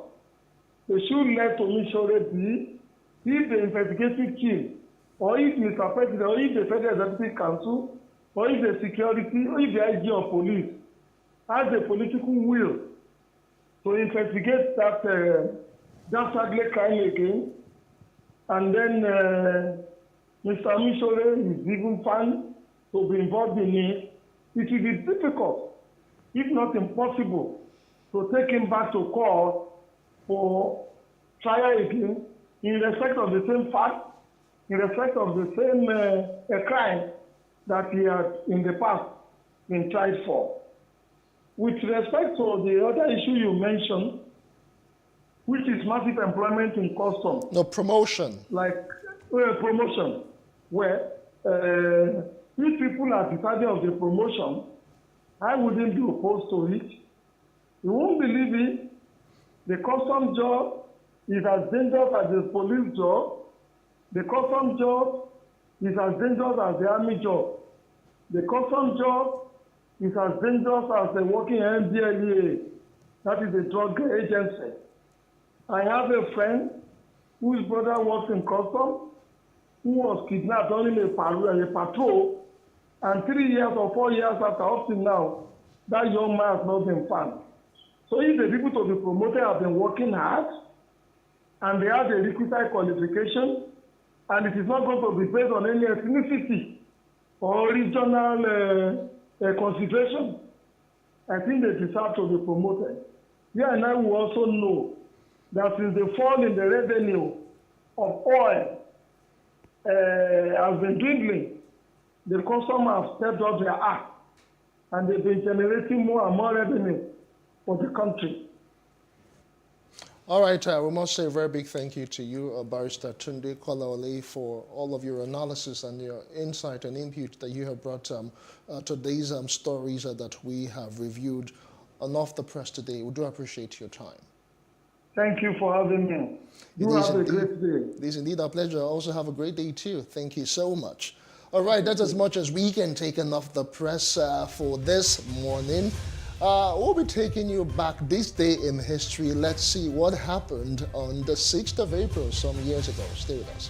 They should let Omishore be if the investigative team, or if Mr. President, or if the Federal Executive Council, or if the security, or if the IG of police has the political will to investigate that dastardly crime again, and then Mr. Omishore is even found to be involved in it, it will be difficult, if not impossible, to take him back to court for trial again in respect of the same fact, in respect of the same crime that he had in the past been tried for. With respect to the other issue you mentioned, which is massive employment in customs. No, promotion. Like promotion, where if people are deciding of the promotion, I wouldn't be opposed to it. You won't believe it. The custom job is as dangerous as the police job. The custom job is as dangerous as the army job. The custom job is as dangerous as the working NDLEA, that is the drug agency. I have a friend whose brother works in custom, who was kidnapped only in a patrol, and 3 years or 4 years after, up to now, that young man has not been found. So if the people to be promoted have been working hard, and they have the requisite qualification, and it is not going to be based on any ethnicity or regional consideration, I think they deserve to be promoted. Yeah, and I will also know that since the fall in the revenue of oil has been dwindling, the customers have stepped up their act, and they've been generating more and more revenue for the country. All right, we must say a very big thank you to you, Barrister Tunde Kolawole, for all of your analysis and your insight and input that you have brought to these stories that we have reviewed on Off the Press today. We do appreciate your time. Thank you for having me. You have a great day. It is indeed our pleasure. Also have a great day too. Thank you so much. All right, that's as much as we can take Off the Press for this morning. We'll be taking you back this day in history. Let's see what happened on the 6th of April some years ago. Stay with us.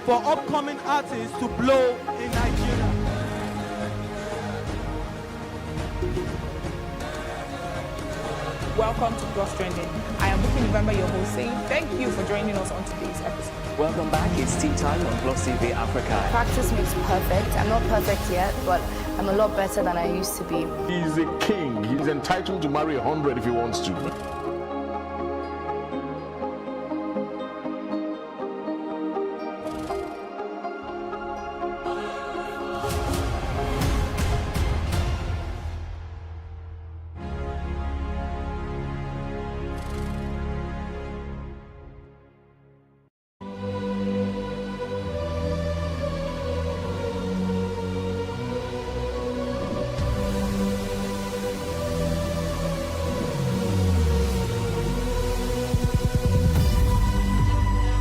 for upcoming artists to blow in Nigeria. Welcome to Plus Trending. I am Booking November, your host, saying thank you for joining us on today's episode. Welcome back. It's tea time on Plus TV Africa. Practice makes perfect. I'm not perfect yet, but I'm a lot better than I used to be. He's a king. He's entitled to marry 100 if he wants to.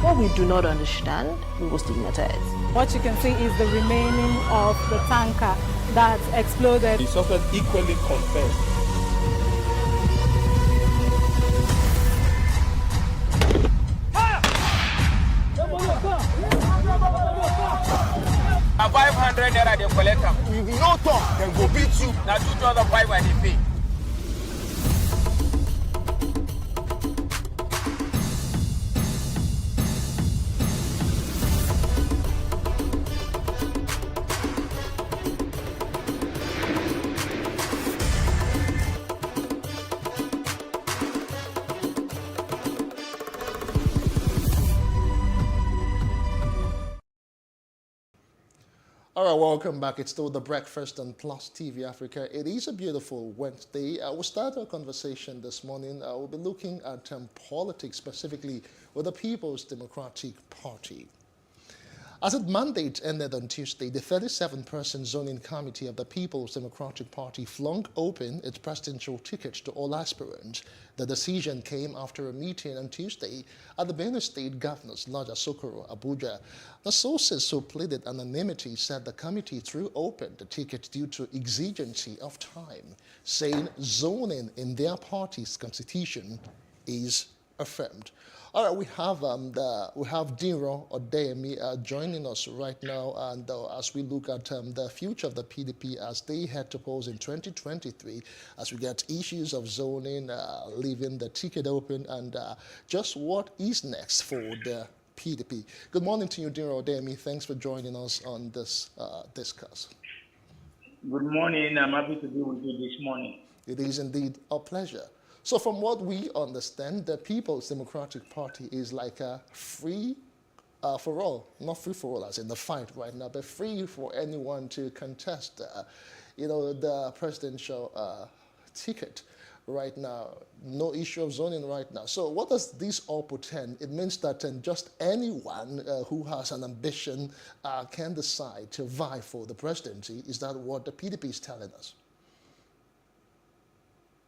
What we do not understand, we will stigmatize. What you can see is the remaining of the tanker that exploded. The suspect equally confessed. A 500 naira they collect them. If you no talk, then go beat you. Now 2,500 they pay. All right, welcome back. It's still The Breakfast on Plus TV Africa. It is a beautiful Wednesday. We'll start our conversation this morning. We'll be looking at politics, specifically with the People's Democratic Party. As its mandate ended on Tuesday, the 37-person zoning committee of the People's Democratic Party flung open its presidential ticket to all aspirants. The decision came after a meeting on Tuesday at the Benue State Governor's Lodge at Sokoro, Abuja. The sources who pleaded anonymity said the committee threw open the ticket due to exigency of time, saying zoning in their party's constitution is affirmed. All right, we have Diro Odeyemi joining us right now, and as we look at the future of the PDP as they head to polls in 2023, as we get issues of zoning, leaving the ticket open, and just what is next for the PDP. Good morning to you, Diro Odeyemi. Thanks for joining us on this discuss. Good morning. I'm happy to be with you this morning. It is indeed a pleasure. So from what we understand, the People's Democratic Party is like a free for all, not free for all as in the fight right now, but free for anyone to contest, the presidential ticket right now. No issue of zoning right now. So what does this all portend? It means that just anyone who has an ambition can decide to vie for the presidency. Is that what the PDP is telling us?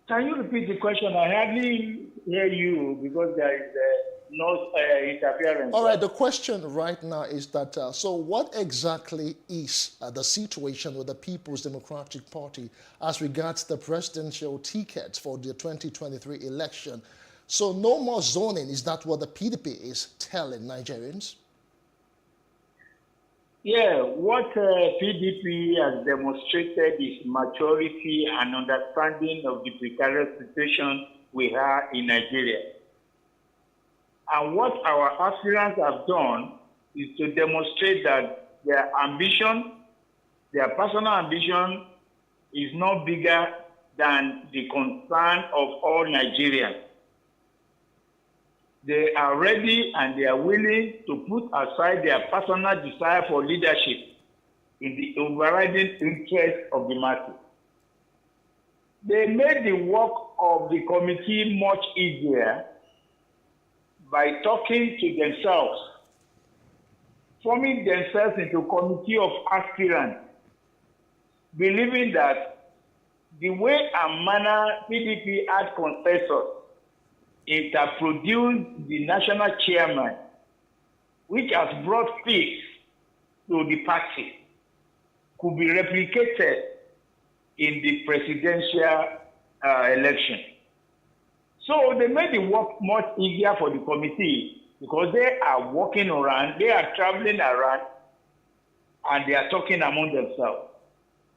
Can you repeat the question? I hardly hear you because there is no interference. All right, the question right now is that, so what exactly is the situation with the People's Democratic Party as regards the presidential tickets for the 2023 election? So no more zoning, is that what the PDP is telling Nigerians? Yeah, what PDP has demonstrated is maturity and understanding of the precarious situation we have in Nigeria. And what our aspirants have done is to demonstrate that their ambition, their personal ambition, is not bigger than the concern of all Nigerians. They are ready and they are willing to put aside their personal desire for leadership in the overriding interest of the masses. They made the work of the committee much easier by talking to themselves, forming themselves into a committee of aspirants, believing that the way and manner PDP had consensus produced the national chairman, which has brought peace to the party, could be replicated in the presidential election. So they made the work much easier for the committee because they are walking around, they are traveling around, and they are talking among themselves.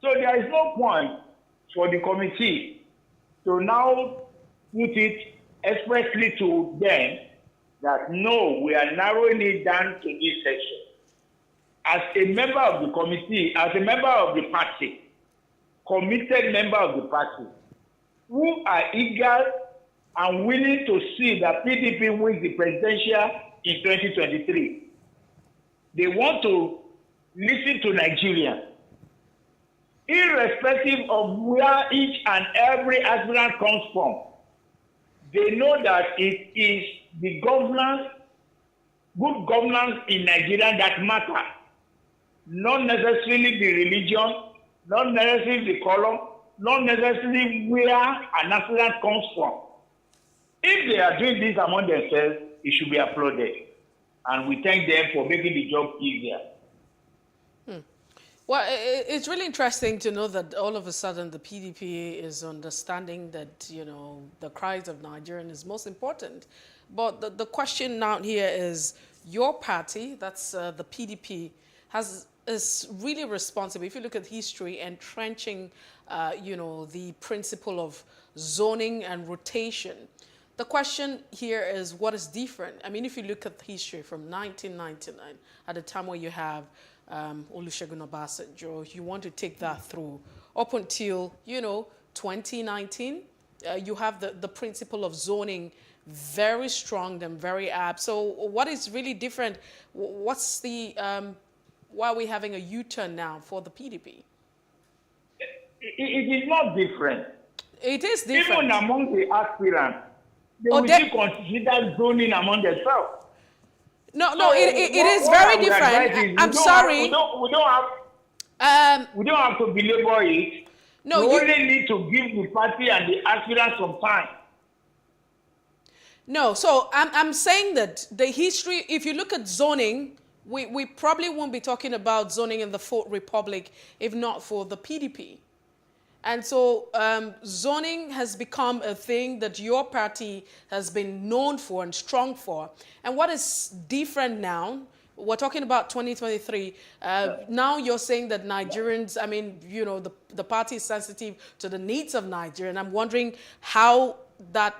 So there is no point for the committee to now put it expressly to them that no, we are narrowing it down to this section. As a member of the committee, as a member of the party, committed member of the party, who are eager and willing to see that PDP wins the presidential in 2023. They want to listen to Nigerians. Irrespective of where each and every aspirant comes from, they know that it is the governance, good governance in Nigeria that matters. Not necessarily the religion, not necessarily the color, not necessarily where an aspirant comes from. If they are doing this among themselves, it should be applauded. And we thank them for making the job easier. Well, it's really interesting to know that all of a sudden the PDP is understanding that, you know, the cries of Nigerians is most important. But the question now here is your party, that's the PDP, is really responsible. If you look at history, entrenching, you know, the principle of zoning and rotation. The question here is what is different? I mean, if you look at history from 1999, at the time where you have Olusegun Obasanjo, you want to take that through up until, you know, 2019, you have the principle of zoning very strong and very apt. So what is really different? What's the, why are we having a U-turn now for the PDP? It is not different. It is different. Even among the aspirants, they will still consider zoning among themselves. No, so it is very different. I'm sorry. We don't have to belabor it. No, we only need to give the party and the aspirants some time. No, so I'm saying that the history, if you look at zoning, we probably won't be talking about zoning in the Fourth Republic if not for the PDP. And so zoning has become a thing that your party has been known for and strong for. And what is different now, we're talking about 2023, now you're saying that Nigerians, I mean, you know, the party is sensitive to the needs of Nigeria. And I'm wondering how that,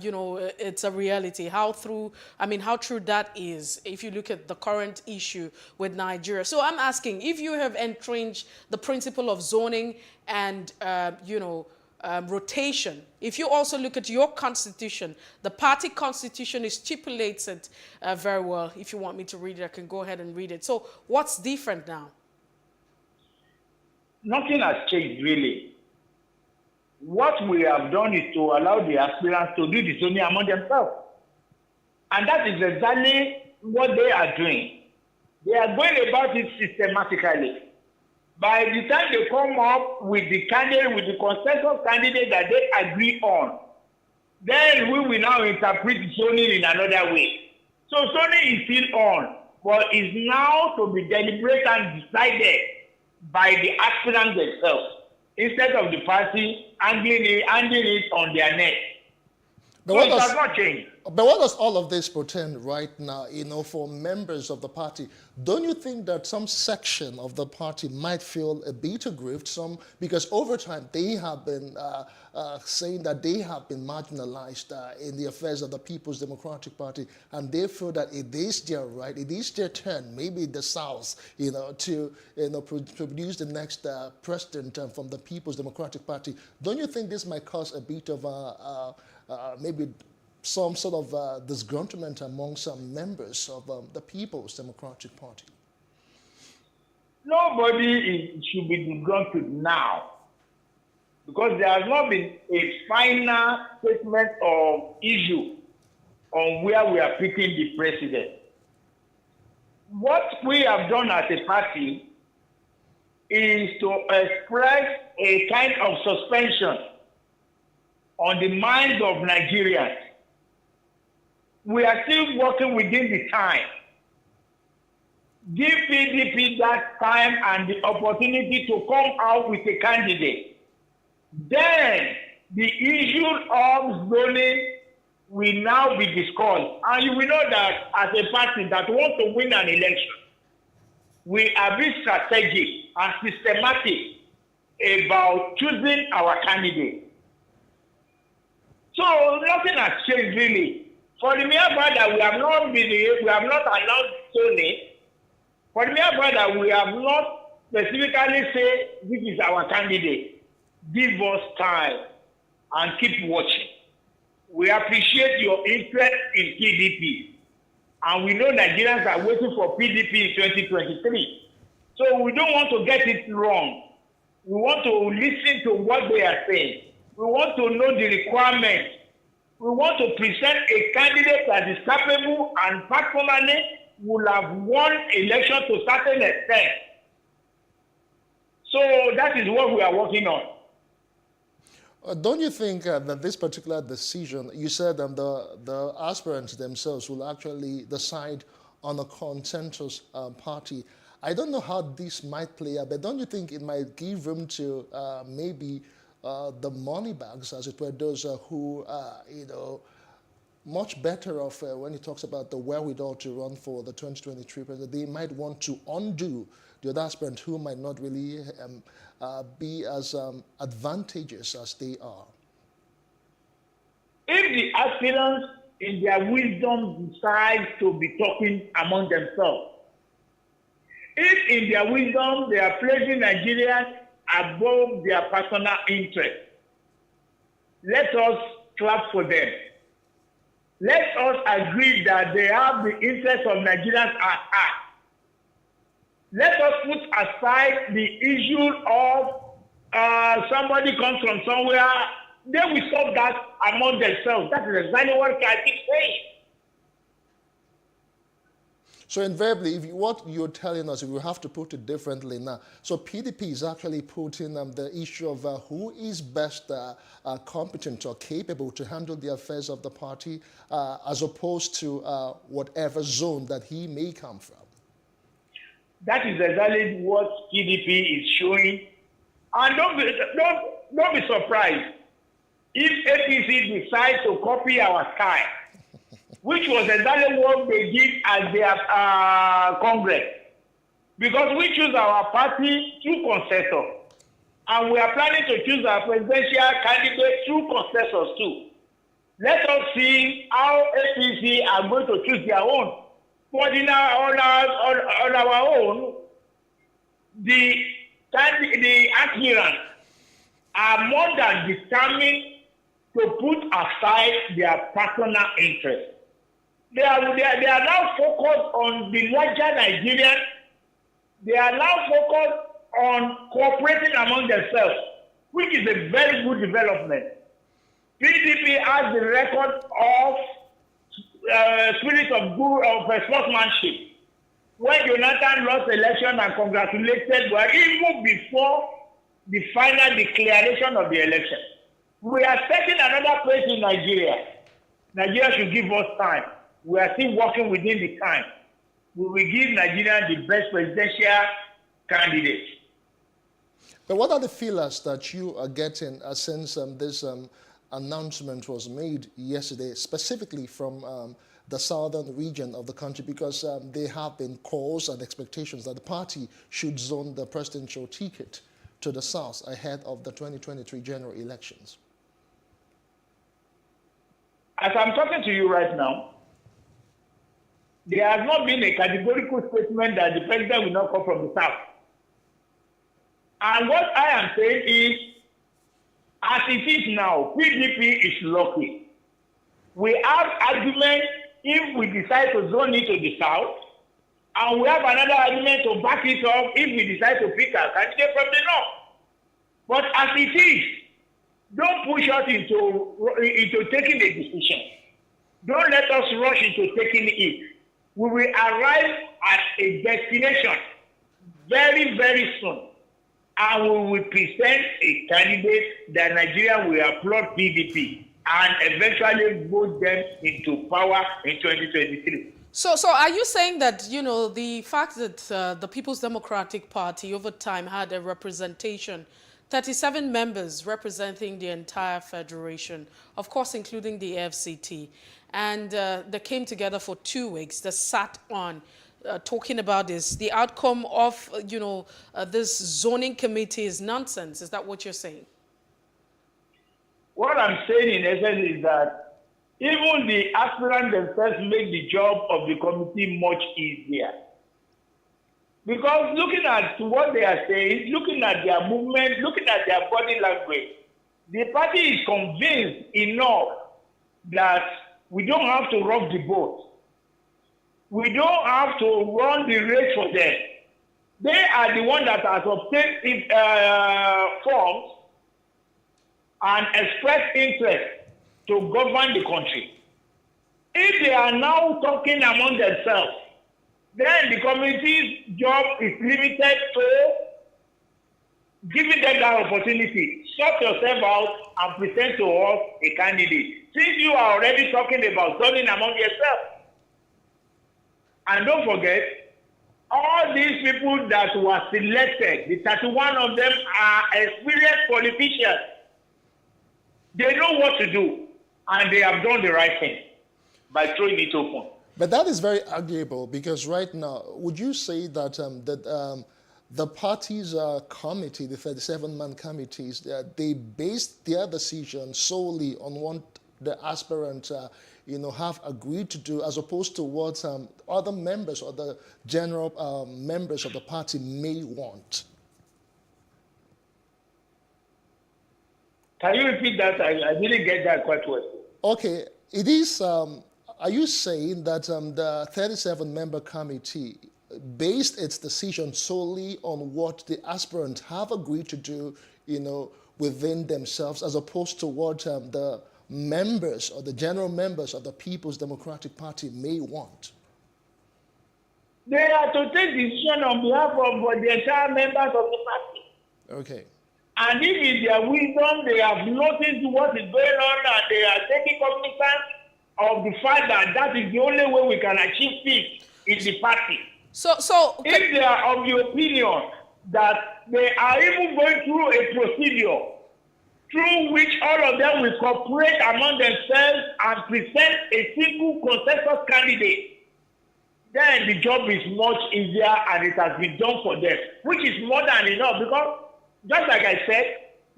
you know, it's a reality, how true that is if you look at the current issue with Nigeria. So I'm asking, if you have entrenched the principle of zoning and, you know, rotation, if you also look at your constitution, the party constitution stipulates it very well. If you want me to read it, I can go ahead and read it. So what's different now? Nothing has changed, really. What we have done is to allow the aspirants to do the zoning among themselves. And that is exactly what they are doing. They are going about it systematically. By the time they come up with the candidate, with the consensus candidate that they agree on, then we will now interpret zoning in another way. So zoning is still on, but is now to be deliberated and decided by the aspirants themselves, instead of the party handling it on their neck. But so it has not changed. But what does all of this portend right now, you know, for members of the party? Don't you think that some section of the party might feel a bit aggrieved, because over time they have been saying that they have been marginalized in the affairs of the People's Democratic Party, and they feel that it is their right, it is their turn, maybe the South, you know, to produce the next president from the People's Democratic Party. Don't you think this might cause a bit of maybe some sort of disgruntlement among some members of the People's Democratic Party? Nobody should be disgruntled now, because there has not been a final statement of issue on where we are picking the president. What we have done as a party is to express a kind of suspension on the minds of Nigerians. We are still working within the time. Give PDP that time and the opportunity to come out with a candidate. Then the issue of zoning will now be discussed. And you will know that as a party that wants to win an election, we are being strategic and systematic about choosing our candidate. So nothing has changed really. For the mere fact that we have not announced Tony, for the mere fact that we have not specifically said this is our candidate, give us time and keep watching. We appreciate your interest in PDP, and we know Nigerians are waiting for PDP in 2023. So we don't want to get it wrong. We want to listen to what they are saying. We want to know the requirements. We want to present a candidate that is capable and personally will have won election to a certain extent. So that is what we are working on. Don't you think that this particular decision, you said the aspirants themselves will actually decide on a consensus party? I don't know how this might play out, but don't you think it might give room to maybe the money bags, as it were, those who, much better off when he talks about the wherewithal to run for the 2023 president, they might want to undo the other aspirant who might not really be as advantageous as they are. If the aspirants in their wisdom decide to be talking among themselves, if in their wisdom they are placing Nigerians above their personal interest, let us clap for them. Let us agree that they have the interest of Nigerians at heart. Let us put aside the issue of somebody comes from somewhere. They will solve that among themselves. That is exactly what I keep saying. So invariably, what you're telling us, if we have to put it differently now, so PDP is actually putting the issue of who is best competent or capable to handle the affairs of the party as opposed to whatever zone that he may come from. That is exactly what PDP is showing. And don't be surprised if APC decides to copy our style, which was exactly what they did at their Congress. Because we choose our party through consensus. And we are planning to choose our presidential candidate through consensus too. Let us see how APC are going to choose their own. But on our own, the aspirants are more than determined to put aside their personal interest. They are now focused on the larger Nigerians. They are now focused on cooperating among themselves, which is a very good development. PDP has the record of spirit of sportsmanship. When Jonathan lost election and congratulated, were even before the final declaration of the election. We are setting another place in Nigeria. Nigeria should give us time. We are still working within the time. We will give Nigeria the best presidential candidate. But what are the feelers that you are getting since this announcement was made yesterday, specifically from the southern region of the country, because there have been calls and expectations that the party should zone the presidential ticket to the south ahead of the 2023 general elections? As I'm talking to you right now, there has not been a categorical statement that the president will not come from the south. And what I am saying is, as it is now, PDP is lucky. We have arguments if we decide to zone it to the south, and we have another argument to back it up if we decide to pick a candidate from the north. But as it is, don't push us into taking a decision. Don't let us rush into taking it. We will arrive at a destination very, very soon. And we will present a candidate that Nigeria will applaud PDP and eventually vote them into power in 2023. So are you saying that, the fact that the People's Democratic Party over time had a representation 37 members representing the entire federation, of course, including the FCT. And they came together for 2 weeks. They sat on talking about this. The outcome of, this zoning committee is nonsense. Is that what you're saying? What I'm saying in essence is that even the aspirants themselves make the job of the committee much easier. Because looking at what they are saying, looking at their movement, looking at their body language, the party is convinced enough that we don't have to rock the boat. We don't have to run the race for them. They are the ones that have obtained forms and expressed interest to govern the country. If they are now talking among themselves, then the committee's job is limited to giving them that opportunity. Sort yourself out and present to us a candidate. Since you are already talking about zoning among yourselves. And don't forget, all these people that were selected, the 31 of them are experienced politicians. They know what to do, and they have done the right thing by throwing it open. But that is very arguable, because right now, would you say that the party's committee, the 37-man committees, they based their decision solely on what the aspirants have agreed to do, as opposed to what other members or the general members of the party may want? Can you repeat that? I didn't get that quite well. Okay, it is. Are you saying that the 37-member committee based its decision solely on what the aspirants have agreed to do, within themselves, as opposed to what the members or the general members of the People's Democratic Party may want? They are to take decision on behalf of the entire members of the party. Okay. And if in their wisdom they have noticed what is going on and they are taking cognizance of the fact that that is the only way we can achieve peace in the party. So if they are of the opinion that they are even going through a procedure through which all of them will cooperate among themselves and present a single consensus candidate, then the job is much easier and it has been done for them, which is more than enough, because just like I said,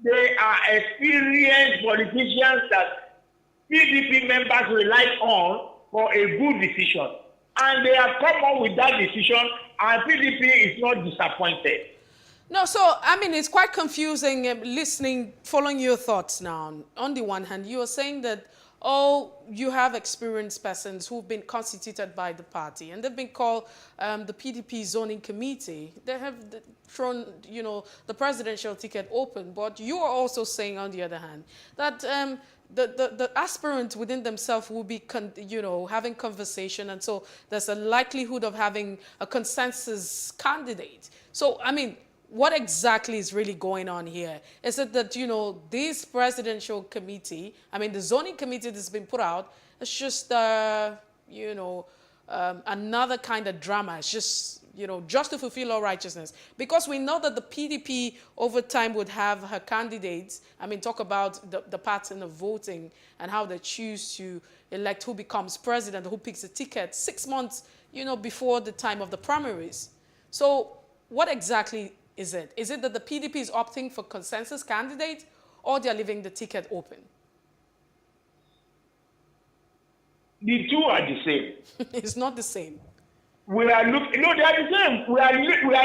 they are experienced politicians that PDP members rely on for a good decision. And they have come up with that decision, and PDP is not disappointed. No, so, it's quite confusing following your thoughts now. On the one hand, you are saying that, you have experienced persons who've been constituted by the party, and they've been called the PDP zoning committee. They have thrown, the presidential ticket open. But you are also saying, on the other hand, that the aspirants within themselves will be, having conversation, and so there's a likelihood of having a consensus candidate. So, what exactly is really going on here? Is it that, this presidential committee, the zoning committee that's been put out, it's just, another kind of drama. It's just, just to fulfill our righteousness. Because we know that the PDP over time would have her candidates, talk about the pattern of voting and how they choose to elect who becomes president, who picks a ticket 6 months, before the time of the primaries. So what exactly is it? Is it that the PDP is opting for consensus candidates, or they're leaving the ticket open? The two are the same. It's not the same. We are looking. No, they are the same. We are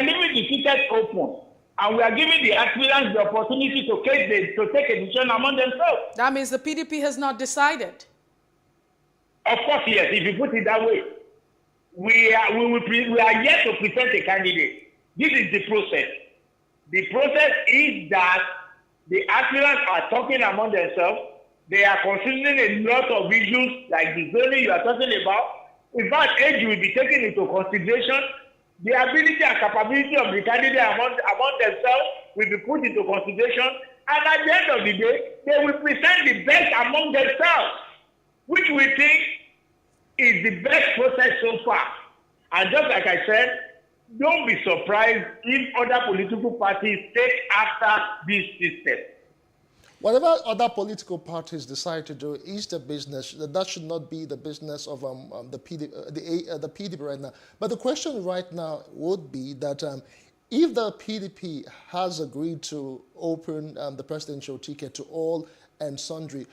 leaving the ticket open, and we are giving the aspirants the opportunity to take a decision among themselves. That means the PDP has not decided. Of course, yes. If you put it that way, we are yet to present a candidate. This is the process. The process is that the aspirants are talking among themselves. They are considering a lot of issues like the zoning you are talking about. In fact, age will be taken into consideration. The ability and capability of the candidate among themselves will be put into consideration. And at the end of the day, they will present the best among themselves, which we think is the best process so far. And just like I said, don't be surprised if other political parties take after this system. Whatever other political parties decide to do is the business. That should not be the business of the PDP right now. But the question right now would be that if the PDP has agreed to open the presidential ticket to all and sundry,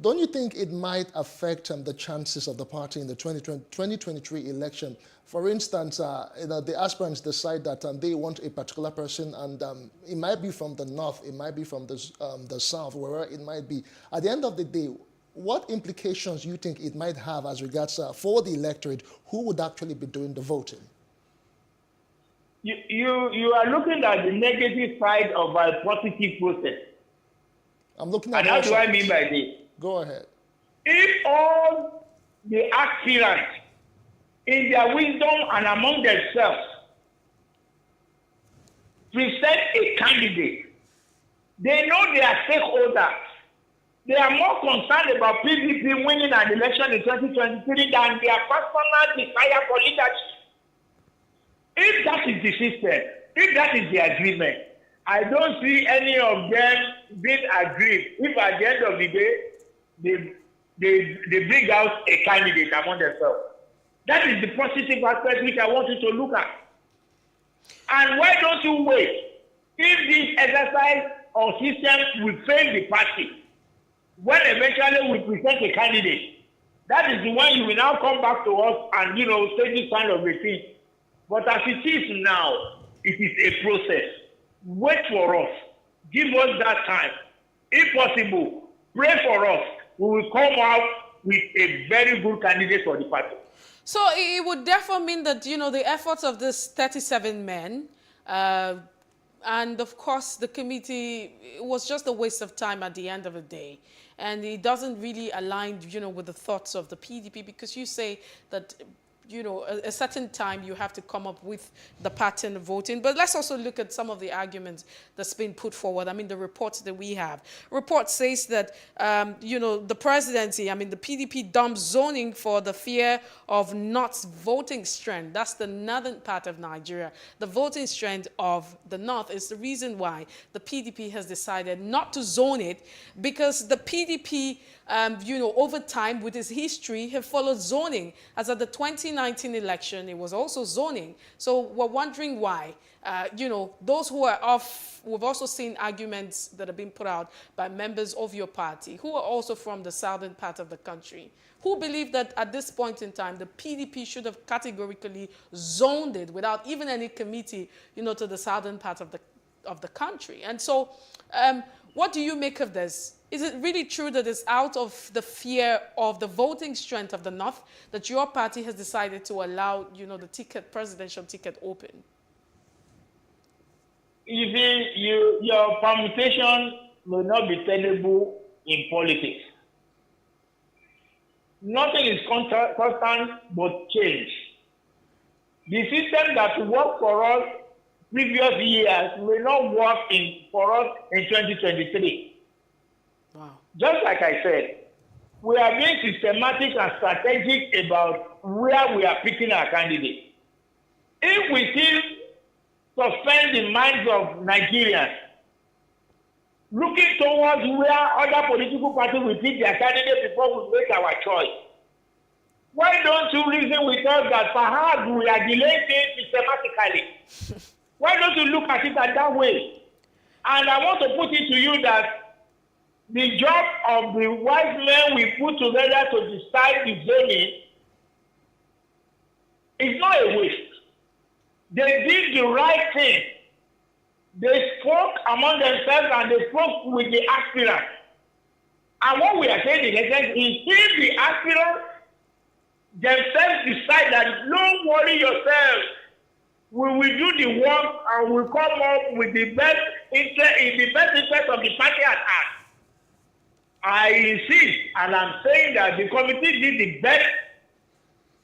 don't you think it might affect the chances of the party in the 2023 election? For instance, the aspirants decide that they want a particular person, and it might be from the north, it might be from the south, wherever it might be. At the end of the day, what implications do you think it might have as regards for the electorate who would actually be doing the voting? You are looking at the negative side of a positive process. I'm looking at. And how do I mean by this? Go ahead. If all the aspirants, in their wisdom and among themselves, present a candidate, they know they are stakeholders. They are more concerned about PDP winning an election in 2023 than their personal desire for leadership. If that is the system, if that is the agreement, I don't see any of them being agreed. If at the end of the day, they bring out a candidate among themselves. That is the positive aspect which I want you to look at. And why don't you wait? If this exercise or system will fail the party, when eventually we present a candidate, that is the one you will now come back to us and, say this kind of a thing. But as it is now, it is a process. Wait for us. Give us that time. If possible, pray for us. We will come out with a very good candidate for the party. So it would therefore mean that, the efforts of these 37 men, and of course the committee, was just a waste of time at the end of the day. And it doesn't really align, with the thoughts of the PDP, because you say that, a certain time you have to come up with the pattern of voting. But let's also look at some of the arguments that's been put forward. I mean, the reports that we have. Report says that, the presidency, the PDP dumps zoning for the fear of North's voting strength. That's the northern part of Nigeria. The voting strength of the North is the reason why the PDP has decided not to zone it, because the PDP, over time, with its history, have followed zoning. As at the 2019 election, it was also zoning. So we're wondering why. Those who are off, we've also seen arguments that have been put out by members of your party, who are also from the southern part of the country, who believe that at this point in time, the PDP should have categorically zoned it without even any committee, to the southern part of the country. And so, what do you make of this? Is it really true that it's out of the fear of the voting strength of the North that your party has decided to allow, the presidential ticket open? You see, your permutation may not be tenable in politics. Nothing is constant but change. The system that worked for us previous years may not work for us in 2023. Wow. Just like I said, we are being systematic and strategic about where we are picking our candidate. If we still suspend the minds of Nigerians, looking towards where other political parties will pick their candidate before we make our choice, why don't you reason with us that perhaps we are delaying things systematically? Why don't you look at it that way? And I want to put it to you that the job of the wise men we put together to decide the zoning is not a waste. They did the right thing. They spoke among themselves and they spoke with the aspirants. And what we are saying in essence is, if the aspirants themselves decide that, don't worry yourself, we will do the work and we'll come up with the best interest of the party at heart. I insist, and I'm saying that the committee did the best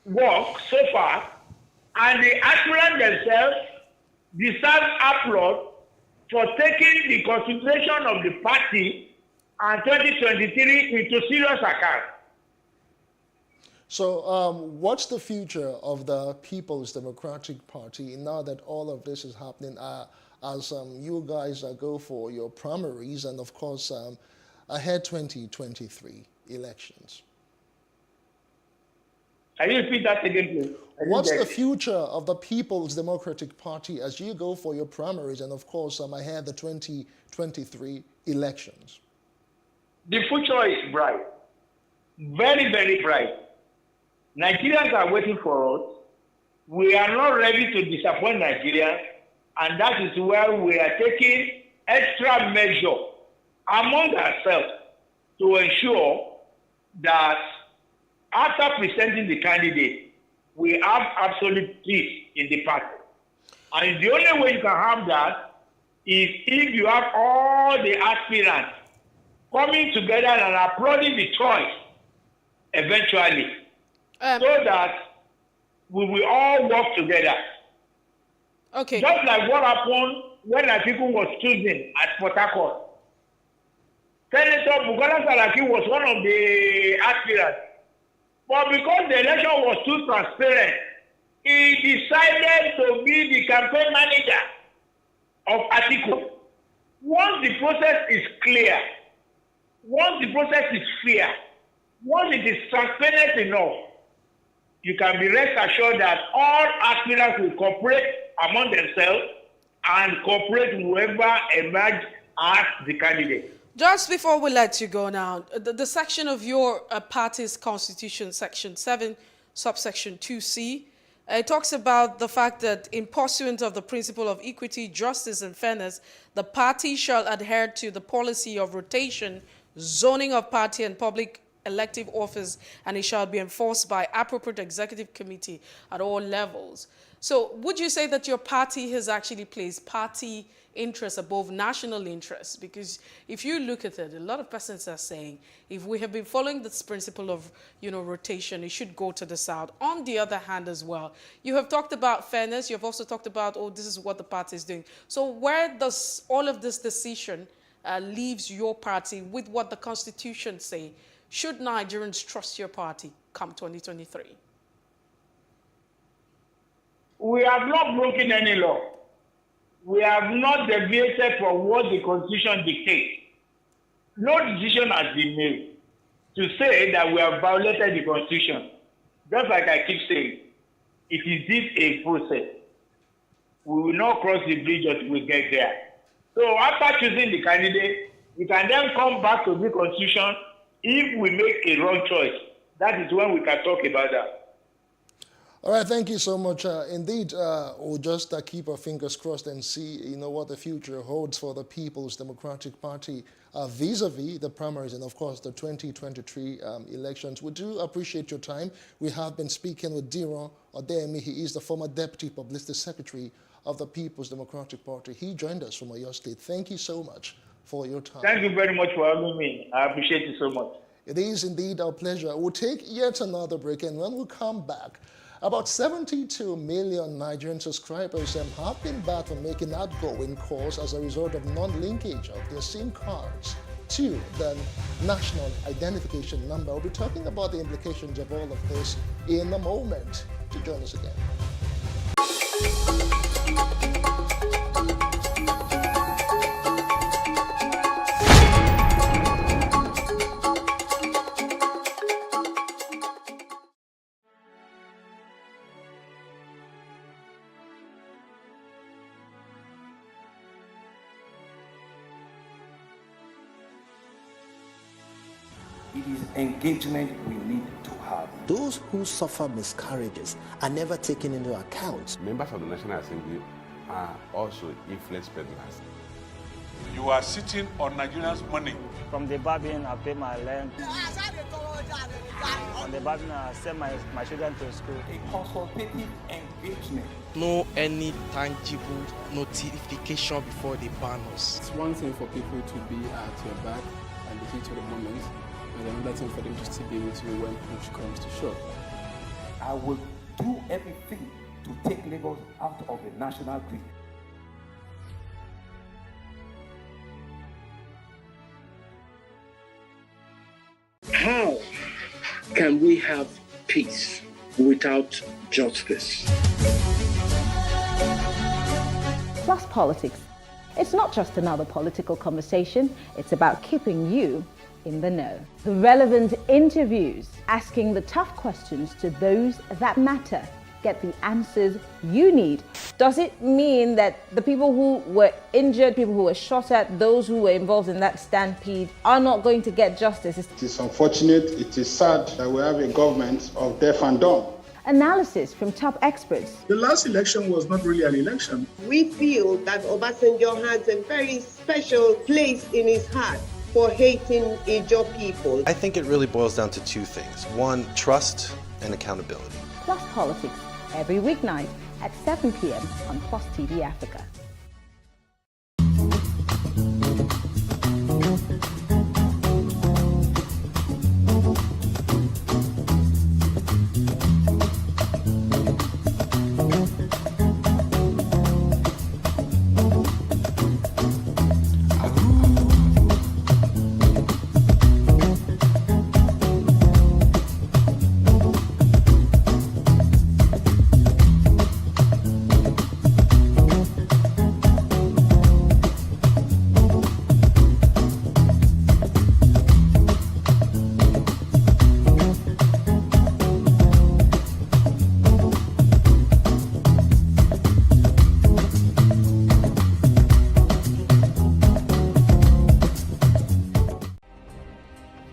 work so far, and the aspirants themselves deserve applaud for taking the consideration of the party and 2023 into serious account. So what's the future of the People's Democratic Party now that all of this is happening as you guys go for your primaries and, of course, ahead 2023 elections? Can you repeat that again, please? What's the future of the People's Democratic Party as you go for your primaries and, of course, ahead the 2023 elections? The future is bright. Very, very bright. Nigerians are waiting for us. We are not ready to disappoint Nigerians, and that is where we are taking extra measure among ourselves to ensure that after presenting the candidate, we have absolute peace in the party. And the only way you can have that is if you have all the aspirants coming together and applauding the choice eventually, so that we will all work together. Okay. Just like what happened when Atiku was chosen at Port Harcourt. Senator Bukola Saraki was one of the aspirants. But because the election was too transparent, he decided to be the campaign manager of Atiku. Once the process is clear, once the process is fair, once it is transparent enough, you can be rest assured that all aspirants will cooperate among themselves and cooperate whoever emerges as the candidate. Just before we let you go now, the section of your party's constitution, section 7, subsection 2C, it talks about the fact that in pursuant of the principle of equity, justice, and fairness, the party shall adhere to the policy of rotation, zoning of party and public elective office, and it shall be enforced by appropriate executive committee at all levels. So would you say that your party has actually placed party interests above national interests? Because if you look at it, a lot of persons are saying if we have been following this principle of, rotation, it should go to the south. On the other hand as well, you have talked about fairness. You have also talked about, this is what the party is doing. So where does all of this decision leaves your party with what the Constitution say? Should Nigerians trust your party come 2023? We have not broken any law. We have not deviated from what the Constitution dictates. No decision has been made to say that we have violated the Constitution. Just like I keep saying, it is this a process. We will not cross the bridge until we get there. So after choosing the candidate, we can then come back to the Constitution. If we make a wrong choice, that is when we can talk about that. All right, thank you so much. Indeed, we'll just keep our fingers crossed and see, what the future holds for the People's Democratic Party vis-a-vis the primaries and, of course, the 2023 elections. We do appreciate your time. We have been speaking with Diron Odemi. He is the former Deputy Publicity Secretary of the People's Democratic Party. He joined us from Oyo State. Thank you so much for your time. Thank you very much for having me. I appreciate it so much. It is indeed our pleasure. We'll take yet another break, and when we come back, about 72 million Nigerian subscribers have been barred from making outgoing calls as a result of non-linkage of their SIM cards to the national identification number. We'll be talking about the implications of all of this in a moment. To join us again. It is engagement we need to have. Those who suffer miscarriages are never taken into account. Members of the National Assembly are also influence peddlers. You are sitting on Nigerians' money. From the barbing, I pay my rent. From the barbing, I send my children to school. A consultative engagement. No any tangible notification before they ban us. It's one thing for people to be at your back and the heat of the moment, and another thing for them to still be with you when push comes to shove. I will do everything to take Lagos out of the national grid. How can we have peace without justice. Plus Politics. It's not just another political conversation, it's about keeping you in the know. The relevant interviews, asking the tough questions to those that matter. Get the answers you need. Does it mean that the people who were injured, people who were shot at, those who were involved in that stampede are not going to get justice? It is unfortunate, it is sad that we have a government of deaf and dumb. Analysis from top experts. The last election was not really an election. We feel that Obasanjo has a very special place in his heart for hating Ijaw people. I think it really boils down to two things. One, trust and accountability. Plus Politics, every weeknight at 7 p.m. on Plus TV Africa.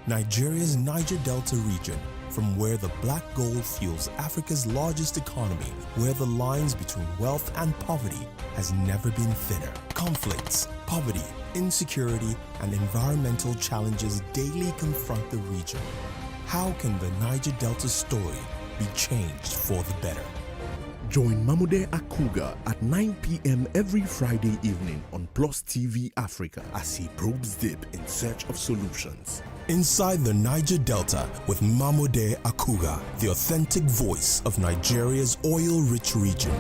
Nigeria's Niger Delta region, from where the black gold fuels Africa's largest economy, where the lines between wealth and poverty has never been thinner. Conflicts, poverty, insecurity, and environmental challenges daily confront the region. How can the Niger Delta story be changed for the better? Join Mamude Akuga at 9 p.m. every Friday evening on Plus TV Africa as he probes deep in search of solutions. Inside the Niger Delta with Mamude Akuga, the authentic voice of Nigeria's oil-rich region.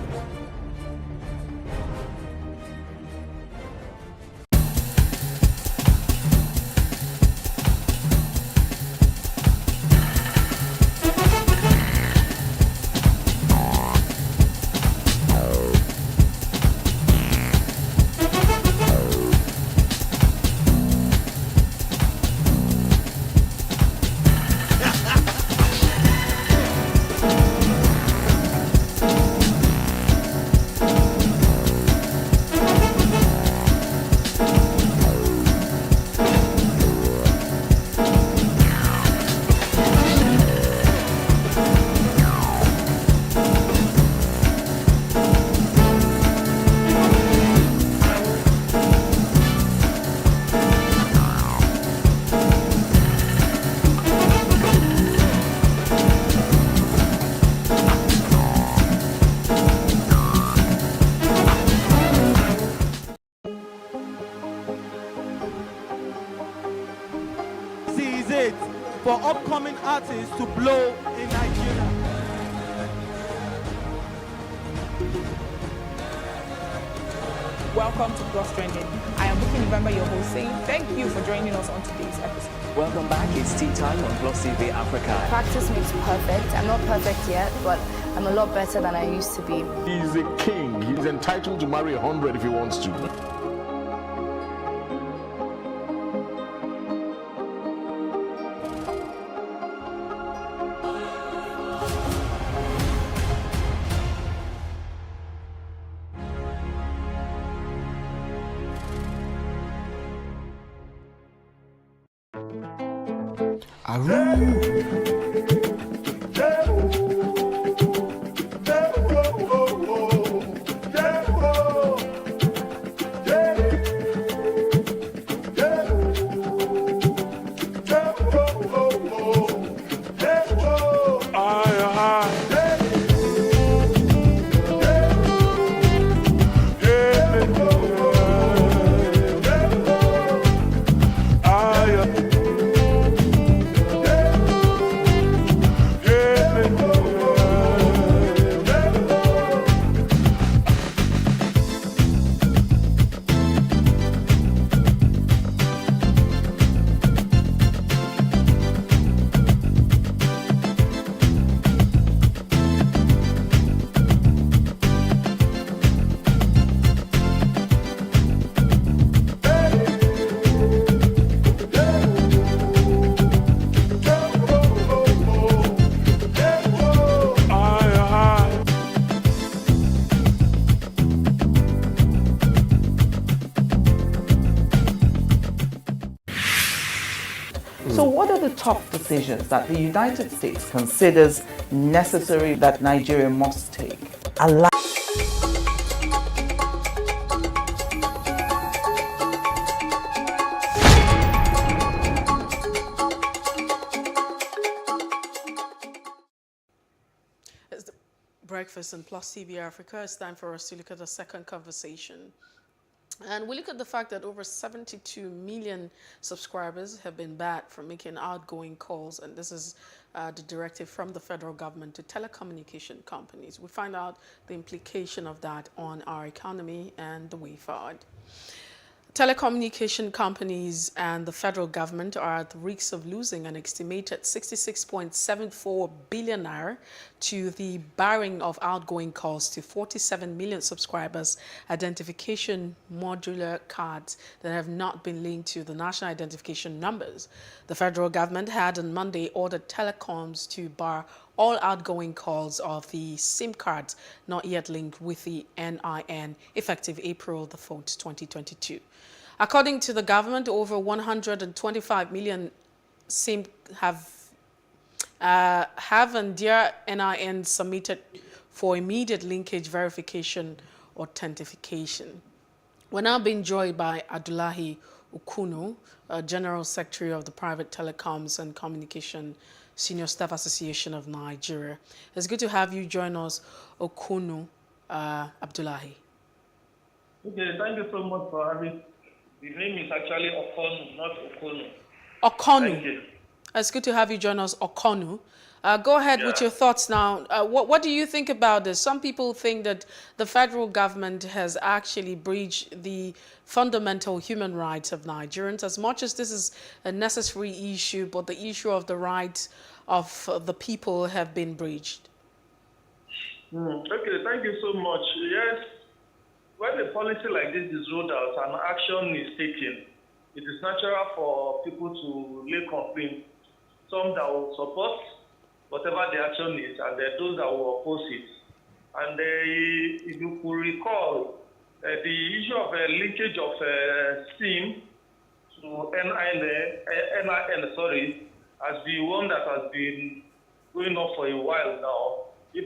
For upcoming artists to blow in Nigeria. Welcome to Plus Trending. I am Bookie November, your host, saying thank you for joining us on today's episode. Welcome back. It's tea time on PlusTV Africa. Practice makes perfect. I'm not perfect yet, but I'm a lot better than I used to be. He's a king. He's entitled to marry 100 if he wants to. what are the tough decisions that the United States considers necessary that Nigeria must take? Breakfast in Plus TV Africa. It's time for us to look at the second conversation. And we look at the fact that over 72 million subscribers have been barred from making outgoing calls. And this is the directive from the federal government to telecommunication companies. We find out the implication of that on our economy and the way forward. Telecommunication companies and the federal government are at risk of losing an estimated 66.74 billion naira to the barring of outgoing calls to 47 million subscribers' identification modular cards that have not been linked to the national identification numbers. The federal government had on Monday ordered telecoms to bar all outgoing calls of the SIM cards not yet linked with the NIN effective April the 4th, 2022. According to the government, over 125 million SIM have and their NIN submitted for immediate linkage verification authentication. We're now being joined by Abdullahi Okunu, General Secretary of the Private Telecoms and Communication Senior Staff Association of Nigeria. It's good to have you join us, Okunu Abdullahi. Okay, thank you so much for having. The name is actually Okonu, not Okonu. Okonu. Thank you. It's good to have you join us, Okonu. Go ahead with your thoughts now. What do you think about this? Some people think that the federal government has actually breached the fundamental human rights of Nigerians, as much as this is a necessary issue, but the issue of the rights of the people have been breached. Okay, thank you so much. Yes, when a policy like this is rolled out and action is taken, it is natural for people to lay complaints. Some that will support whatever the action is, and there are those that will oppose it. And if you could recall, the issue of linkage of SIM to NIN, has been one that has been going on for a while now. If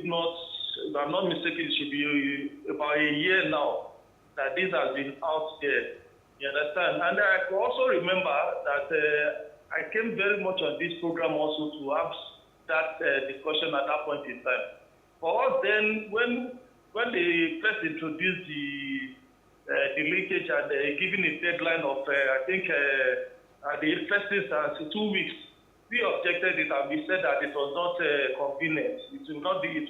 I'm not mistaken, it should be about a year now that this has been out there. You understand? And I can also remember that I came very much on this program also to have that discussion at that point in time. For us then, when they first introduced the linkage and giving a deadline of, I think, the first instance, 2 weeks, we objected it and we said that it was not convenient. It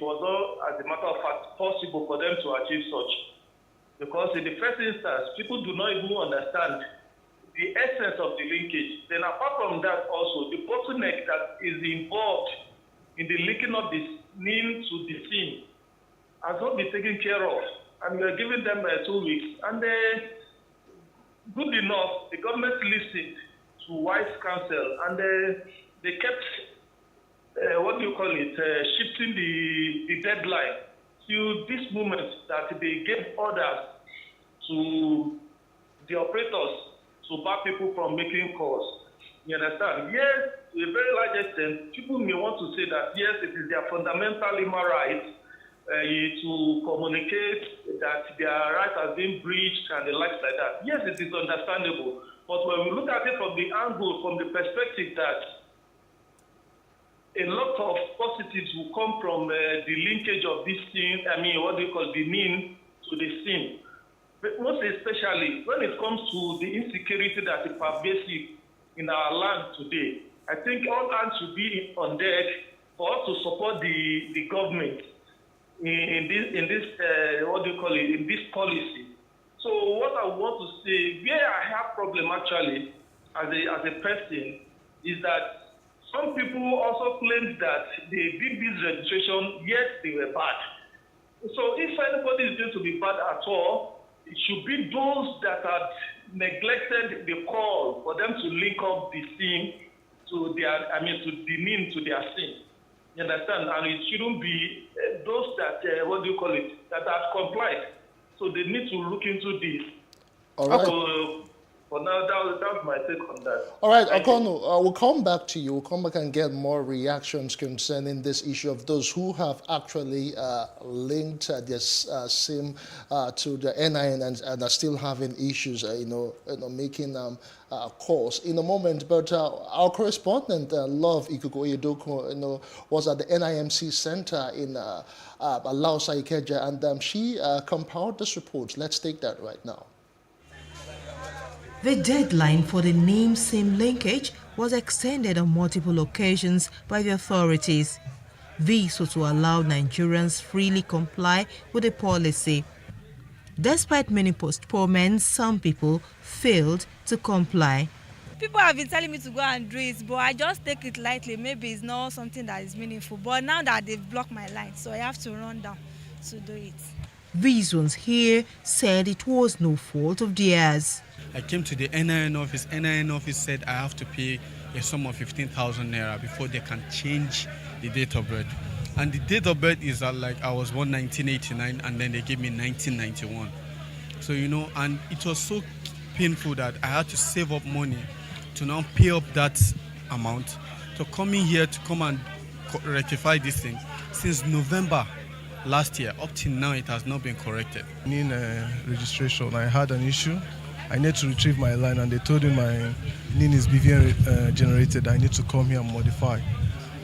was not, as a matter of fact, possible for them to achieve such. Because in the first instance, people do not even understand the essence of the linkage. Then apart from that also, the bottleneck that is involved in the linking of the NIN to the SIM has not been taken care of. And we are giving them 2 weeks. And good enough, the government listened to wise counsel, and they kept, shifting the deadline to this moment that they gave orders to the operators to bar people from making calls. You understand? Yes, to a very large extent, people may want to say that, yes, it is their fundamental human right to communicate that their right has been breached and the likes like that. Yes, it is understandable. But when we look at it from the angle, from the perspective that a lot of positives will come from the linkage of this thing, the NIN to the SIM. But most especially when it comes to the insecurity that is pervasive in our land today, I think all hands should be on deck for us to support the government in this policy. So what I want to say, where I have problem actually as a person, is that some people also claim that they did this registration, yet they were bad. So if anybody is going to be bad at all, it should be those that had neglected the call for them to link up the SIM to their, to the NIN to their SIM. You understand? And it shouldn't be those that, that have complied. So they need to look into this. All right. So, For now, that's my take on that. All right, Okono, we'll come back to you. We'll come back and get more reactions concerning this issue of those who have actually linked their SIM to the NIN and are still having issues, making calls in a moment. But our correspondent, Love Ikuku-Oyedoku, was at the NIMC Center in Lausa Ikeja, and she compiled this report. Let's take that right now. The deadline for the name SIM linkage was extended on multiple occasions by the authorities. This was to allow Nigerians freely comply with the policy. Despite many postponements, some people failed to comply. People have been telling me to go and do it, but I just take it lightly. Maybe it's not something that is meaningful. But now that they've blocked my line, so I have to run down to do it. These ones here said it was no fault of theirs. I came to the NIN office. NIN office said I have to pay a sum of 15,000 naira before they can change the date of birth. And the date of birth is like I was born 1989 and then they gave me 1991. So, and it was so painful that I had to save up money to now pay up that amount. So coming here to come and rectify this thing, since November last year, up till now, it has not been corrected. In registration, I had an issue. I need to retrieve my line, and they told me my NIN is BVN generated. I need to come here and modify.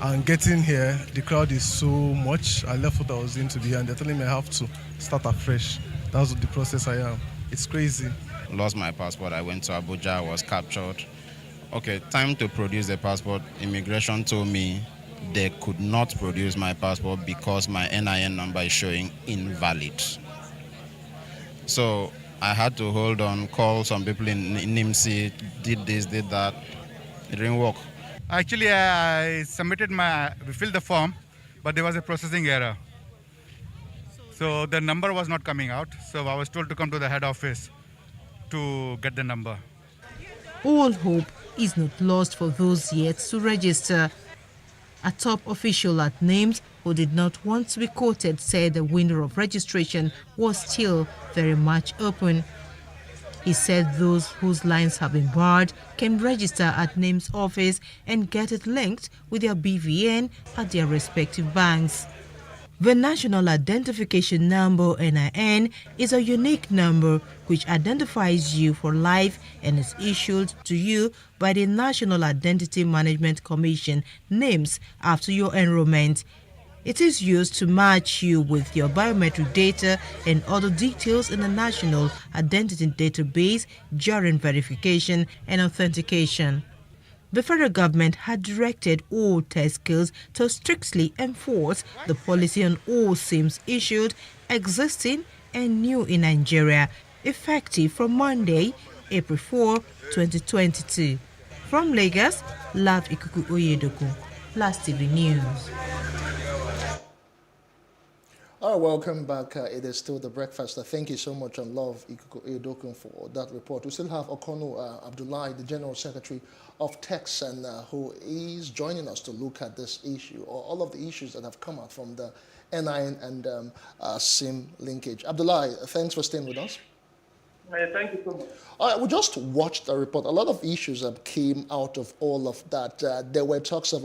And getting here, the crowd is so much. I left what I was doing to be here, and they're telling me I have to start afresh. That's the process I am. It's crazy. Lost my passport. I went to Abuja. I was captured. Okay, time to produce the passport. Immigration told me they could not produce my passport because my NIN number is showing invalid. So I had to hold on, call some people in NIMC, did this, did that. It didn't work. Actually, I filled the form, but there was a processing error. So the number was not coming out. So I was told to come to the head office to get the number. All hope is not lost for those yet to register. A top official at NIMS who did not want to be quoted said the window of registration was still very much open. He said those whose lines have been barred can register at NIMS office and get it linked with their BVN at their respective banks. The National Identification Number, NIN, is a unique number which identifies you for life and is issued to you by the National Identity Management Commission, NIMS, after your enrollment. It is used to match you with your biometric data and other details in the National Identity Database during verification and authentication. The federal government had directed all test kills to strictly enforce the policy on all SIMs issued, existing and new in Nigeria, effective from Monday, April 4, 2022. From Lagos, Love Ikuku-Oyedoku, PlusTV News. All right, welcome back. It is still the breakfast. Thank you so much, and Love Ikuku-Oyedoku, for that report. We still have Okono Abdullahi, the General Secretary of Tex, and who is joining us to look at this issue, or all of the issues that have come out from the NIN and SIM linkage. Abdullahi, thanks for staying with us. Thank you so much. All right, we just watched a report. A lot of issues came out of all of that. There were talks of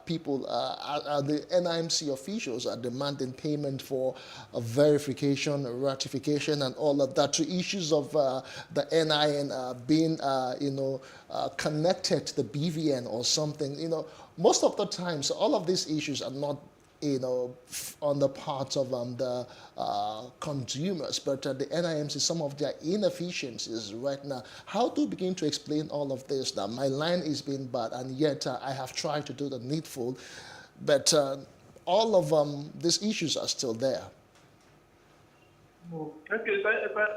people, the NIMC officials are demanding payment for verification, ratification, and all of that, to issues of the NIN being, connected to the BVN or something. Most of the times, all of these issues are not on the part of the consumers, but the NIMC, some of their inefficiencies right now. How do you begin to explain all of this? Now, my line is being bad, and yet I have tried to do the needful, but all of these issues are still there. Okay,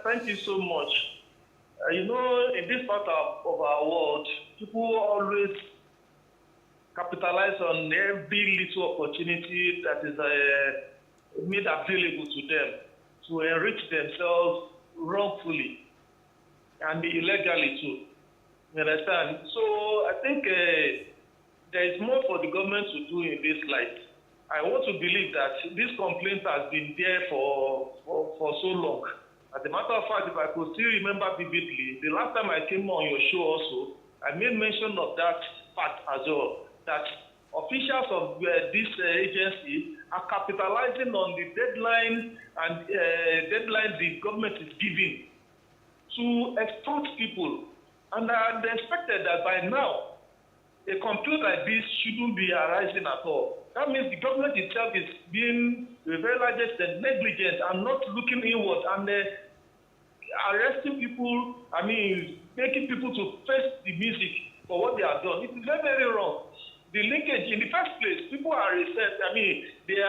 thank you so much. In this part of our world, people always capitalize on every little opportunity that is made available to them to enrich themselves wrongfully and illegally too. You understand? So I think there is more for the government to do in this light. I want to believe that this complaint has been there for so long. As a matter of fact, if I could still remember vividly, the last time I came on your show also, I made mention of that fact as well, that officials of this agency are capitalizing on the deadline and deadline the government is giving to extort people. And they expected that by now, a complaint like this shouldn't be arising at all. That means the government itself is being, to a very large extent, negligent and not looking inward and arresting people, making people to face the music for what they have done. It is very, very wrong. The linkage, in the first place, people are they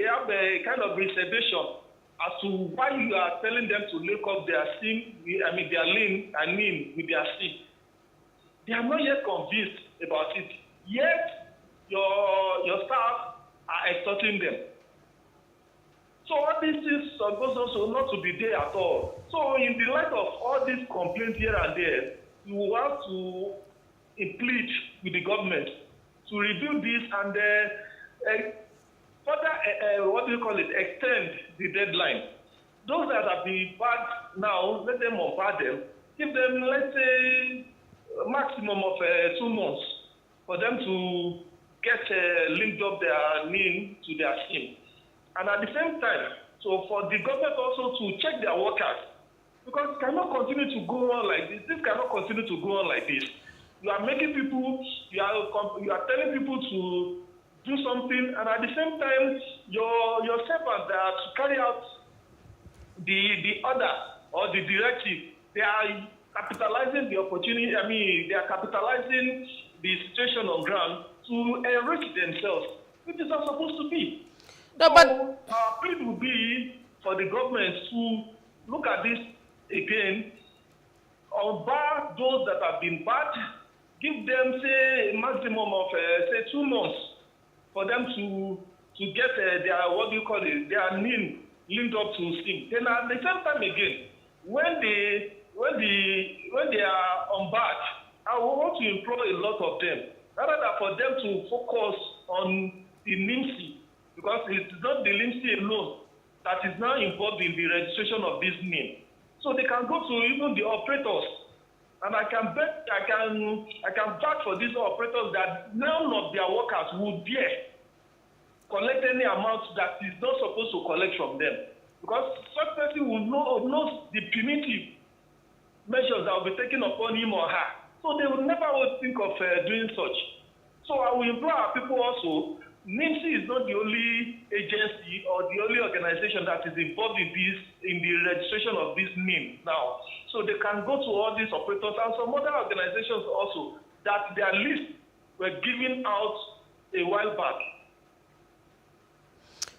have a kind of reservation as to why you are telling them to link up their sin, their lean and mean with their sin. They are not yet convinced about it. Yet, your staff are extorting them. So all these things are supposed also not to be there at all. So in the light of all these complaints here and there, you have to plead with the government to review this and further, extend the deadline. Those that have been barred now, let them unbar them. Give them, let's say, a maximum of 2 months for them to get linked up their name to their SIM. And at the same time, so for the government also to check their workers, because it cannot continue to go on like this. This cannot continue to go on like this. You are making people, you are telling people to do something, and at the same time, your servants that are to carry out the order or the directive, they are capitalizing the opportunity. They are capitalizing the situation on ground to enrich themselves, which is not supposed to be. No, so but our plea would be for the government to look at this again, unbar those that have been barred, give them, say, a maximum of, 2 months for them to get their, their NIN linked up to SIM. Then at the same time again, when they are unbarred, I want to implore a lot of them, rather than for them to focus on the NIMSI, because it's not the NIMSI alone that is now involved in the registration of this NIM. So they can go to even the operators, and I can vouch for these operators that none of their workers would dare collect any amount that is not supposed to collect from them, because such person will know the punitive measures that will be taken upon him or her. So they will never think of doing such. So I will implore our people also, NIMSI is not the only agency or the only organization that is involved in this, in the registration of this NIM now. So they can go to all these operators and some other organizations also that their lists were given out a while back.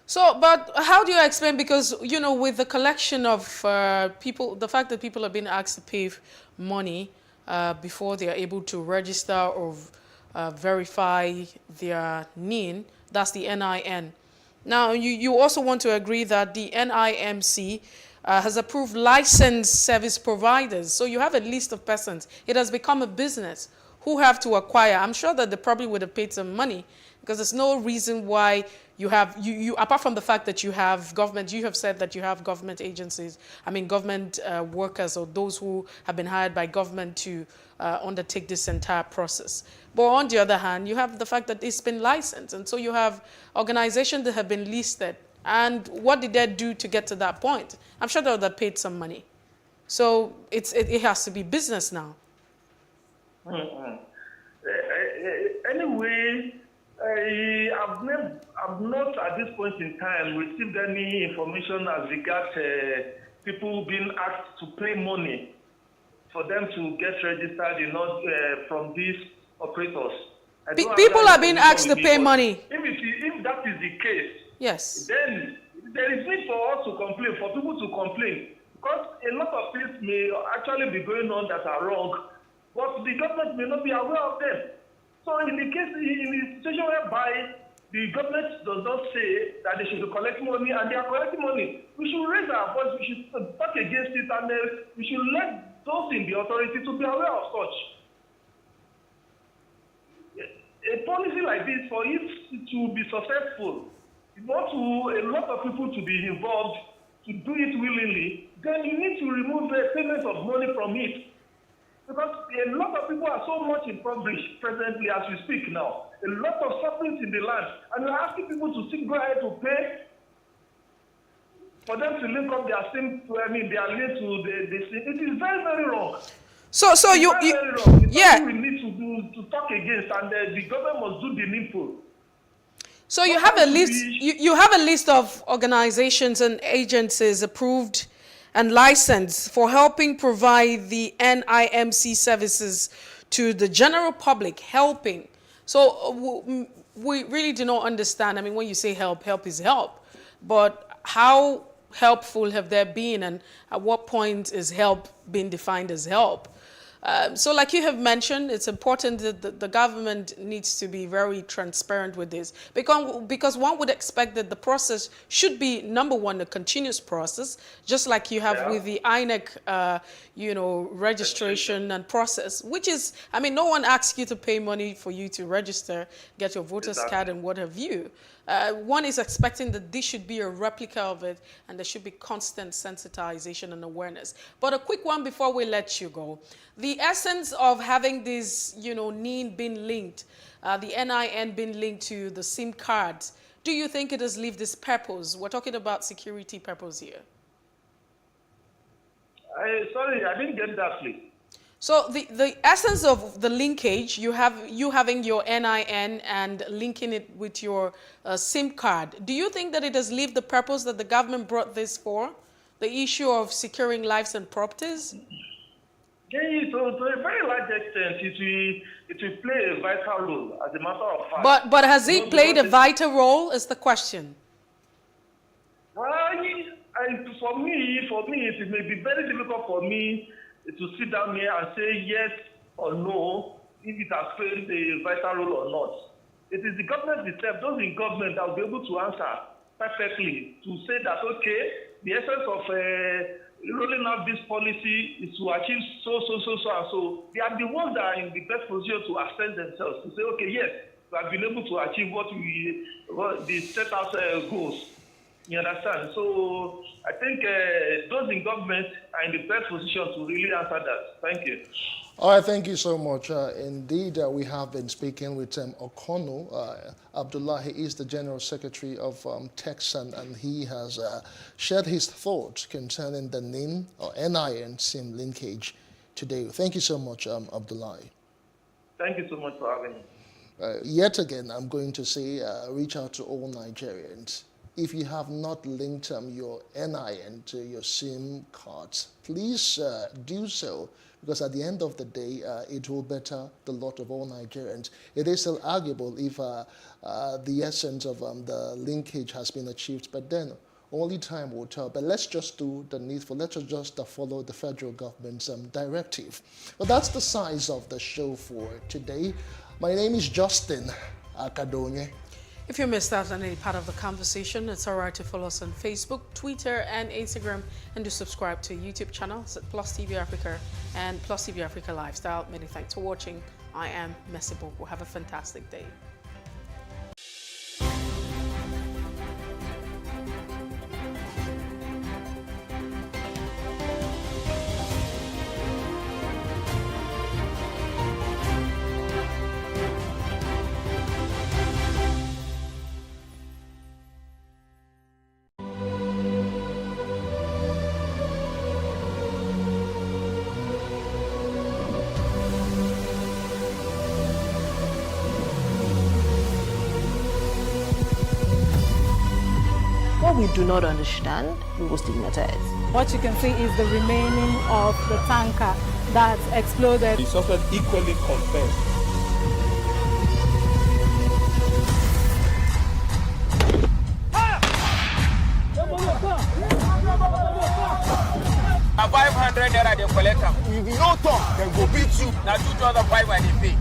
So, but how do you explain, because, you know, with the collection of people, the fact that people are being asked to pay money before they are able to register or verify their NIN, that's the NIN. Now, you also want to agree that the NIMC has approved licensed service providers. So you have a list of persons. It has become a business who have to acquire. I'm sure that they probably would have paid some money, because there's no reason why you have, apart from the fact that you have government, you have said that you have government agencies, government workers or those who have been hired by government to undertake this entire process. But on the other hand, you have the fact that it's been licensed. And so you have organizations that have been listed. And what did they do to get to that point? I'm sure they would have paid some money. So it has to be business now. Anyway, I've not at this point in time received any information as regards people being asked to pay money for them to get registered from these operators. People are being asked to pay money. If that is the case, yes, then there is need for us to complain, for people to complain, because a lot of things may actually be going on that are wrong, but the government may not be aware of them. So in the situation whereby the government does not say that they should be collecting money and they are collecting money, we should raise our voice, we should talk against it, and we should let those in the authority to be aware of such. A policy like this, for it to be successful, you want a lot of people to be involved to do it willingly, then you need to remove the payment of money from it. Because a lot of people are so much impoverished presently as we speak now. A lot of sufferings in the land. And you're asking people to still go ahead to pay for them to link up their SIM, their link to the SIM. It is very, very wrong. So it's you very wrong. It's yeah. something we need to talk against, and the government must do the needful. So you have a list. You have a list of organizations and agencies approved and licensed for helping provide the NIMC services to the general public. Helping. So we really do not understand. I mean, when you say help, help is help, but how helpful have there been, and at what point is help being defined as help? So like you have mentioned, it's important that the government needs to be very transparent with this, because one would expect that the process should be, number one, a continuous process, just like you have with the INEC, registration and process, which is, I mean, no one asks you to pay money for you to register, get your voter's card and what have you. One is expecting that this should be a replica of it, and there should be constant sensitization and awareness. But a quick one before we let you go. The essence of having this, NIN being linked, the NIN being linked to the SIM cards, do you think it has lived its purpose? We're talking about security purpose here. Sorry, I didn't get that, please. So the essence of the linkage, you having your NIN and linking it with your SIM card, do you think that it has lived the purpose that the government brought this for? The issue of securing lives and properties? Yeah, so to a very large extent, it will play a vital role, as a matter of fact. But has it played a vital role, is the question? Well, for me, it may be very difficult for me to sit down here and say yes or no if it has played a vital role or not. It is the government itself, those in government, that will be able to answer perfectly, to say that, okay, the essence of rolling out this policy is to achieve so, and so. They are the ones that are in the best position to assess themselves, to say, okay, yes, we have been able to achieve what the set out goals. You understand? So I think those in government are in the best position to really answer that. Thank you. All right, thank you so much. Indeed, we have been speaking with Okono Abdullahi. He is the General Secretary of Texan, and he has shared his thoughts concerning the NIN or NIN SIM linkage today. Thank you so much, Abdullahi. Thank you so much for having me. Yet again, I'm going to say, reach out to all Nigerians. If you have not linked your NIN to your SIM cards, please do so, because at the end of the day, it will better the lot of all Nigerians. It is still arguable if the essence of the linkage has been achieved, but then only time will tell. But let's just do the needful. Let's just follow the federal government's directive. But that's the size of the show for today. My name is Justin Akadonye. If you missed out on any part of the conversation, it's all right to follow us on Facebook, Twitter, and Instagram, and to subscribe to YouTube channels at PlusTvAfrica and PlusTvAfrica Lifestyle. Many thanks for watching. I am Messibo. We'll have a fantastic day. What we do not understand, we will stigmatize. What you can see is the remaining of the tanker that exploded. The suspect equally confessed. A 500 naira they collect them. If you don't talk, then go beat you. Now 2,500 when they pay.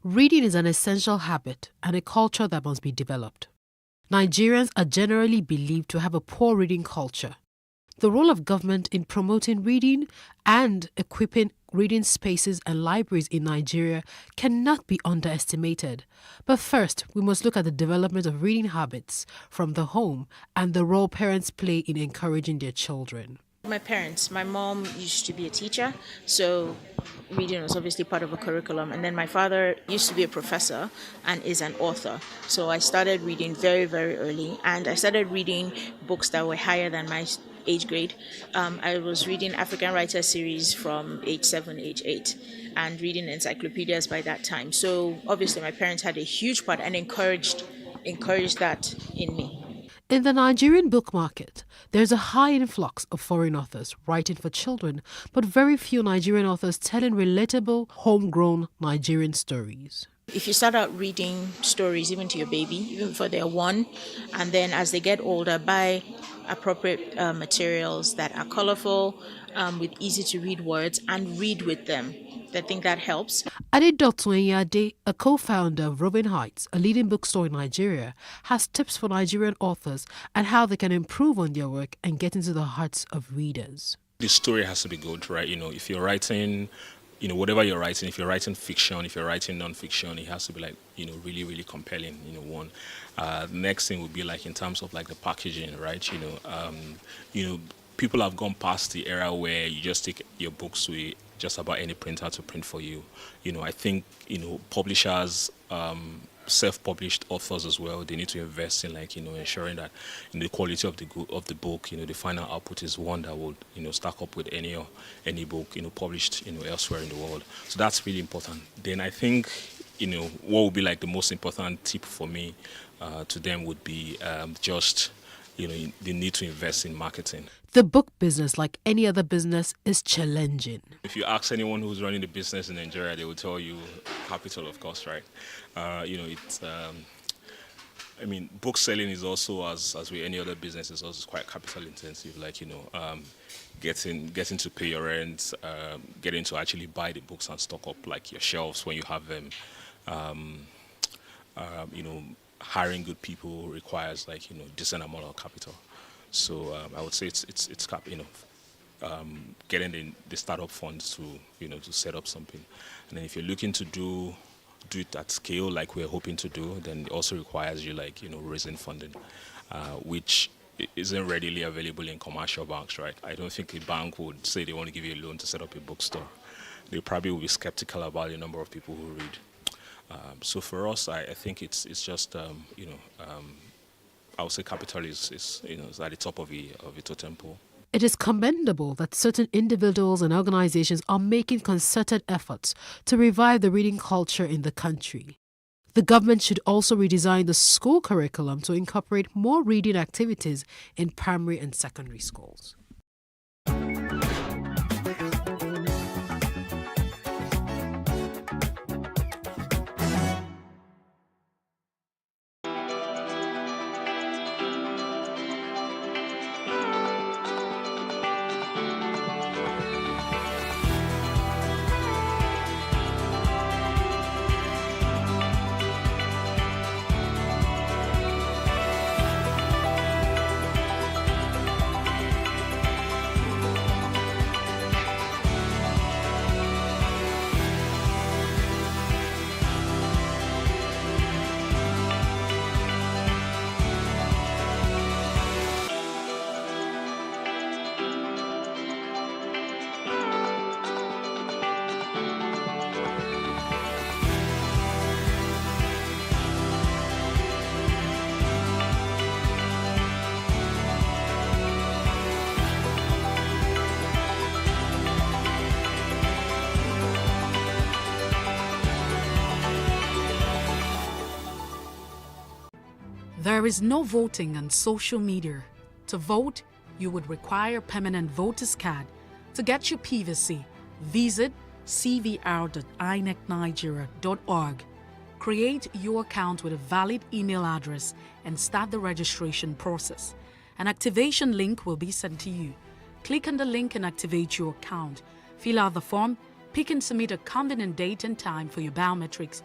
Reading is an essential habit and a culture that must be developed. Nigerians are generally believed to have a poor reading culture. The role of government in promoting reading and equipping reading spaces and libraries in Nigeria cannot be underestimated. But first, we must look at the development of reading habits from the home and the role parents play in encouraging their children. My parents, my mom used to be a teacher, so reading was obviously part of a curriculum. And then my father used to be a professor and is an author. So I started reading very, very early, and I started reading books that were higher than my age grade. I was reading African Writer series from age 7, age 8, and reading encyclopedias by that time. So obviously my parents had a huge part and encouraged that in me. In the Nigerian book market, there's a high influx of foreign authors writing for children, but very few Nigerian authors telling relatable, homegrown Nigerian stories. If you start out reading stories even to your baby, even before they're 1, and then as they get older, buy appropriate materials that are colorful, with easy to read words, and read with them. I think that helps. Adedotun Enyade, a co-founder of Robin Heights, a leading bookstore in Nigeria, has tips for Nigerian authors and how they can improve on their work and get into the hearts of readers. The story has to be good, right? If you're writing, whatever you're writing, if you're writing fiction, if you're writing non-fiction, it has to be like, really, really compelling, one. The next thing would be like in terms of like the packaging, right? People have gone past the era where you just take your books to just about any printer to print for you. I think, publishers, self-published authors as well, they need to invest in ensuring that the quality of the book, the final output is one that would, stack up with any book, published, elsewhere in the world. So that's really important. Then I think, what would be like the most important tip for me to them would be just, they need to invest in marketing. The book business, like any other business, is challenging. If you ask anyone who's running the business in Nigeria, they will tell you capital, of course, right? Book selling is also, as with any other business, is also quite capital intensive. Getting to pay your rent, getting to actually buy the books and stock up like your shelves when you have them. Hiring good people requires decent amount of capital. So I would say it's getting the startup funds to set up something, and then if you're looking to do it at scale like we're hoping to do, then it also requires you raising funding, which isn't readily available in commercial banks, right? I don't think a bank would say they want to give you a loan to set up a bookstore. They probably will be skeptical about the number of people who read. So for us, I think it's just I would say capital is at the top of the totem pole. It is commendable that certain individuals and organizations are making concerted efforts to revive the reading culture in the country. The government should also redesign the school curriculum to incorporate more reading activities in primary and secondary schools. There is no voting on social media. To vote, you would require a permanent voter's card. To get your PVC, visit cvr.inecnigeria.org. Create your account with a valid email address and start the registration process. An activation link will be sent to you. Click on the link and activate your account. Fill out the form, pick and submit a convenient date and time for your biometrics.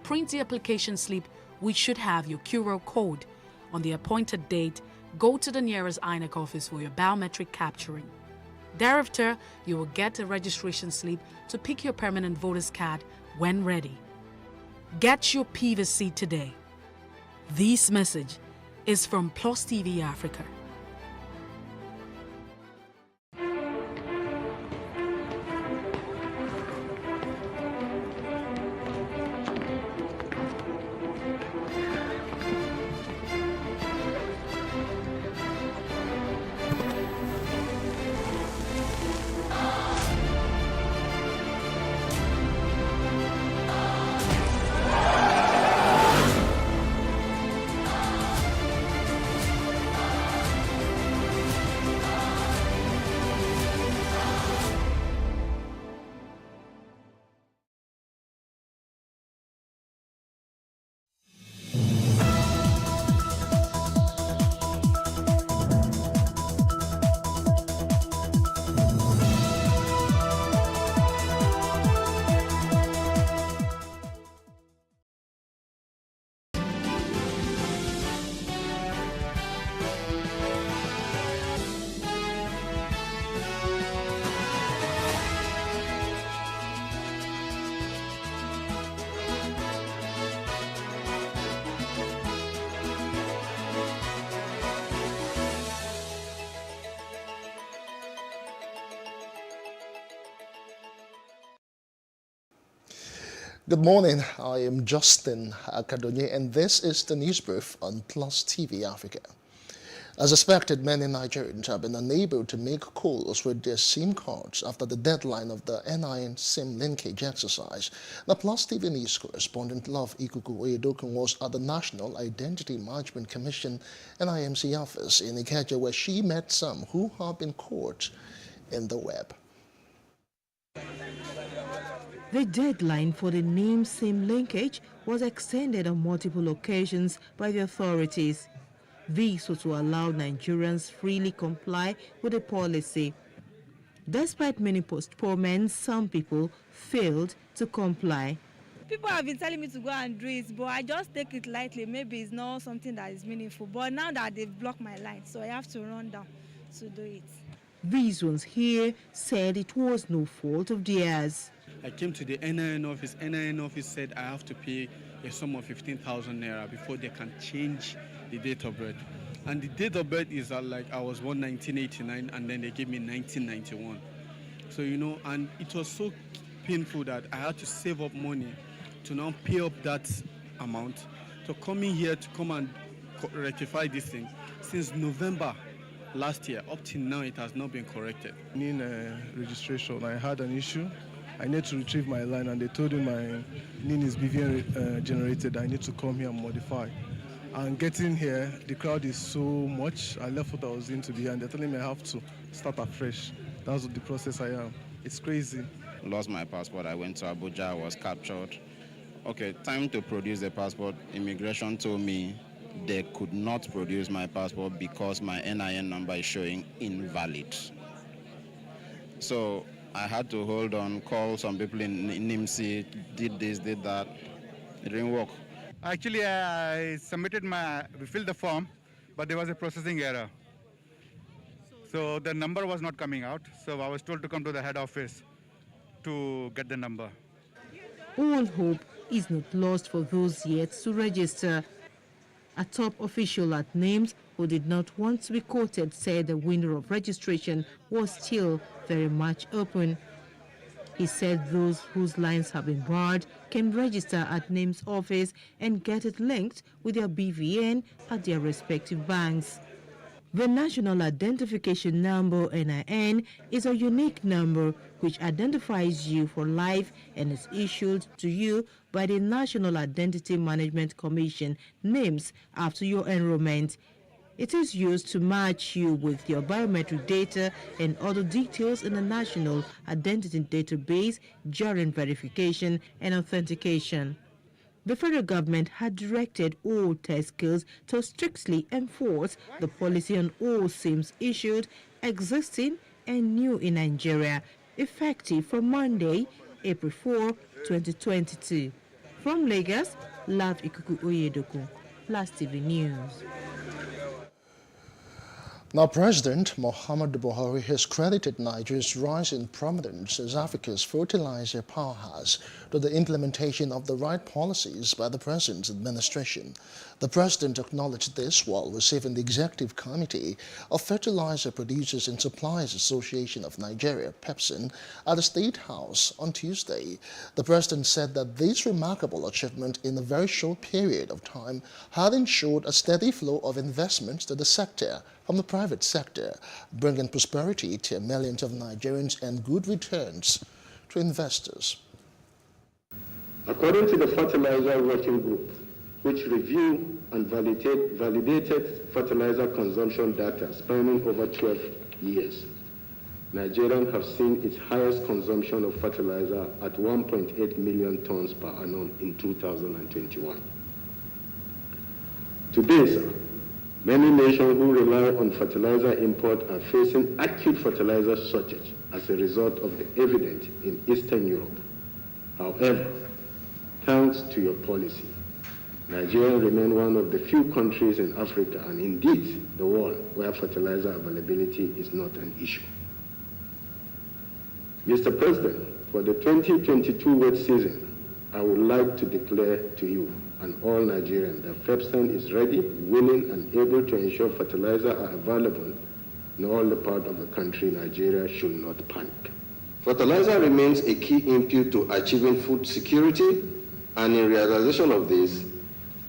print the application slip, which should have your QR code. On the appointed date, go to the nearest INEC office for your biometric capturing. Thereafter, you will get a registration slip to pick your permanent voter's card when ready. Get your PVC today. This message is from PlusTvAfrica. Good morning, I am Justin Akadonye and this is the news brief on Plus TV Africa. As expected, many Nigerians have been unable to make calls with their SIM cards after the deadline of the NIN SIM linkage exercise. The Plus TV News correspondent Love Ikuku Edokun was at the National Identity Management Commission NIMC office in Ikeja, where she met some who have been caught in the web. The deadline for the name SIM linkage was extended on multiple occasions by the authorities. This was to allow Nigerians freely comply with the policy. Despite many postponements, some people failed to comply. People have been telling me to go and do it, but I just take it lightly. Maybe it's not something that is meaningful. But now that they've blocked my line, so I have to run down to do it. These ones here said it was no fault of theirs. I came to the NIN office. NIN office said I have to pay a sum of 15,000 naira before they can change the date of birth. And the date of birth is like I was born 1989 and then they gave me 1991. So, and it was so painful that I had to save up money to now pay up that amount to come in here to come and rectify this thing. Since November last year, up till now, it has not been corrected. In registration, I had an issue. I need to retrieve my line, and they told me my NIN is BVN generated. I need to come here and modify. And getting here, the crowd is so much. I left what I was doing to be here, and they're telling me I have to start afresh. That's the process I am. It's crazy. Lost my passport. I went to Abuja. I was captured. Okay, time to produce the passport. Immigration told me they could not produce my passport because my NIN number is showing invalid. So I had to hold on, call some people in NIMC, did this, did that. It didn't work. Actually, I filled the form, but there was a processing error. So the number was not coming out. So I was told to come to the head office to get the number. All hope is not lost for those yet to register. A top official at NIMS who did not want to be quoted said the window of registration was still very much open. He said those whose lines have been barred can register at NIMS office and get it linked with their BVN at their respective banks. The National Identification Number, NIN, is a unique number which identifies you for life and is issued to you by the National Identity Management Commission, NIMS, after your enrollment. It is used to match you with your biometric data and other details in the National Identity Database during verification and authentication. The federal government had directed all Tescos to strictly enforce the policy on all SIMs issued, existing and new in Nigeria, effective from Monday, April 4, 2022. From Lagos, Love Ikuku Oyedoku, Plus TV News. Now, President Muhammadu Buhari has credited Nigeria's rise in prominence as Africa's fertilizer powerhouse to the implementation of the right policies by the President's administration. The President acknowledged this while receiving the Executive Committee of Fertilizer Producers and Suppliers Association of Nigeria, PEPSIN, at the State House on Tuesday. The President said that this remarkable achievement in a very short period of time had ensured a steady flow of investments to the sector from the private sector, bringing prosperity to millions of Nigerians and good returns to investors. According to the Fertilizer Working Group, which reviewed and validated fertilizer consumption data spanning over 12 years, Nigerians have seen its highest consumption of fertilizer at 1.8 million tons per annum in 2021. Today, sir, many nations who rely on fertilizer import are facing acute fertilizer shortage as a result of the evident in Eastern Europe. However, thanks to your policy, Nigeria remains one of the few countries in Africa and indeed the world where fertilizer availability is not an issue. Mr. President, for the 2022 wet season, I would like to declare to you and all Nigerians that FEPSIN is ready, willing, and able to ensure fertilizer are available in all the parts of the country. Nigeria should not panic. Fertilizer remains a key input to achieving food security, and in realization of this,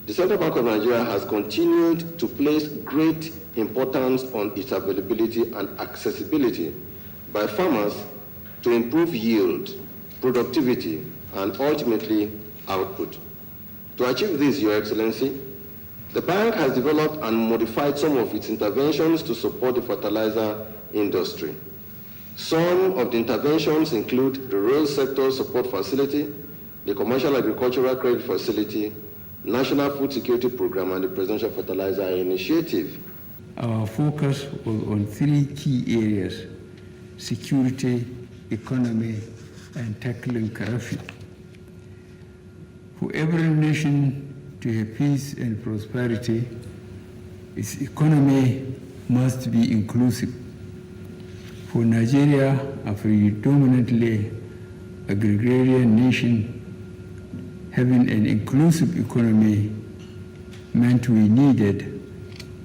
the Central Bank of Nigeria has continued to place great importance on its availability and accessibility by farmers to improve yield, productivity, and ultimately output. To achieve this, Your Excellency, the bank has developed and modified some of its interventions to support the fertilizer industry. Some of the interventions include the Rural Sector Support Facility, the Commercial Agricultural Credit Facility, National Food Security Program, and the Presidential Fertilizer Initiative. Our focus was on three key areas: security, economy, and tackling corruption. For every nation to have peace and prosperity, its economy must be inclusive. For Nigeria, a predominantly agrarian nation, having an inclusive economy meant we needed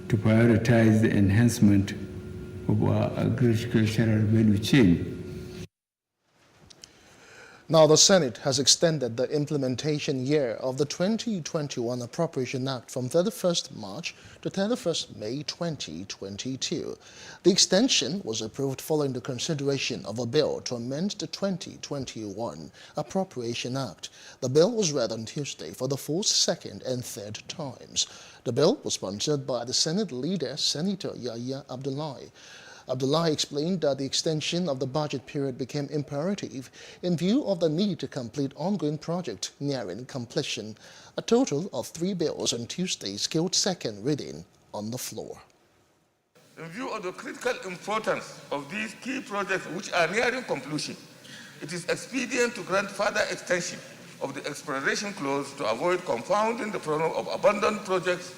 to prioritize the enhancement of our agricultural value chain. Now, the Senate has extended the implementation year of the 2021 Appropriation Act from 31st March to 31st May 2022. The extension was approved following the consideration of a bill to amend the 2021 Appropriation Act. The bill was read on Tuesday for the fourth, second, and third times. The bill was sponsored by the Senate leader, Senator Yahya Abdullahi. Abdullahi explained that the extension of the budget period became imperative in view of the need to complete ongoing projects nearing completion. A total of 3 bills on Tuesday skilled second reading on the floor. In view of the critical importance of these key projects which are nearing conclusion, it is expedient to grant further extension of the expiration clause to avoid confounding the problem of abandoned projects,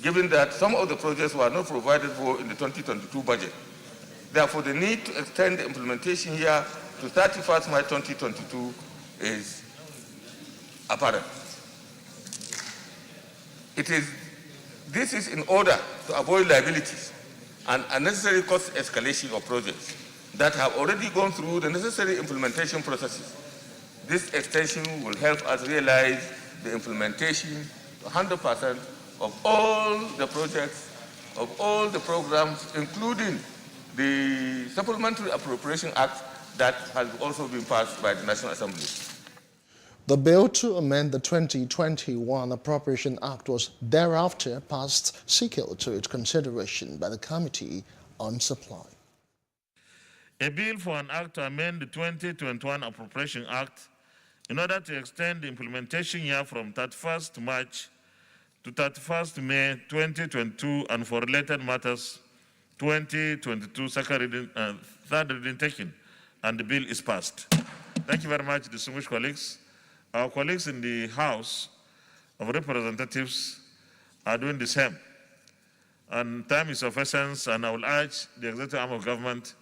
given that some of the projects were not provided for in the 2022 budget. Therefore, the need to extend the implementation year to 31st March 2022 is apparent. This is in order to avoid liabilities and unnecessary cost escalation of projects that have already gone through the necessary implementation processes. This extension will help us realize the implementation to 100% of all the projects, of all the programs, including the Supplementary Appropriation Act that has also been passed by the National Assembly. The bill to amend the 2021 Appropriation Act was thereafter passed sequel to its consideration by the Committee on Supply. A bill for an act to amend the 2021 Appropriation Act in order to extend the implementation year from 31st March to 31st May 2022 and for related matters 2022 third reading taken, and the bill is passed. Thank you very much, distinguished colleagues. Our colleagues in the House of Representatives are doing the same. And time is of essence, and I will urge the executive arm of government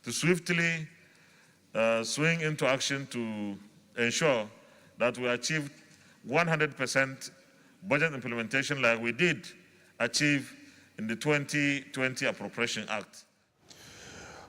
to swiftly swing into action to ensure that we achieve 100% budget implementation like we did achieve in the 2020 Appropriation Act.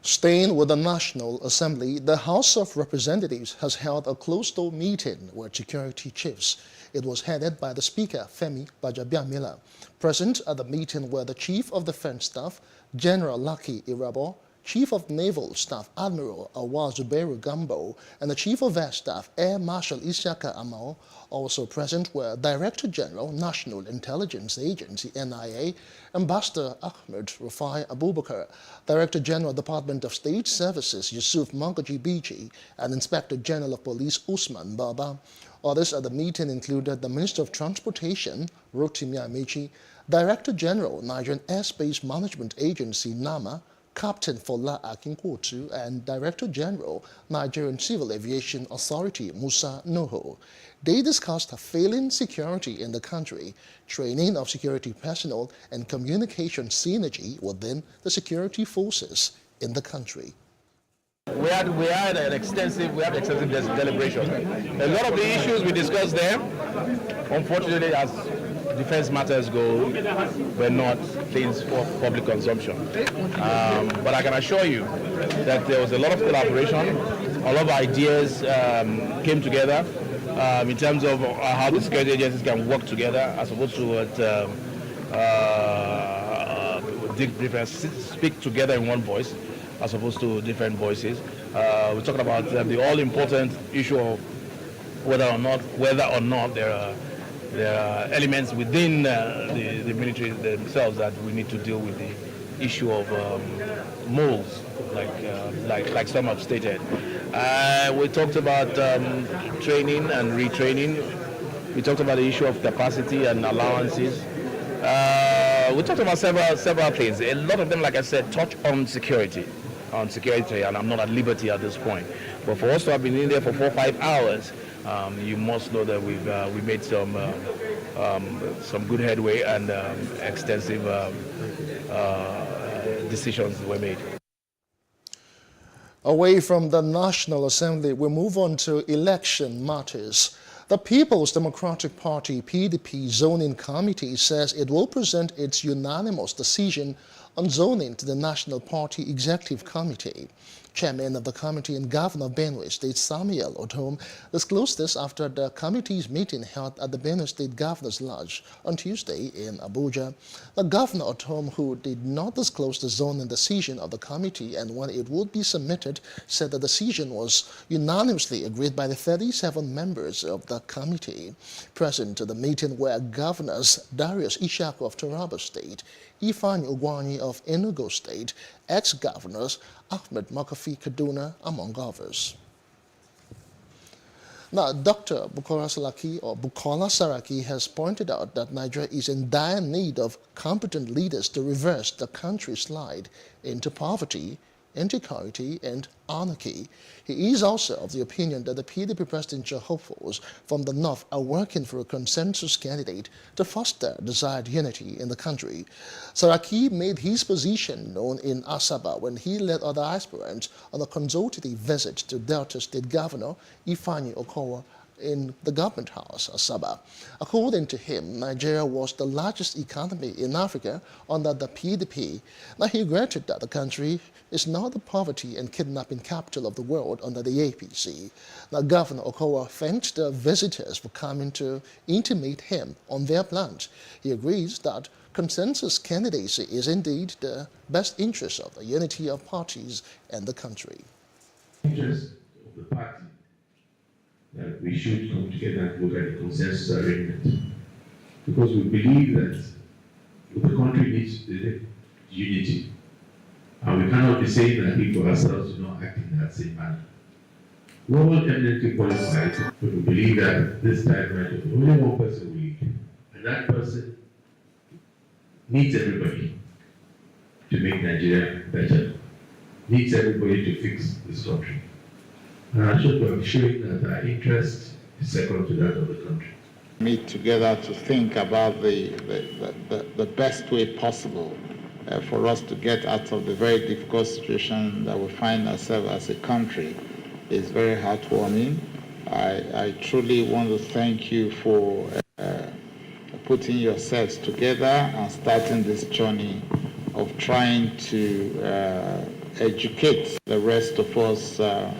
Staying with the National Assembly, the House of Representatives has held a closed-door meeting with security chiefs. It was headed by the Speaker, Femi Gbajabiamila. Present at the meeting were the Chief of Defense Staff, General Lucky Irabo, Chief of Naval Staff Admiral Awal Zubairu Gambo, and the Chief of Air Staff Air Marshal Isiaka Amal. Also present were Director General, National Intelligence Agency (NIA), Ambassador Ahmed Rufai Abubakar, Director General, Department of State Services Yusuf Mangaji Biji, and Inspector General of Police Usman Baba. Others at the meeting included the Minister of Transportation, Rotimi Amechi, Director General, Nigerian Airspace Management Agency, NAMA, Captain Fola Akinkotu, and Director General, Nigerian Civil Aviation Authority, Musa Nuhu. They discussed failing security in the country, training of security personnel, and communication synergy within the security forces in the country. We had extensive deliberation. A lot of the issues we discussed there, unfortunately, as defense matters go, were not things for public consumption. But I can assure you that there was a lot of collaboration, a lot of ideas came together in terms of how the security agencies can work together as opposed to speak together in one voice as opposed to different voices. We're talking about the all-important issue of whether or not there are elements within the military themselves that we need to deal with the issue of moles, like some have stated. We talked about training and retraining. We talked about the issue of capacity and allowances. We talked about several things. A lot of them, like I said, touch on security, and I'm not at liberty at this point. But for us to have been in there for 4 or 5 hours, you must know that we made some good headway and extensive decisions were made. Away from the National Assembly, we move on to election matters. The People's Democratic Party, PDP, Zoning Committee says it will present its unanimous decision on zoning to the National Party Executive Committee. Chairman of the committee and Governor of Benue State, Samuel Otom, disclosed this after the committee's meeting held at the Benue State Governor's Lodge on Tuesday in Abuja. The Governor Otom, who did not disclose the zoning decision of the committee and when it would be submitted, said the decision was unanimously agreed by the 37 members of the committee. Present to the meeting were Governors Darius Ishaku of Taraba State, Ifeanyi Ugwuanyi of Enugu State, ex-governors Ahmed Makafi Kaduna, among others. Now, Dr. Bukola Saraki has pointed out that Nigeria is in dire need of competent leaders to reverse the country's slide into poverty, insecurity, and anarchy. He is also of the opinion that the PDP presidential hopefuls from the North are working for a consensus candidate to foster desired unity in the country. Saraki made his position known in Asaba when he led other aspirants on a consultative visit to Delta State Governor Ifeanyi Okowa in the government house, Asaba. According to him, Nigeria was the largest economy in Africa under the PDP. Now, he regretted that the country is now the poverty and kidnapping capital of the world under the APC. Now, Governor Okowa thanked the visitors for coming to intimate him on their plans. He agrees that consensus candidacy is indeed the best interest of the unity of parties and the country. Interest of the party that we should come together and look at a consensus arrangement, because we believe that the country needs unity, and we cannot be saying that we for ourselves do not act in that same manner. We're all eminently qualified, but we believe that this time around only one person will lead, and that person needs everybody to make Nigeria better, needs everybody to fix this country. And I should be showing that our interest is second to that of the country. Meet together to think about the best way possible for us to get out of the very difficult situation that we find ourselves as a country is very heartwarming. I truly want to thank you for putting yourselves together and starting this journey of trying to educate the rest of us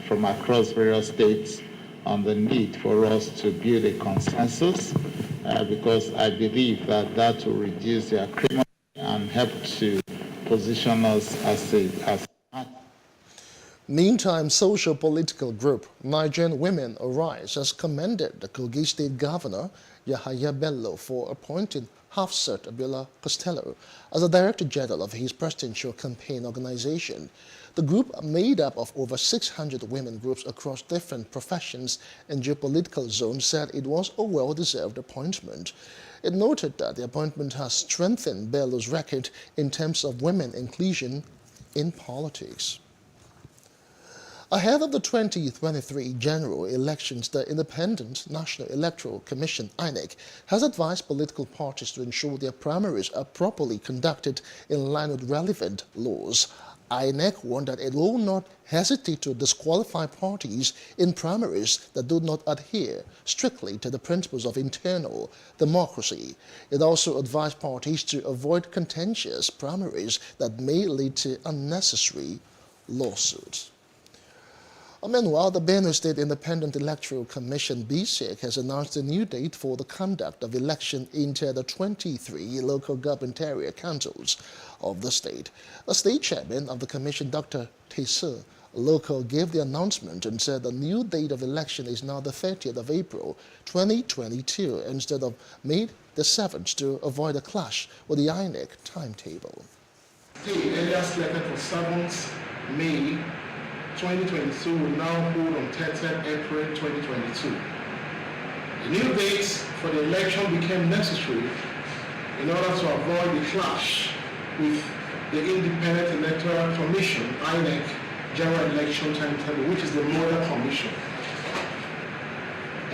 from across various states on the need for us to build a consensus because I believe that that will reduce the acrimony and help to position us as Meantime, social-political group Nigerian Women Arise has commended the Kogi State Governor Yahaya Bello for appointing Hafsat Abiola Costello as the Director General of his presidential campaign organization. The group, made up of over 600 women groups across different professions and geopolitical zones, said it was a well-deserved appointment. It noted that the appointment has strengthened Bello's record in terms of women inclusion in politics. Ahead of the 2023 general elections, the Independent National Electoral Commission, INEC, has advised political parties to ensure their primaries are properly conducted in line with relevant laws. INEC warned that it will not hesitate to disqualify parties in primaries that do not adhere strictly to the principles of internal democracy. It also advised parties to avoid contentious primaries that may lead to unnecessary lawsuits. Meanwhile, the Benue State Independent Electoral Commission, BSEC, has announced a new date for the conduct of election into the 23 local government area councils of the state. The state chairman of the commission, Dr. Tese Loco, gave the announcement and said the new date of election is now the 30th of April 2022 instead of May the 7th to avoid a clash with the INEC timetable. The earlier selected for 7th May 2022 will now hold on 30th April 2022. The new dates for the election became necessary in order to avoid the clash with the Independent Electoral Commission, INEC, General Election Timetable, which is the model commission.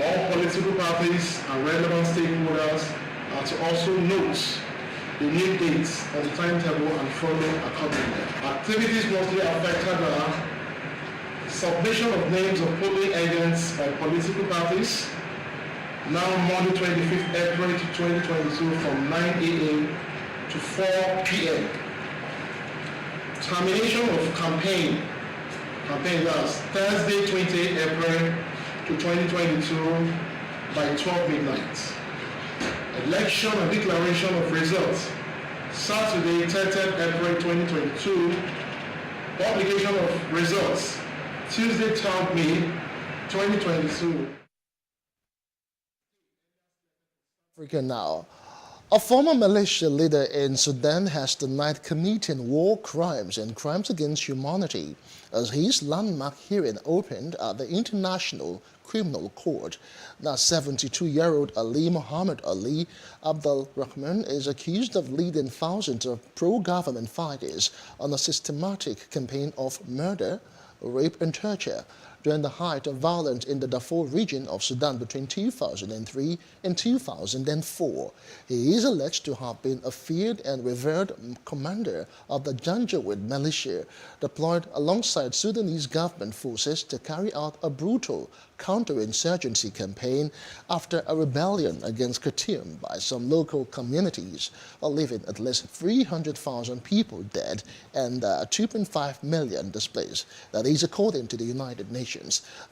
All political parties and relevant stakeholders are to also note the new dates on the timetable and follow accordingly. Activities mostly affected are submission of names of polling agents by political parties, now Monday 25th April 2022 from 9 a.m. to 4 p.m. Termination of campaign that's Thursday 28 April to 2022 by 12 midnight. Election and declaration of results Saturday 30th April 2022. Publication of results Tuesday 12 May 2022. Africa now. A former militia leader in Sudan has denied committing war crimes and crimes against humanity as his landmark hearing opened at the International Criminal Court. Now 72-year-old Ali Muhammad Ali Abdul Rahman is accused of leading thousands of pro-government fighters on a systematic campaign of murder, rape and torture during the height of violence in the Darfur region of Sudan between 2003 and 2004. He is alleged to have been a feared and revered commander of the Janjaweed militia, deployed alongside Sudanese government forces to carry out a brutal counterinsurgency campaign after a rebellion against Khartoum by some local communities, leaving at least 300,000 people dead and 2.5 million displaced. That is according to the United Nations.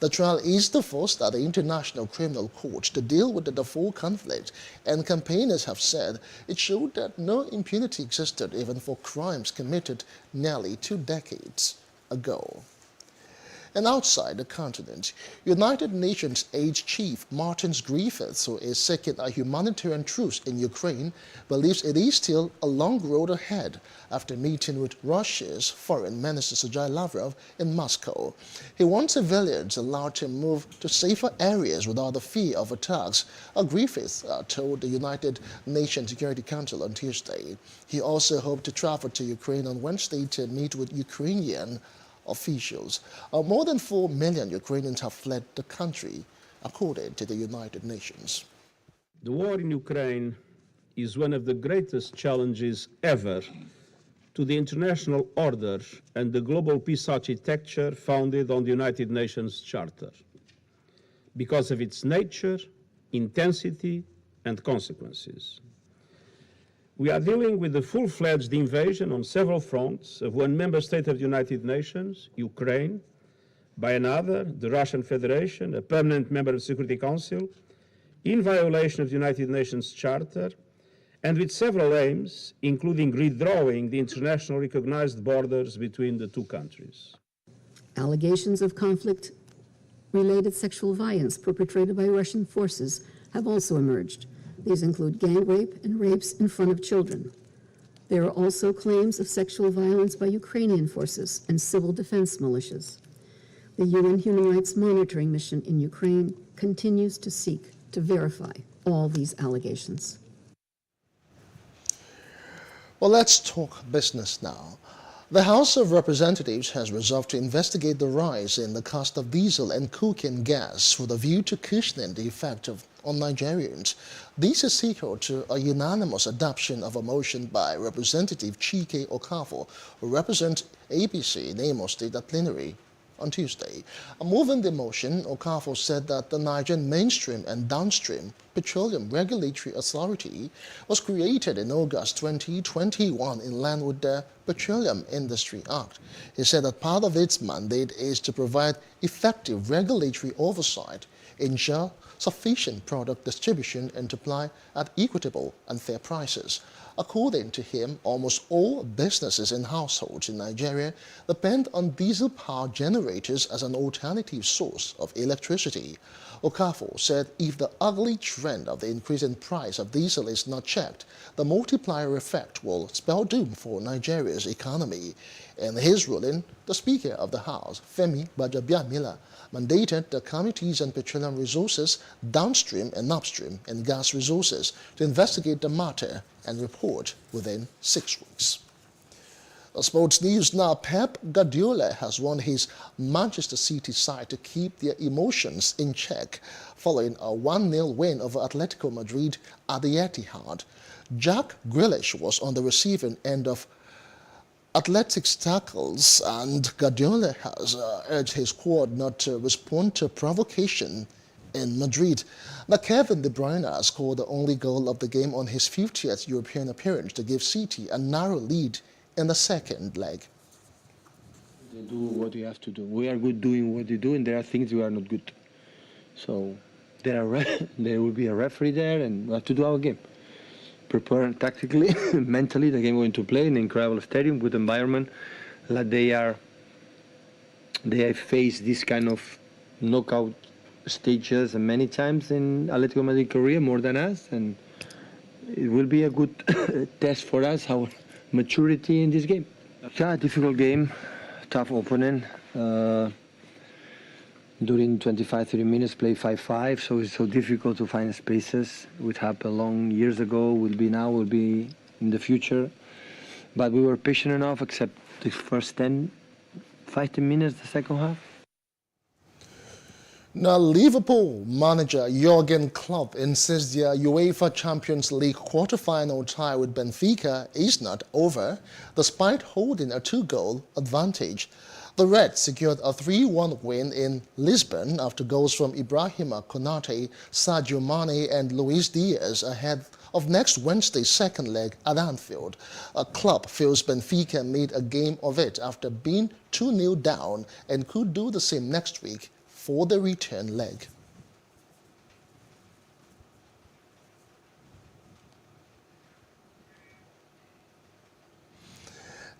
The trial is the first at the International Criminal Court to deal with the Darfur conflict, and campaigners have said it showed that no impunity existed even for crimes committed nearly 2 decades ago. And outside the continent, United Nations Aid Chief Martin Griffiths, who is seeking a humanitarian truce in Ukraine, believes it is still a long road ahead after meeting with Russia's Foreign Minister Sergei Lavrov in Moscow. He wants civilians allowed to move to safer areas without the fear of attacks, Griffiths told the United Nations Security Council on Tuesday. He also hoped to travel to Ukraine on Wednesday to meet with Ukrainian officials. More than 4 million Ukrainians have fled the country according to the United Nations. The war in Ukraine is one of the greatest challenges ever to the international order and the global peace architecture founded on the United Nations Charter, because of its nature, intensity, and consequences. We are dealing with the full-fledged invasion on several fronts of one member state of the United Nations, Ukraine, by another, the Russian Federation, a permanent member of the Security Council, in violation of the United Nations Charter, and with several aims, including redrawing the internationally recognized borders between the two countries. Allegations of conflict-related sexual violence perpetrated by Russian forces have also emerged. These include gang rape and rapes in front of children. There are also claims of sexual violence by Ukrainian forces and civil defense militias. The UN Human Rights Monitoring Mission in Ukraine continues to seek to verify all these allegations. Well, let's talk business now. The House of Representatives has resolved to investigate the rise in the cost of diesel and cooking gas with a view to cushioning the effect on Nigerians. This is equal to a unanimous adoption of a motion by Representative Chike Okafor, who represents APC in Imo State at plenary on Tuesday. Moving the motion, Okafor said that the Nigerian Mainstream and Downstream Petroleum Regulatory Authority was created in August 2021 in line with the Petroleum Industry Act. He said that part of its mandate is to provide effective regulatory oversight, ensure sufficient product distribution and supply at equitable and fair prices. According to him, almost all businesses and households in Nigeria depend on diesel power generators as an alternative source of electricity. Okafor said if the ugly trend of the increase in price of diesel is not checked, the multiplier effect will spell doom for Nigeria's economy. In his ruling, the Speaker of the House, Femi Gbajabiamila, mandated the Committees on Petroleum Resources, Downstream and Upstream, and Gas Resources to investigate the matter and report within 6 weeks. Sports news now. Pep Guardiola has warned his Manchester City side to keep their emotions in check following a 1-0 win over Atletico Madrid at the Etihad. Jack Grealish was on the receiving end of Athletics tackles, and Guardiola has urged his squad not to respond to provocation in Madrid. Now, Kevin De Bruyne scored the only goal of the game on his 50th European appearance to give City a narrow lead in the second leg. They do what we have to do. We are good doing what they do, and there are things we are not good. So there will be a referee there, and we have to do our game. Prepare tactically, mentally, the game we're going to play in an incredible stadium, good environment. Like they have faced this kind of knockout stages many times in Atletico Madrid career, more than us, and it will be a good test for us, our maturity in this game. Yeah, difficult game, tough opponent. During 25-30 minutes, play 5-5, so it's so difficult to find spaces. It happened long years ago, will be now, will be in the future. But we were patient enough, except the first 10-15 minutes, the second half. Now, Liverpool manager Jurgen Klopp insists their UEFA Champions League quarter-final tie with Benfica is not over, despite holding a 2-goal advantage. The Reds secured a 3-1 win in Lisbon after goals from Ibrahima Konate, Sadio Mane and Luis Diaz ahead of next Wednesday's second leg at Anfield. A club feels Benfica made a game of it after being 2-0 down and could do the same next week for the return leg.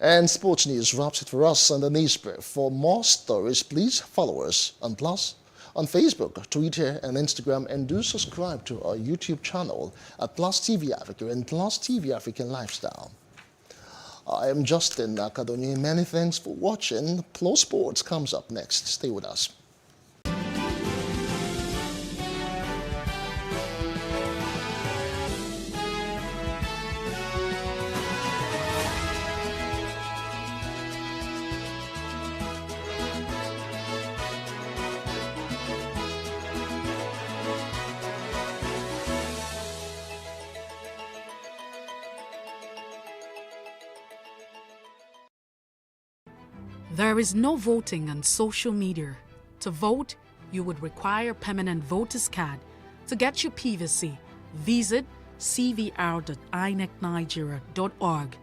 And sports news wraps it for us on the Newsbrief. For more stories, please follow us on Facebook, Twitter, and Instagram, and do subscribe to our YouTube channel at PlusTvAfrica and PlusTvAfrican Lifestyle. I am Justin Nakadoni. Many thanks for watching. Plus Sports comes up next. Stay with us. There is no voting on social media. To vote, you would require a permanent voter's card. To get your PVC, visit cvr.inecnigeria.org.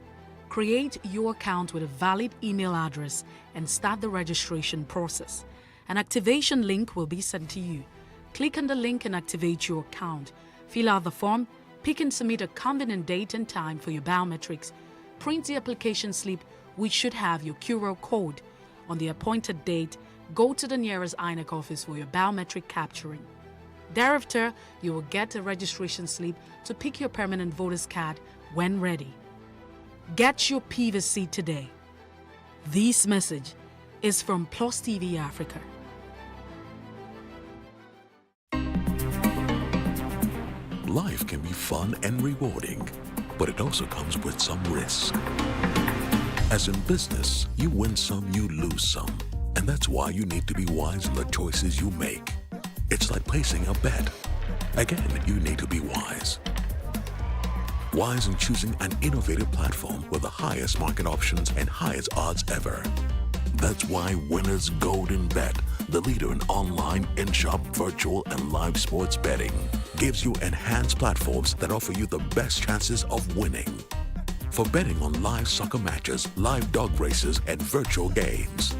Create your account with a valid email address and start the registration process. An activation link will be sent to you. Click on the link and activate your account. Fill out the form, pick and submit a convenient date and time for your biometrics. Print the application slip, which should have your QR code. On the appointed date, go to the nearest INEC office for your biometric capturing. Thereafter, you will get a registration slip to pick your permanent voter's card when ready. Get your PVC today. This message is from PlusTvAfrica. Life can be fun and rewarding, but it also comes with some risk. As in business, you win some, you lose some. And that's why you need to be wise in the choices you make. It's like placing a bet. Again, you need to be wise. Wise in choosing an innovative platform with the highest market options and highest odds ever. That's why Winners Golden Bet, the leader in online, in-shop, virtual, and live sports betting, gives you enhanced platforms that offer you the best chances of winning. For betting on live soccer matches, live dog races, and virtual games.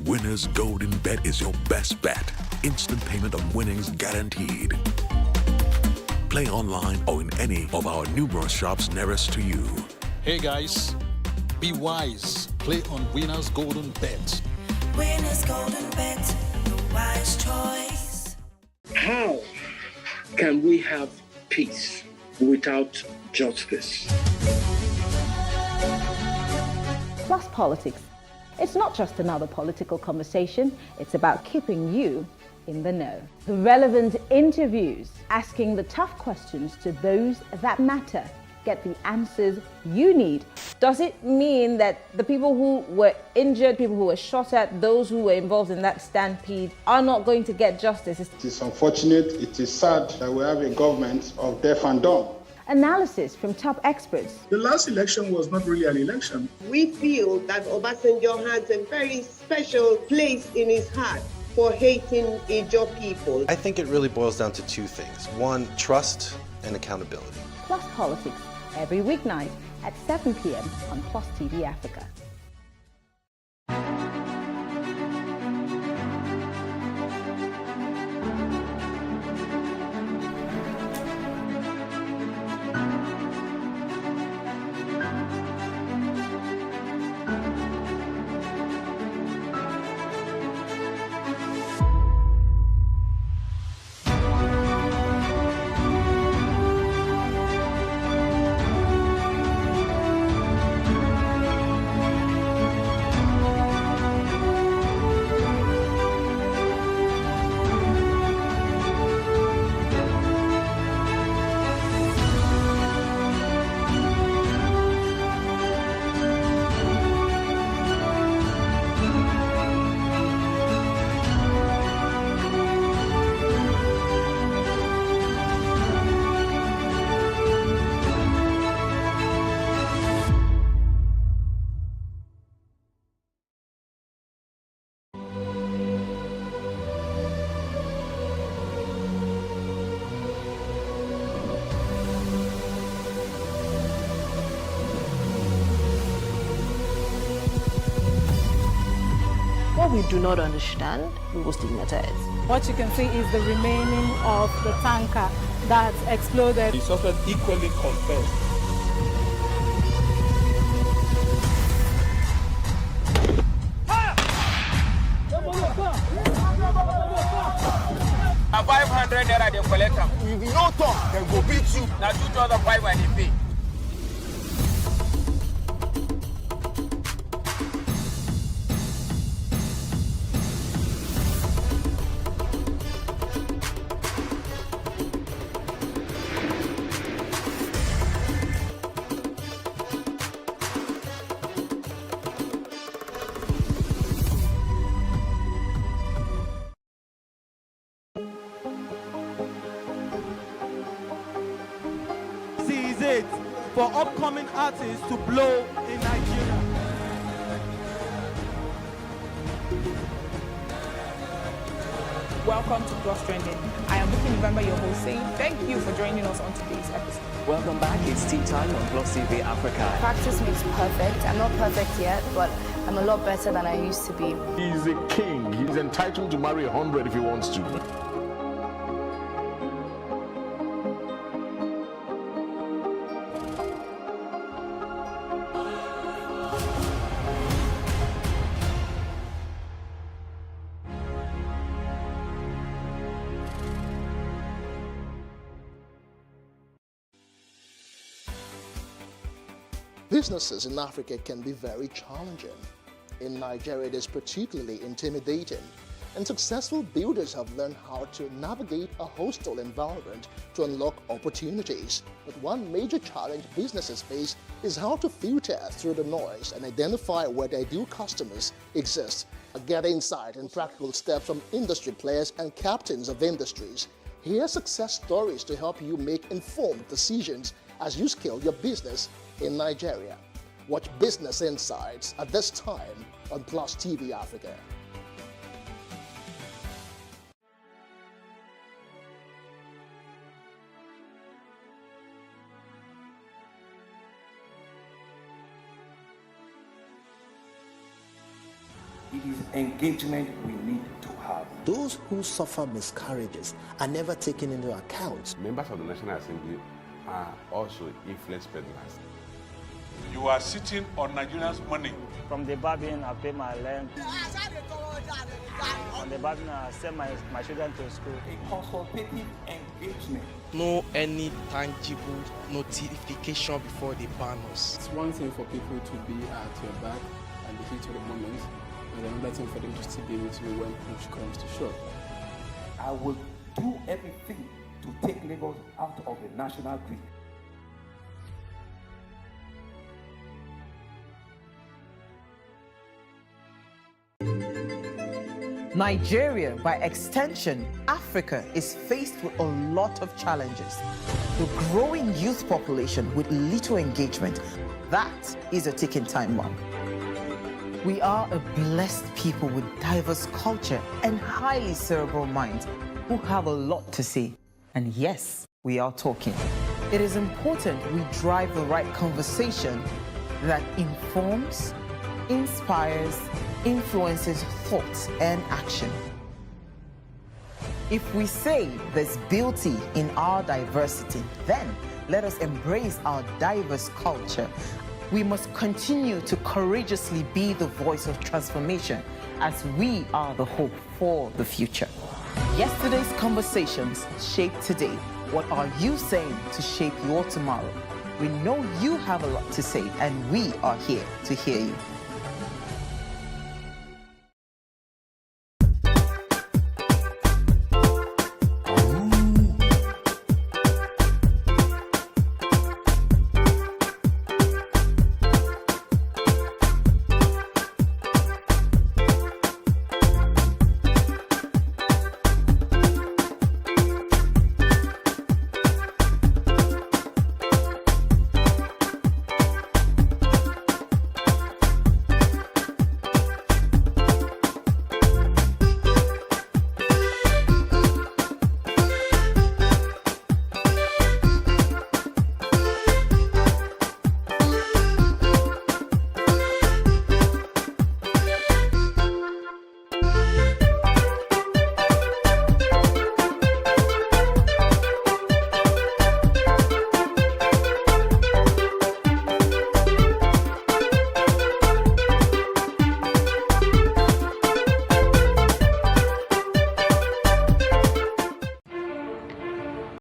Winners Golden Bet is your best bet. Instant payment of winnings guaranteed. Play online or in any of our numerous shops nearest to you. Hey guys, be wise. Play on Winners Golden Bet. Winners Golden Bet, the wise choice. How can we have peace without justice? Plus Politics. It's not just another political conversation, it's about keeping you in the know. The relevant interviews, asking the tough questions to those that matter. Get the answers you need. Does it mean that the people who were injured, people who were shot at, those who were involved in that stampede are not going to get justice? It is unfortunate, it is sad that we have a government of deaf and dumb. Analysis from top experts. The last election was not really an election. We feel that Obasanjo has a very special place in his heart for hating Ijaw people. I think it really boils down to two things. One, trust and accountability. Plus Politics, every weeknight at 7 p.m. on Plus TV Africa. What we do not understand, we will stigmatize. What you can see is the remaining of the tanker that exploded. The suspect equally confessed. A 500 naira they collect them. If you no talk, they go beat you. Now 2,500 they pay. For upcoming artists to blow in Nigeria. welcome to Plus Trending. I am Bookie November, your host, saying thank you for joining us on today's episode. Welcome back. It's tea time on PlusTvAfrica. Practice makes perfect. I'm not perfect yet, but I'm a lot better than I used to be. He's a king. He's entitled to marry 100 if he wants to. Businesses in Africa can be very challenging. In Nigeria, it is particularly intimidating, and successful builders have learned how to navigate a hostile environment to unlock opportunities. But one major challenge businesses face is how to filter through the noise and identify where their ideal customers exist. Get insight and practical steps from industry players and captains of industries. Hear success stories to help you make informed decisions as you scale your business in Nigeria. Watch Business Insights at this time on PlusTvAfrica. It is engagement we need to have. Those who suffer miscarriages are never taken into account. Members of the National Assembly are also influence peddlers. You are sitting on Nigerians' money. From the barbing, I pay my rent. On the barbing, I send my children to school. A consultative engagement. No any tangible notification before they ban us. It's one thing for people to be at your back and the heat of the moment, and another thing for them to still be with you when push comes to shove. I will do everything to take Lagos out of the national grid. Nigeria, by extension, Africa, is faced with a lot of challenges. The growing youth population with little engagement, that is a ticking time bomb. We are a blessed people with diverse culture and highly cerebral minds who have a lot to say. And yes, we are talking. It is important we drive the right conversation that informs, inspires, influences thoughts and action. If we say there's beauty in our diversity, then let us embrace our diverse culture. We must continue to courageously be the voice of transformation as we are the hope for the future. Yesterday's conversations shape today. What are you saying to shape your tomorrow? We know you have a lot to say, and we are here to hear you.